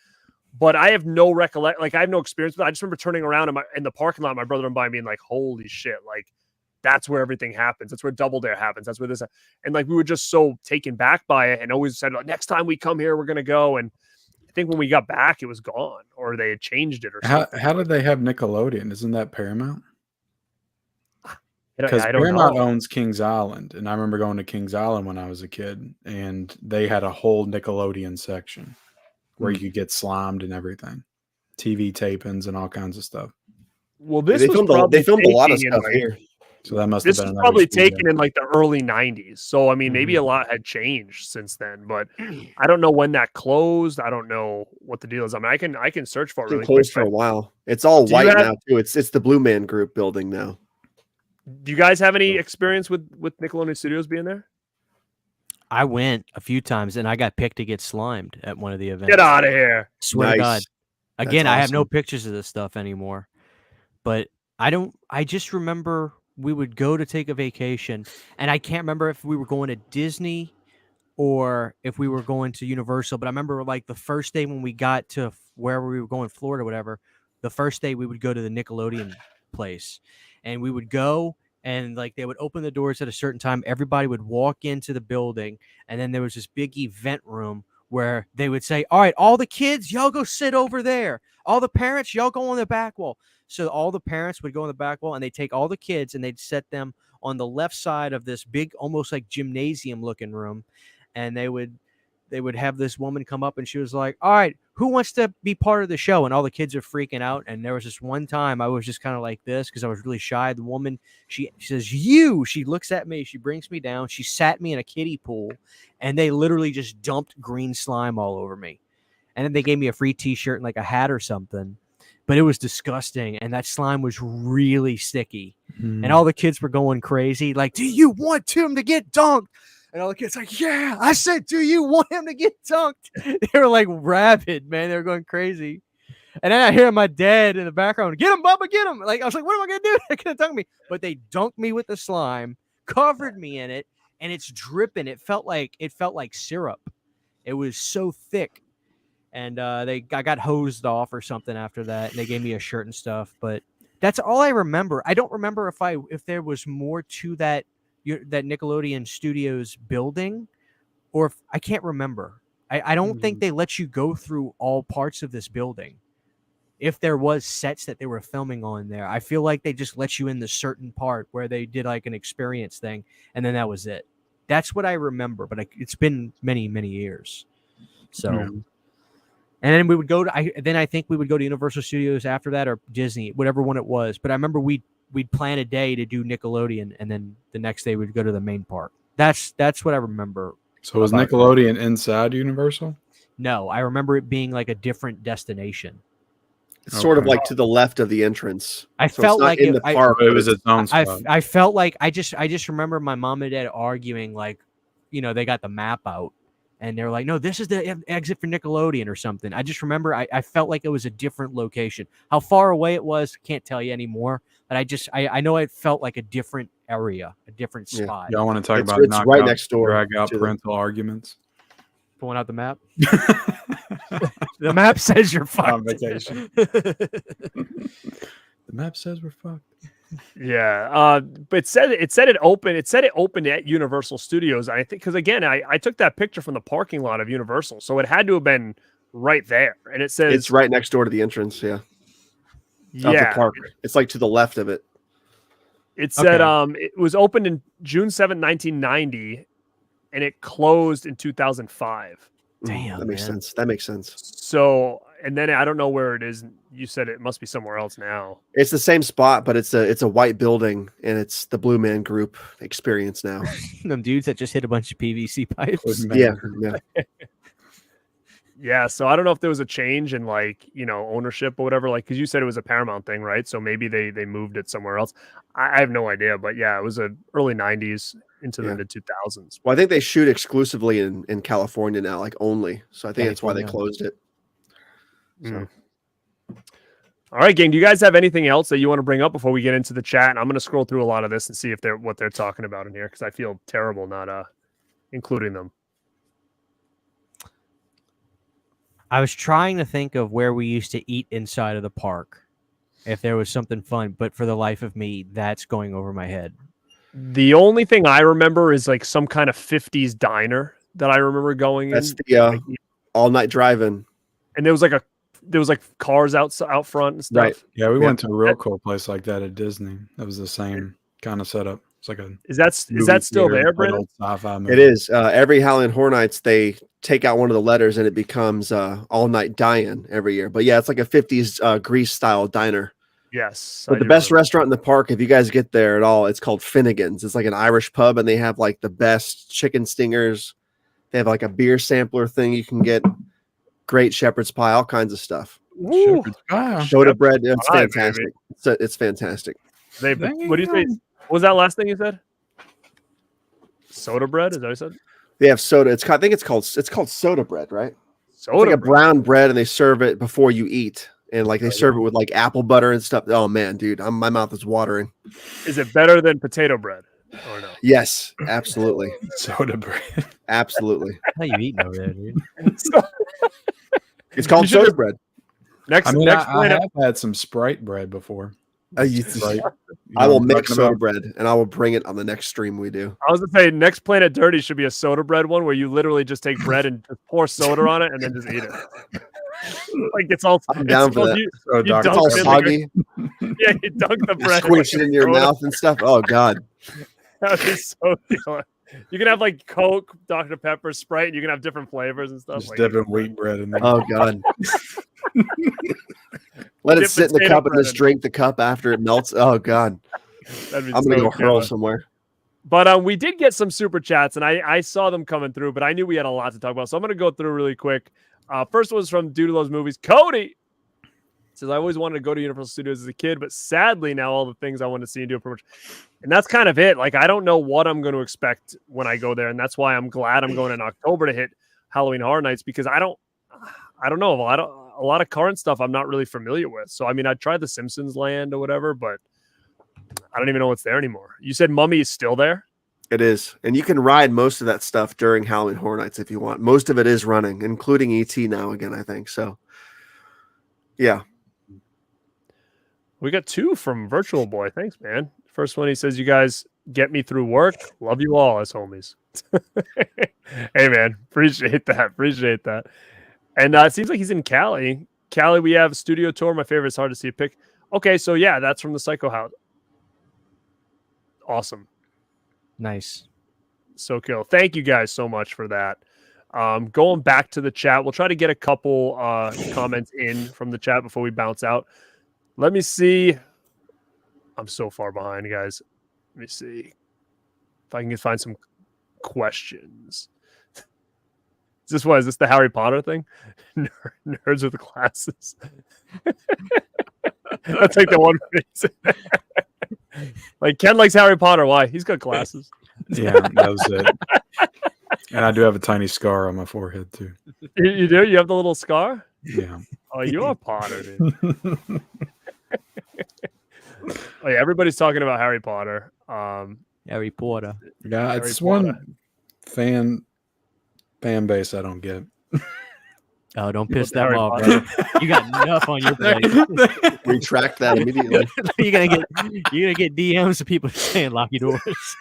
but I have no recollection. Like, I have no experience with it. I just remember turning around in the parking lot, my brother and I being like, holy shit. Like, that's where everything happens. That's where Double Dare happens. That's where this, and like, we were just so taken back by it, and always said, next time we come here, we're going to go. And think when we got back, it was gone, or they had changed it or How something. how did they have Nickelodeon? Isn't that Paramount? Because I don't Paramount know. owns Kings Island, and I remember going to Kings Island when I was a kid, and they had a whole Nickelodeon section where you could get slimed and everything, TV tapings and all kinds of stuff. Well, this They was filmed probably they filmed a lot of taken in, stuff like, here. So that must This have was been another probably studio. taken in like the early 90s. So, I mean, maybe a lot had changed since then, but I don't know when that closed. I don't know what the deal is. I mean, I can search for it It's been really quick. closed for a while. It's all Do you white have- now too. It's the Blue Man Group building now. Do you guys have any experience with Nickelodeon Studios being there? I went a few times and I got picked to get slimed at one of the events. Get out of here. Swear to God. Nice. Again, I have no awesome. pictures of this stuff anymore. But I just remember we would go to take a vacation, and I can't remember if we were going to Disney or if we were going to Universal, but I remember like the first day when we got to wherever we were going, Florida or whatever, the first day we would go to the Nickelodeon place, and we would go, and like they would open the doors at a certain time. Everybody would walk into the building, and then there was this big event room where they would say, all right, all the kids, y'all go sit over there. All the parents, y'all go on the back wall. So all the parents would go on the back wall, and they'd take all the kids and they'd set them on the left side of this big, almost like gymnasium looking room. And they would have this woman come up, and she was like, all right, who wants to be part of the show? And all the kids are freaking out. And there was this one time I was just kind of like this because I was really shy. The woman, she says, she looks at me, she brings me down, she sat me in a kiddie pool, and they literally just dumped green slime all over me. And then they gave me a free t-shirt and like a hat or something. But it was disgusting, and that slime was really sticky. And all the kids were going crazy, like, do you want him to get dunked? And all the kids like, yeah. I said, do you want him to get dunked? They were like rabid, man. They were going crazy. And then I hear my dad in the background, get him, Bubba, get him. Like, I was like, what am I going to do? They're going to dunk me. But they dunked me with the slime, covered me in it, and it's dripping. It felt like syrup. It was so thick. And I got hosed off or something after that, and they gave me a shirt and stuff. But that's all I remember. I don't remember if there was more to that Nickelodeon Studios building, or if I can't remember. I don't think they let you go through all parts of this building. If there was sets that they were filming on there, I feel like they just let you in the certain part where they did like an experience thing, and then that was it. That's what I remember. But it's been many, many years. So. Yeah. And then we would go to, I think we would go to Universal Studios after that, or Disney, whatever one it was. But I remember we'd plan a day to do Nickelodeon, and then the next day we'd go to the main park. That's what I remember. So was Nickelodeon inside Universal? No, I remember it being like a different destination. It's sort of like to the left of the entrance. I So felt it's not like in the park. It was its own spot. I felt like I just remember my mom and dad arguing, like, they got the map out. And they were like, no, this is the exit for Nickelodeon or something. I just remember I felt like it was a different location. How far away it was, can't tell you anymore. But I know it felt like a different area, a different spot. Y'all want to talk about It's right next door drag out to parental arguments? Pulling out the map. The map says you're fucked. On vacation. The map says we're fucked. Yeah, but it said it opened. It said it opened at Universal Studios. I think because again, I took that picture from the parking lot of Universal, so it had to have been right there. And it says It's right next door to the entrance. Yeah. Of yeah, the park. It's like to the left of it. it said it was opened in June 7th, 1990, and it closed in 2005. Damn, that makes man. sense. That makes sense. So, and then I don't know where it is. You said it must be somewhere else now. It's the same spot, but it's a white building, and it's the Blue Man Group experience now. Them dudes that just hit a bunch of PVC pipes. Yeah. Yeah, so I don't know if there was a change in ownership or whatever, because you said it was a Paramount thing, right? So maybe they moved it somewhere else. I have no idea, but yeah, it was a early 90s into the mid 2000s. Well, I think they shoot exclusively in California now, like only. So I think that's why they closed it. So. All right, gang. Do you guys have anything else that you want to bring up before we get into the chat? And I'm going to scroll through a lot of this and see if what they're talking about in here, because I feel terrible not including them. I was trying to think of where we used to eat inside of the park, if there was something fun, but for the life of me, that's going over my head. The only thing I remember is like some kind of 50s diner that I remember going That's in. the all night drive-in. And there was like cars out front and stuff. Right. Yeah, we went to a real cool place like that at Disney. That was the same kind of setup. It's like a Is that still there, Brandon? Sci-fi movie. It is. Every Halloween Horror Nights, they take out one of the letters and it becomes All Night Dine every year. But yeah, it's like a 50s Grease style diner. Yes. But the best restaurant in the park, if you guys get there at all, it's called Finnegan's. It's like an Irish pub, and they have like the best chicken stingers. They have like a beer sampler thing you can get. Great shepherd's pie, all kinds of stuff. Shepherd's pie. Soda bread, it's pie, fantastic. It's fantastic. What do you say? What was that last thing you said? Soda bread? Is that what you said? They have soda. I think it's called soda bread, right? Soda It's like a bread. brown bread, and they serve it before you eat, and like they serve it with like apple butter and stuff. Oh man, dude, my mouth is watering. Is it better than potato bread or no? Yes, absolutely, Soda bread. absolutely. How you eating over there, dude? It's called You should soda just- bread. Next, I mean, next I Planet, have had some Sprite bread before. Right. Sprite. You I know will what I'm make talking soda about? bread, and I will bring it on the next stream we do. I was gonna say next Planet Dirty should be a soda bread one where you literally just take bread and just pour soda on it and then just eat it. Like it's all I'm down it's for all- that. So you dark. It's all Dunk it in soggy. Yeah, you dunk the You bread. squish it in your soda. mouth and stuff. Oh god. That'd be so killer. You can have like Coke, Dr. Pepper, Sprite, and you can have different flavors and stuff. Just Like, dipping wheat bread in there. Oh god. Let it Dip sit in the potato cup and bread just in. drink the cup after it melts. Oh god. that'd be I'm gonna so go hurl killer. somewhere. But we did get some super chats, and I saw them coming through, but I knew we had a lot to talk about, so I'm going to go through really quick. First was from Dude Who Loves Movies. Cody says, I always wanted to go to Universal Studios as a kid, but sadly now all the things I want to see and do are pretty much. And that's kind of it. Like, I don't know what I'm going to expect when I go there, and that's why I'm glad I'm going in October to hit Halloween Horror Nights, because I don't know. A lot of current stuff I'm not really familiar with. So, I mean, I tried the Simpsons Land or whatever, but I don't even know what's there anymore. You said Mummy is still there? It is. And you can ride most of that stuff during Halloween Horror Nights if you want. Most of it is running, including ET now again, I think. So yeah. We got 2 from Virtual Boy. Thanks, man. First one, he says, you guys get me through work. Love you all as homies. Hey, man. Appreciate that. And it seems like he's in Cali. Cali, we have a studio tour. My favorite is hard to see a pic. Okay, so yeah, that's from the Psycho House. Awesome. Nice. So cool. Thank you guys so much for that. Going back to the chat, we'll try to get a couple comments in from the chat before we bounce out. Let me see. I'm so far behind, guys. Let me see if I can find some questions. Is this the Harry Potter thing? Nerds with glasses. That's like the one reason. Like Ken likes Harry Potter. Why? He's got glasses. Yeah, that was it. And I do have a tiny scar on my forehead too. You do? You have the little scar? Yeah. Oh, you are Potter, dude. Oh, yeah, everybody's talking about Harry Potter. Harry Potter. Yeah, Harry it's Potter. one fan base I don't get. Oh, don't People piss with them Harry off, Potter. brother. You got enough on your plate. Retract that immediately. you're gonna get DMs of people saying lock your doors.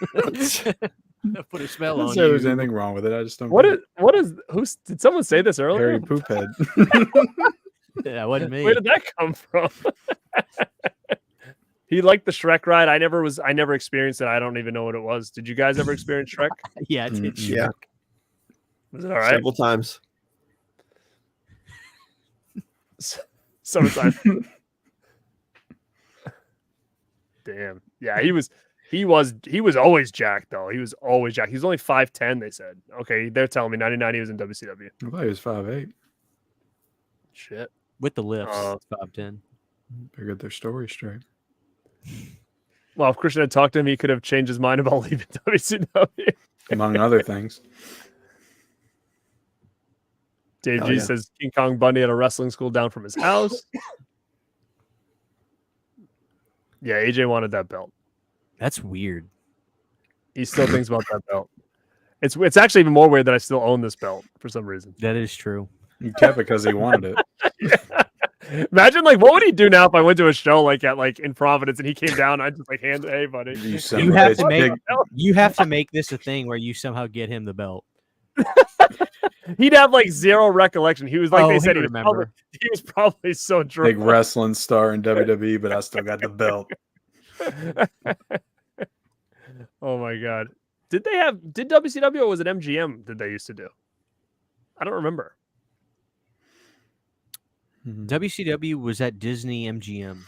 Put a I spell don't on say there's you. anything wrong with it. I just don't. What get is did someone say this earlier? Harry Poophead? That wasn't me. Where did that come from? He liked the Shrek ride. I never experienced it. I don't even know what it was. Did you guys ever experience Shrek? Yeah, I did. Yeah. Was it all right? Several times. Summertime. Damn. Yeah, he was always jacked though. He was always jacked. He's only 5'10", they said. Okay, they're telling me 99 he was in WCW. I thought he was 5'8". Shit. With the lifts, Uh, 5'10". They got their story straight. Well, if Christian had talked to him, he could have changed his mind about leaving WCW. Among other things. Dave Hell G yeah. says King Kong Bundy at a wrestling school down from his house. Yeah, AJ wanted that belt. That's weird. He still thinks about that belt. It's actually even more weird that I still own this belt for some reason. That is true. He kept it because he wanted it. Imagine what would he do now if I went to a show in Providence and he came down and I just hand, hey buddy. You son You of a have bitch. to make Big- you have to make this a thing where you somehow get him the belt. He'd have like zero recollection. He was like they said he he was probably so drunk. Big wrestling star in WWE, but I still got the belt. Oh my god. Did WCW or was it MGM did they used to do? I don't remember. WCW was at Disney MGM.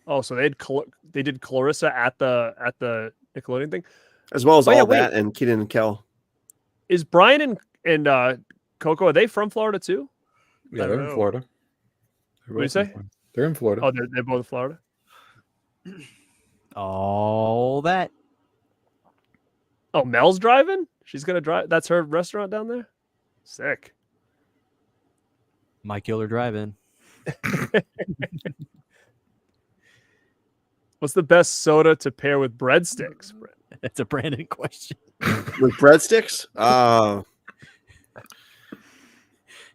Oh, so they did Clarissa at the Nickelodeon thing, as well as wait. and Kenan and Kel. Is Brian and Coco, are they from Florida too? Yeah, they're in Florida. What do you say? They're in Florida. Oh, they're both in Florida. All that. Oh, Mel's driving. She's gonna drive. That's her restaurant down there. Sick. My Killer Drive-In. What's the best soda to pair with breadsticks? That's a Brandon question. With breadsticks?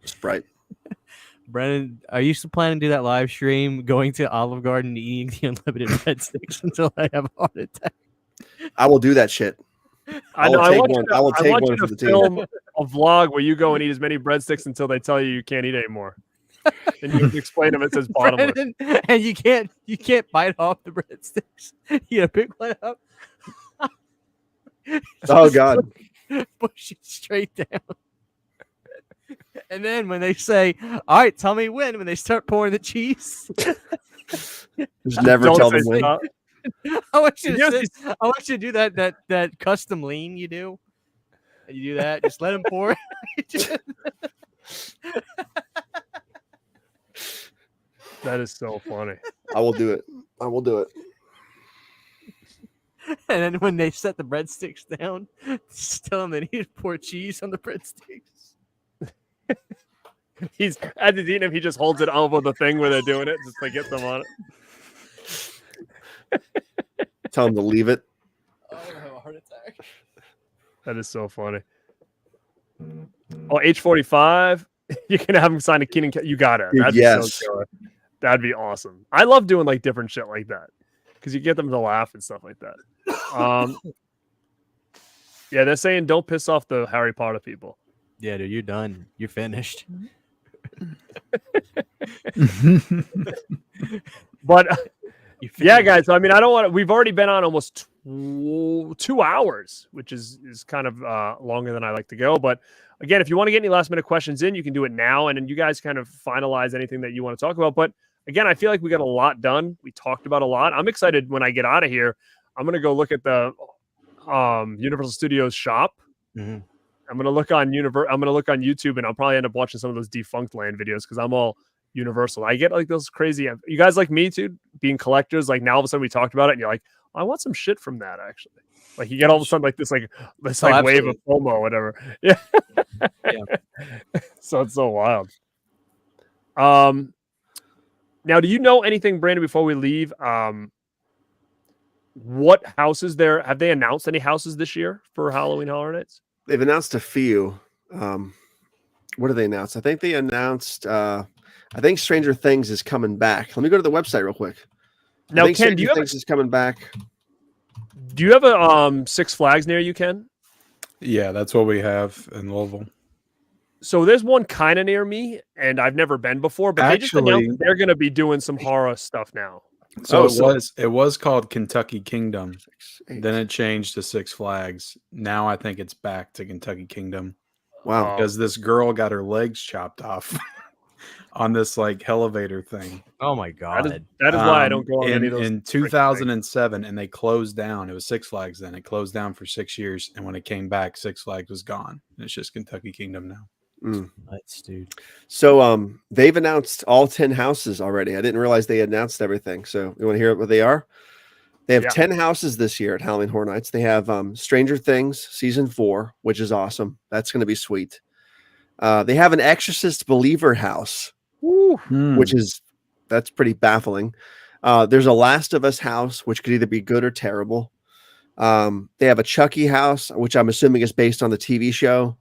Sprite. Brandon, are you still planning to do that live stream, going to Olive Garden and eating the unlimited breadsticks until I have a heart attack? I will do that shit. I know. I want one you for to the team. film a vlog where you go and eat as many breadsticks until they tell you can't eat anymore. And you explain them. It says bottomless. Brandon, and you can't bite off the breadsticks. You gotta pick one up. Oh God! Push it straight down. And then when they say, "All right, tell me when," they start pouring the cheese, Just never Don't tell say them when. stop. I want you to Yes. I want you to do that custom lean you do. And you do that. Just let them pour. That is so funny. I will do it. I will do it. And then when they set the breadsticks down, just tell them they need to pour cheese on the breadsticks. As he's eating them, he just holds it over the thing where they're doing it, just to get them on it. Tell them to leave it. Oh, I'm gonna have a heart attack. That is so funny. Oh, H45. You can have him sign a Keenan. You got it. That'd be so killer. That'd be awesome. I love doing like different shit like that because you get them to laugh and stuff like that. Yeah, they're saying don't piss off the Harry Potter people. Yeah, dude, you're done. You're finished. But yeah, guys. So, I mean, I don't want to. We've already been on almost 2 hours, which is kind of longer than I like to go. But again, if you want to get any last minute questions in, you can do it now, and then you guys kind of finalize anything that you want to talk about. But again, I feel like we got a lot done. We talked about a lot. I'm excited when I get out of here. I'm gonna go look at the Universal Studios shop. Mm-hmm. I'm gonna look on YouTube, and I'll probably end up watching some of those Defunct Land videos because I'm all Universal. I get like those crazy. You guys like me too, being collectors. Like now, all of a sudden we talked about it, and you're like, I want some shit from that actually. Like you get all of a sudden like this wave of FOMO or whatever. Yeah. So it's so wild. Now, do you know anything, Brandon? Before we leave, what houses there have they announced? Any houses this year for Halloween Horror Nights? They've announced a few. What did they announce? I think they announced. I think Stranger Things is coming back. Let me go to the website real quick. Now, Ken, do you have is coming back? Do you have a Six Flags near you, Ken? Yeah, that's what we have in Louisville. So there's one kind of near me, and I've never been before. But they just announced they're going to be doing some horror stuff now. So it was called Kentucky Kingdom. Then it changed to Six Flags. Now I think it's back to Kentucky Kingdom. Wow. Because this girl got her legs chopped off on this like elevator thing. Oh my God. That is why I don't go on any of those. In 2007, and they closed down. It was Six Flags then. It closed down for 6 years. And when it came back, Six Flags was gone. And it's just Kentucky Kingdom now. Nuts, dude. So they've announced all 10 houses already. I didn't realize they announced everything. So you want to hear what they are? They have 10 houses this year at Halloween Horror Nights. They have Stranger Things season 4, which is awesome. That's going to be sweet. They have an Exorcist Believer house, that's pretty baffling. There's a Last of Us house, which could either be good or terrible. They have a Chucky house, which I'm assuming is based on the TV show.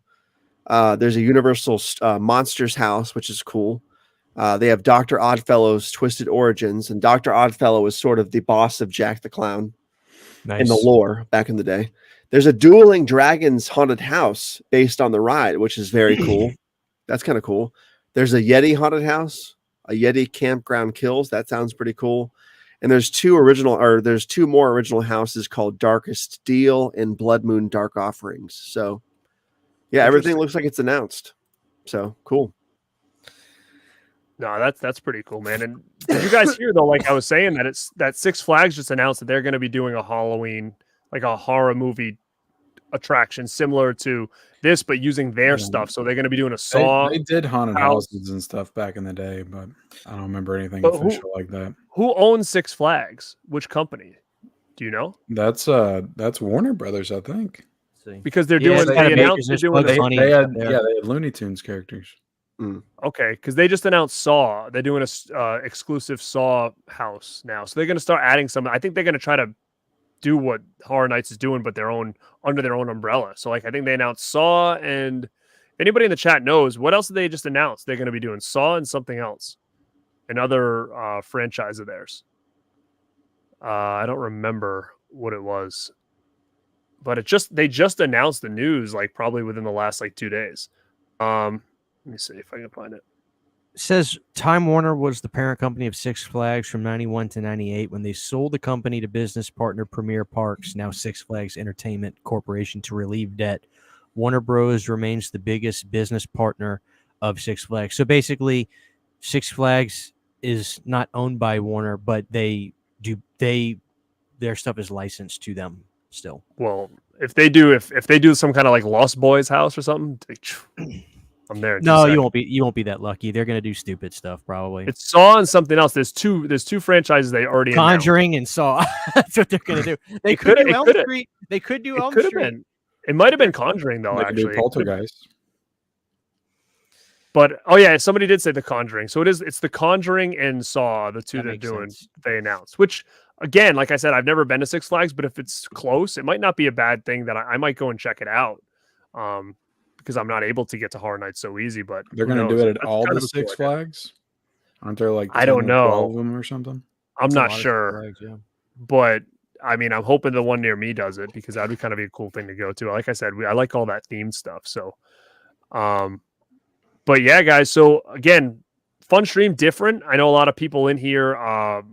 There's a Universal Monsters house, which is cool. They have Dr. Oddfellow's Twisted Origins, and Dr. Oddfellow is sort of the boss of Jack the Clown in the lore back in the day. There's a dueling dragons haunted house based on the ride, which is very cool. That's kind of cool. There's a Yeti haunted house, a Yeti campground kills. That sounds pretty cool. And there's two more original houses called Darkest Deal and Blood Moon Dark Offerings. So yeah, everything looks like it's announced. So cool. No, that's pretty cool, man. And did you guys hear though, like I was saying, that Six Flags just announced that they're going to be doing a Halloween, like a horror movie attraction similar to this, but using their stuff. So they're going to be doing a Saw. They did haunted houses and stuff back in the day, but I don't remember anything official like that. Who owns Six Flags? Which company? Do you know? That's Warner Brothers, I think. Because they're doing they had Looney Tunes characters. Okay, because they just announced Saw. They're doing a exclusive Saw house now, so they're going to start adding some. I think they're going to try to do what Horror Nights is doing, but under their own umbrella. So like I think they announced Saw, and if anybody in the chat knows what else did they just announce, they're going to be doing Saw and something else, another franchise of theirs. I don't remember what it was, but they just announced the news like probably within the last like 2 days. Let me see if I can find it. It says Time Warner was the parent company of Six Flags from 91 to 98 when they sold the company to business partner Premier Parks, now Six Flags Entertainment Corporation, to relieve debt. Warner Bros. Remains the biggest business partner of Six Flags. So basically, Six Flags is not owned by Warner, but their stuff is licensed to them still. Well, if they do some kind of like Lost Boys house or something, I'm there. No, you won't be that lucky. They're gonna do stupid stuff probably. It's Saw and something else. There's two franchises they already Conjuring and Saw. That's what they're gonna do. They could do Elm Street. They could do Elm Street. It might have been Conjuring though. Actually, Poltergeist. But oh yeah, somebody did say The Conjuring. So it's The Conjuring and Saw, the two they're doing. They announced. Which again, like I said, I've never been to Six Flags, but if it's close, it might not be a bad thing that I might go and check it out. Because I'm not able to get to Horror Nights so easy, but they're going to do it at all the Six Flags. Aren't there like I don't know 12 of them or something? I'm not sure, but I mean, I'm hoping the one near me does it because that'd be kind of a cool thing to go to. Like I said, I like all that themed stuff. So, but yeah, guys. So again, fun stream, different. I know a lot of people in here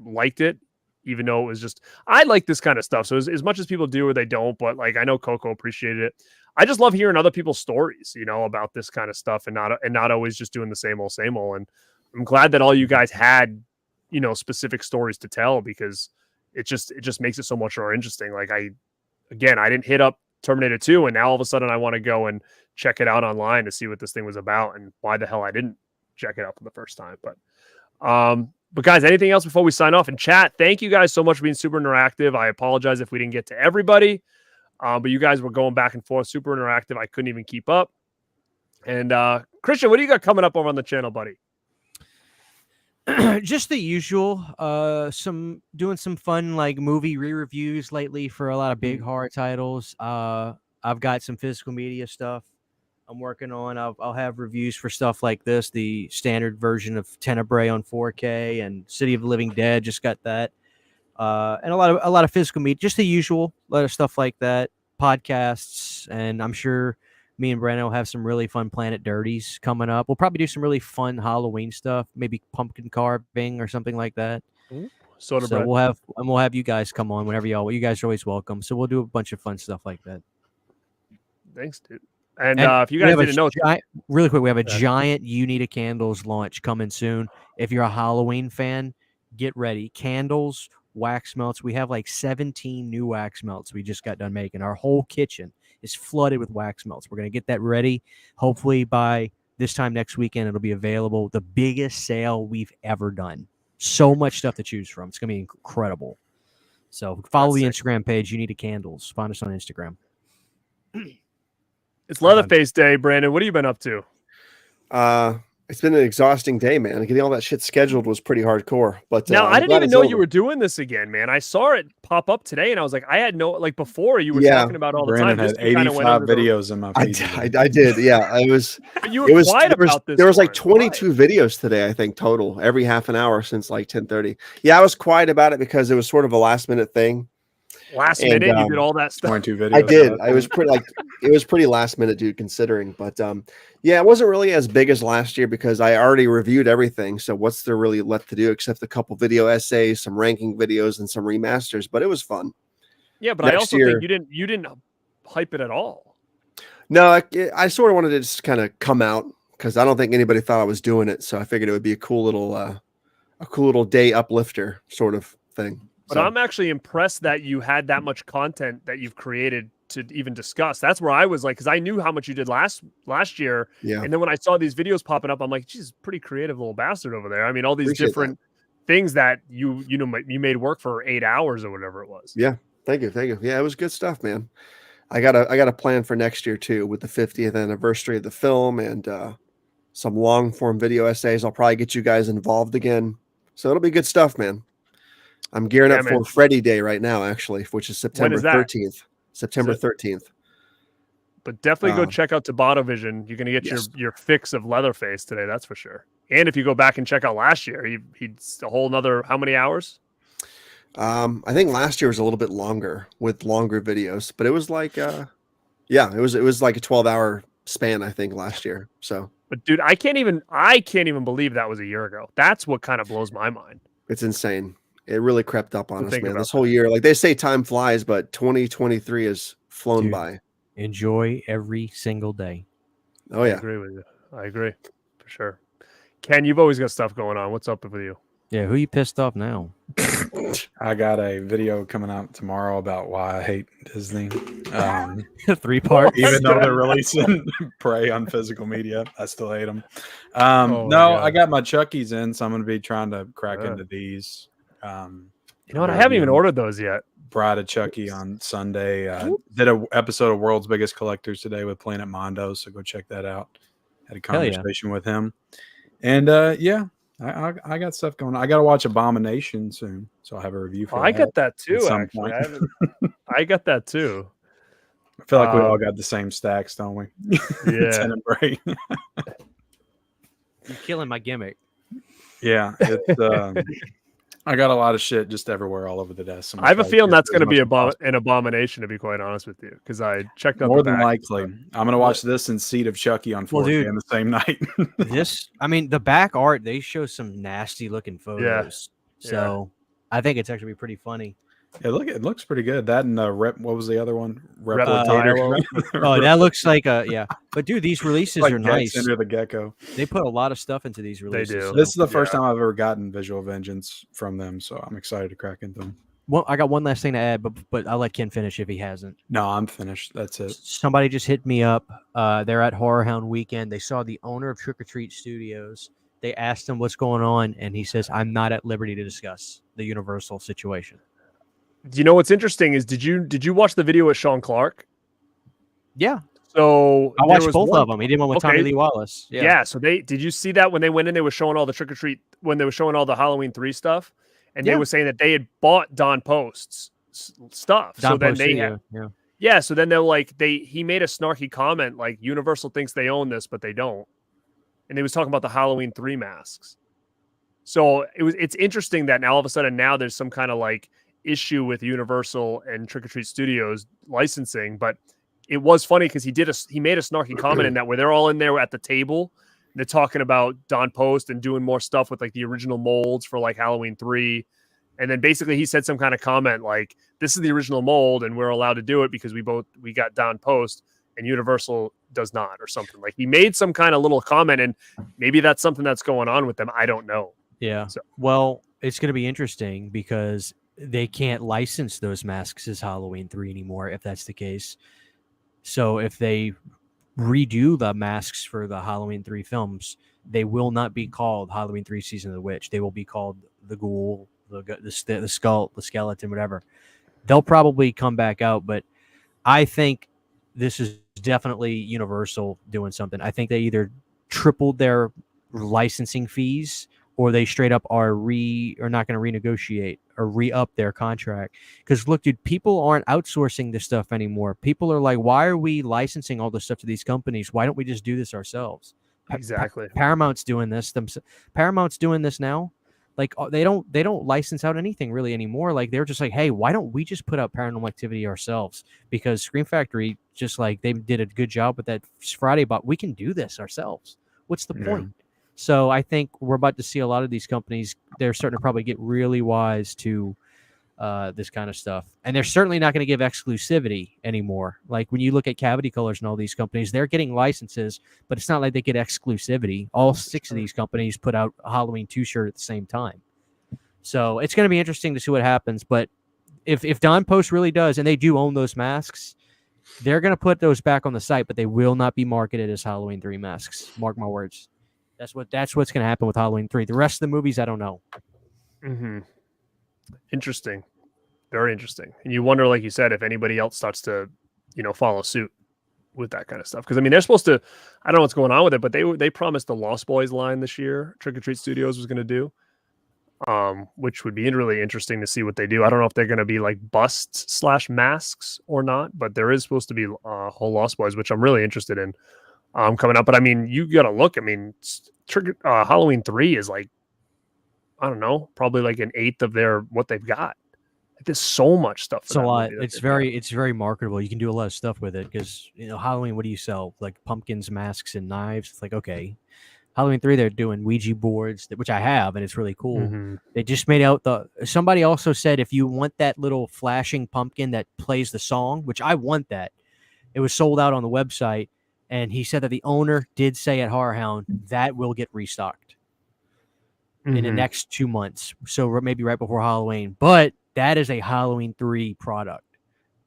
liked it, even though it was just I like this kind of stuff. So as much as people do or they don't, but like I know Coco appreciated it. I just love hearing other people's stories, about this kind of stuff and not always just doing the same old. And I'm glad that all you guys had, specific stories to tell because it just makes it so much more interesting. Like I didn't hit up Terminator 2 and now all of a sudden I want to go and check it out online to see what this thing was about and why the hell I didn't check it out for the first time. But guys, anything else before we sign off? In chat, thank you guys so much for being super interactive. I apologize if we didn't get to everybody. But you guys were going back and forth, super interactive. I couldn't even keep up. And Christian, what do you got coming up over on the channel, buddy? Just the usual. Doing some fun like movie re-reviews lately for a lot of big horror titles. I've got some physical media stuff I'm working on. I'll have reviews for stuff like this, the standard version of Tenebrae on 4K and City of the Living Dead. Just got that. And a lot of physical media, just the usual, a lot of stuff like that, podcasts, and I'm sure me and Brandon will have some really fun Planet Dirties coming up. We'll probably do some really fun Halloween stuff, maybe pumpkin carving or something like that. So we'll have you guys come on whenever you guys are always welcome. So we'll do a bunch of fun stuff like that. Thanks, dude. And if you guys didn't know, really quick, we have a giant You Need a Candles launch coming soon. If you're a Halloween fan, get ready. Candles, wax melts. We have like 17 new wax melts we just got done making. Our whole kitchen is flooded with wax melts. We're going to get that ready. Hopefully by this time next weekend, it'll be available. The biggest sale we've ever done. So much stuff to choose from. It's going to be incredible. So follow the Instagram page. You Need a Candles. Find us on Instagram. It's Leatherface Day, Brandon. What have you been up to? It's been an exhausting day, man. Getting all that shit scheduled was pretty hardcore. But now I didn't even know you were doing this again, man. I saw it pop up today, and I was like, I had no like before you were talking about all the time. Brandon had 85 videos in my feed. I did, yeah. It was. You were quiet about this. There was like 22 videos today, I think, total, every half an hour since like 10:30. Yeah, I was quiet about it because it was sort of a last minute thing. Last And, minute, you did all that stuff. 22 videos. I did. at that I was point. pretty last minute, dude, considering. But yeah, it wasn't really as big as last year because I already reviewed everything. So what's there really left to do except a couple video essays, some ranking videos, and some remasters? But it was fun. Yeah, but I Next also year- think you didn't hype it at all. No, I sort of wanted to just kind of come out because I don't think anybody thought I was doing it. So I figured it would be a cool little day uplifter sort of thing. But So, I'm actually impressed that you had that much content that you've created to even discuss. That's where I was like, because I knew how much you did last year, yeah, and then when I saw these videos popping up, I'm like, geez, pretty creative little bastard over there. I mean, all these Appreciate different things that you made work for 8 hours or whatever it was. yeah. Thank you. Yeah, it was good stuff, man. I got a plan for next year too, with the 50th anniversary of the film and some long form video essays. I'll probably get you guys involved again, so it'll be good stuff, man. I'm gearing Yeah, up man. for Freddy Day right now, actually, which is September is that? 13th. September Is it? 13th. But definitely go Um, check out Tabata Vision. You're gonna get yes. your fix of Leatherface today, that's for sure. And if you go back and check out last year, he's a whole nother how many hours? I think last year was a little bit longer with longer videos, but it was like, yeah, it was like a 12-hour span, I think, last year. So But dude, I can't even believe that was a year ago. That's what kind of blows my mind. it's insane. It really crept up on To us, think man. about This whole year, like they say, time flies, but 2023 has flown Dude. by. Enjoy every single day. Oh I yeah. agree with you. I agree for sure. Ken, you've always got stuff going on. What's up with you? Yeah, who you pissed off now? I got a video coming out tomorrow about why I hate Disney. 3 parts. Even though they're releasing Prey on physical media, I still hate them. Oh, No, God. I got my Chucky's in, so I'm going to be trying to crack Yeah. into these. You know what? I haven't even ordered those yet. Bride of Chucky on Sunday. Did a episode of World's Biggest Collectors today with Planet Mondo, so go check that out. Had a Hell yeah. conversation with him, and yeah, I got stuff going on. I got to watch Abomination soon, so I'll have a review for Oh, that. I got that too. some Actually, point. I got that too. I feel like we all got the same stacks, don't we? Yeah. Tenet Bray. You're killing my gimmick. Yeah, it's. I got a lot of shit just everywhere, all over the desk. So I'm I have a trying feeling get that's through going to as be much as an abomination, to be quite honest with you, because I checked out more the than back. likely. I'm gonna watch this and Seed of Chucky on 4K Well, dude. in the same night. I mean, the back art, they show some nasty looking photos. So I think it's actually pretty funny. It looks pretty good. That and what was the other one? Replicator. Oh, that looks like yeah. But dude, these releases like are nice. Enter the Gecko. They put a lot of stuff into these releases. do. so- This is the first Yeah. time I've ever gotten Visual Vengeance from them, so I'm excited to crack into them. Well, I got one last thing to add, but I'll let Ken finish if he hasn't. No, I'm finished. That's it. Somebody just hit me up. They're at Horror Hound Weekend. They saw the owner of Trick or Treat Studios. They asked him what's going on, and he says, "I'm not at liberty to discuss the Universal situation." Do you know what's interesting is did you watch the video with Sean Clark? Yeah, So I there watched was both one- of them. He did one with Tommy Okay. Lee Wallace. Yeah. So did you see that when they went in? They were showing all the trick or treat when they were showing all the Halloween 3 stuff, and they Yeah. were saying that they had bought Don Post's stuff. So Don then Post, they yeah. yeah. So then they're like he made a snarky comment like Universal thinks they own this, but they don't, and they was talking about the Halloween 3 masks. So it's interesting that now all of a sudden now there's some kind of like issue with Universal and Trick or Treat Studios licensing, but it was funny because he made a snarky comment in that where they're all in there at the table and they're talking about Don Post and doing more stuff with like the original molds for like Halloween 3. And then basically he said some kind of comment like, this is the original mold and we're allowed to do it because we got Don Post and Universal does not, or something. Like he made some kind of little comment, and maybe that's something that's going on with them. I don't know. Yeah. So- Well, it's going to be interesting because they can't license those masks as Halloween 3 anymore if that's the case. So if they redo the masks for the Halloween 3 films, they will not be called Halloween 3 Season of the Witch. They will be called the Ghoul, the Skull, the Skeleton, whatever. They'll probably come back out, but I think this is definitely Universal doing something. I think they either tripled their licensing fees or they straight up are not going to renegotiate or re-up their contract. Because look, dude, people aren't outsourcing this stuff anymore. People are like, why are we licensing all this stuff to these companies? Why don't we just do this ourselves? Exactly. Paramount's doing this. Paramount's doing this now. Like they don't license out anything really anymore. Like they're just like, hey, why don't we just put out Paranormal Activity ourselves? Because Scream Factory, just like they did a good job with that Friday, but we can do this ourselves. What's the point? So I think we're about to see a lot of these companies. They're starting to probably get really wise to this kind of stuff, and they're certainly not going to give exclusivity anymore. Like when you look at Cavity Colors and all these companies, they're getting licenses, but it's not like they get exclusivity. All 6 of these companies put out a Halloween 2 shirt at the same time, so it's going to be interesting to see what happens. But if Don Post really does, and they do own those masks, they're going to put those back on the site, but they will not be marketed as Halloween 3 masks. Mark my words. That's what's going to happen with Halloween 3. The rest of the movies, I don't know. Mm-hmm. Interesting. Very interesting. And you wonder, like you said, if anybody else starts to, follow suit with that kind of stuff. Because, I mean, they're supposed to, I don't know what's going on with it, but they promised the Lost Boys line this year, Trick or Treat Studios was going to do, which would be really interesting to see what they do. I don't know if they're going to be like busts / masks or not, but there is supposed to be a whole Lost Boys, which I'm really interested in coming up. But, I mean, you got to look. I mean, Halloween 3 is like, I don't know, probably like an eighth of what they've got. Like, there's so much stuff. It's a lot. It's very marketable. You can do a lot of stuff with it because Halloween. What do you sell? Like pumpkins, masks, and knives. It's like, okay, Halloween 3. They're doing Ouija boards, which I have, and it's really cool. Mm-hmm. They just made out somebody also said if you want that little flashing pumpkin that plays the song, which I want that, it was sold out on the website, and he said that the owner did say at Horror Hound that will get restocked in the next 2 months. So maybe right before Halloween. But that is a Halloween 3 product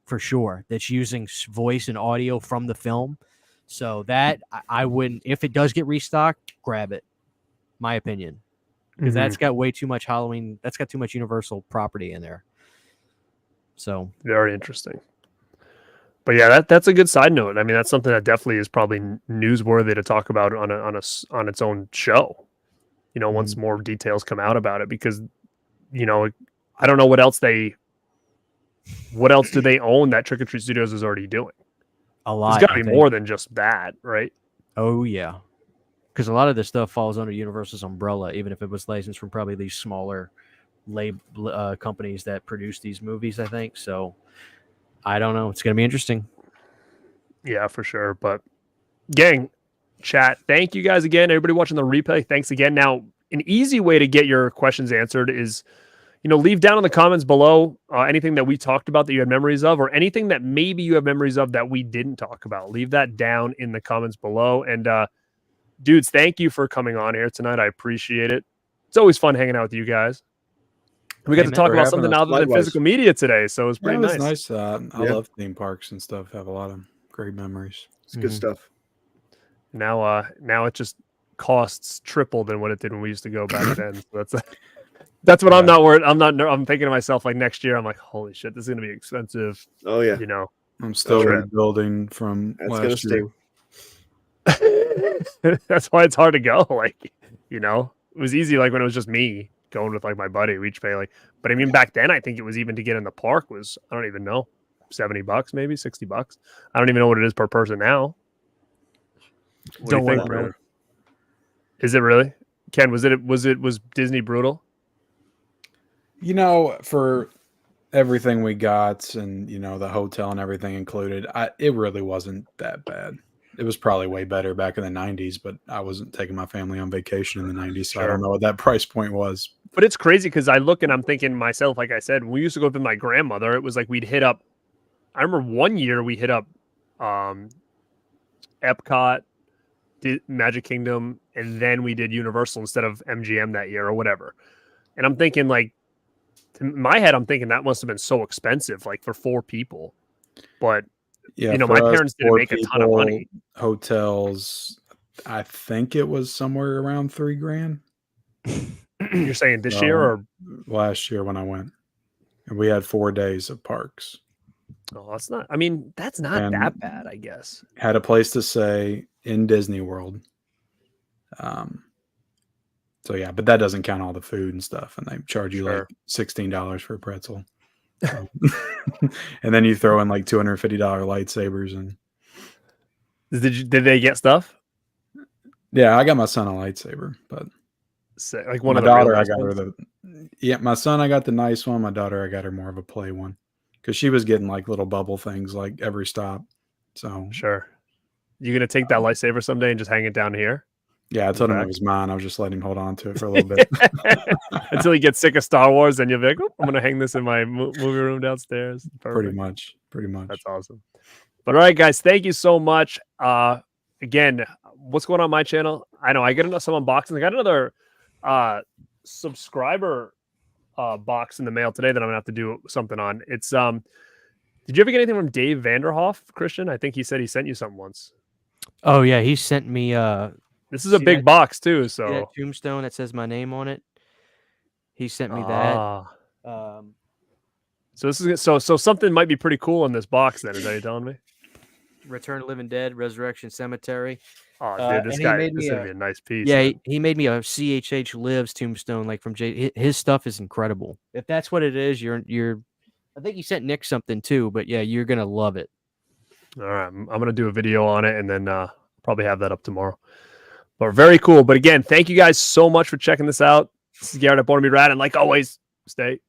for sure. That's using voice and audio from the film. So that I wouldn't, if it does get restocked, grab it. My opinion. Because that's got way too much Halloween. That's got too much Universal property in there. So very interesting. But yeah, that's a good side note. I mean, that's something that definitely is probably newsworthy to talk about on its own show. Once more details come out about it, because, I don't know what else do they own that Trick or Treat Studios is already doing? A lot. There's got to be more than just that, right? Oh, yeah. Because a lot of this stuff falls under Universal's umbrella, even if it was licensed from probably these smaller companies that produce these movies, I think. So, I don't know. It's going to be interesting. Yeah, for sure. But, gang, chat, thank you guys again. Everybody watching the replay, thanks again. Now, an easy way to get your questions answered is, leave down in the comments below anything that we talked about that you had memories of, or anything that maybe you have memories of that we didn't talk about. Leave that down in the comments below. And dudes, thank you for coming on here tonight. I appreciate it. It's always fun hanging out with you guys. We got to talk about something other than physical media today, so it was pretty nice. I love theme parks and stuff. Have a lot of great memories. It's good stuff. Now it just costs triple than what it did when we used to go back then. So that's what I'm not worried. I'm thinking to myself, like, next year, I'm like, holy shit, this is gonna be expensive. Oh yeah. I'm still rebuilding from last year. That's why it's hard to go. Like, it was easy. Like when it was just me going with like my buddy, we each pay but I mean, back then, I think it was even to get in the park was, I don't even know, $70, maybe $60. I don't even know what it is per person now. What do you think, Brandon? Is it really? Ken, was Disney brutal? For everything we got and, the hotel and everything included, it really wasn't that bad. It was probably way better back in the 90s, but I wasn't taking my family on vacation in the 90s, so I don't know what that price point was. But it's crazy because I look and I'm thinking myself, like I said, when we used to go with my grandmother, it was like we'd hit up, I remember one year we hit up Epcot, Magic Kingdom, and then we did Universal instead of MGM that year or whatever. And I'm thinking, like, in my head, I'm thinking that must have been so expensive, like for 4 people. But yeah, my parents didn't make a ton of money. Hotels, I think it was somewhere around $3,000. You're saying this year or last year when I went? And we had 4 days of parks. Oh, that's not. I mean, that's not that bad, I guess. Had a place to stay in Disney World. So yeah, but that doesn't count all the food and stuff, and they charge you like $16 for a pretzel. And then you throw in like $250 lightsabers and. Did they get stuff? Yeah, I got my son a lightsaber, but Like one My of the real daughter, I nice got her ones? my son, I got the nice one. My daughter, I got her more of a play one because she was getting like little bubble things like every stop. So Sure. You gonna take that lightsaber someday and just hang it down here yeah, I in the told him back? it was mine. I was just letting him hold on to it for a little bit. Until he gets sick of Star Wars, then you'll be like, "Oop, I'm gonna hang this in my movie room downstairs." Pretty Perfect. much. That's awesome. But all right, guys, thank you so much. Again, what's going on my channel? I know I get some unboxings. I got another subscriber box in the mail today that I'm gonna have to do something on. It's did you ever get anything from Dave Vanderhoff, Christian? I think he said he sent you something once. Oh yeah, he sent me. This is a See big that- box too. See that So tombstone that says my name on it. He sent me that. So this is so something might be pretty cool in this box. Then is that you telling me? Return of the Living Dead, Resurrection Cemetery. Oh, dude, this and he guy, made this is me gonna be a nice piece. Yeah, man. he made me a CHH Lives tombstone, like from his stuff is incredible. If that's what it is, you're. I think he sent Nick something too, but yeah, you're gonna love it. All right, I'm gonna do a video on it and then probably have that up tomorrow. But very cool. But again, thank you guys so much for checking this out. This is Garrett at Born to Be Rad, and like always, stay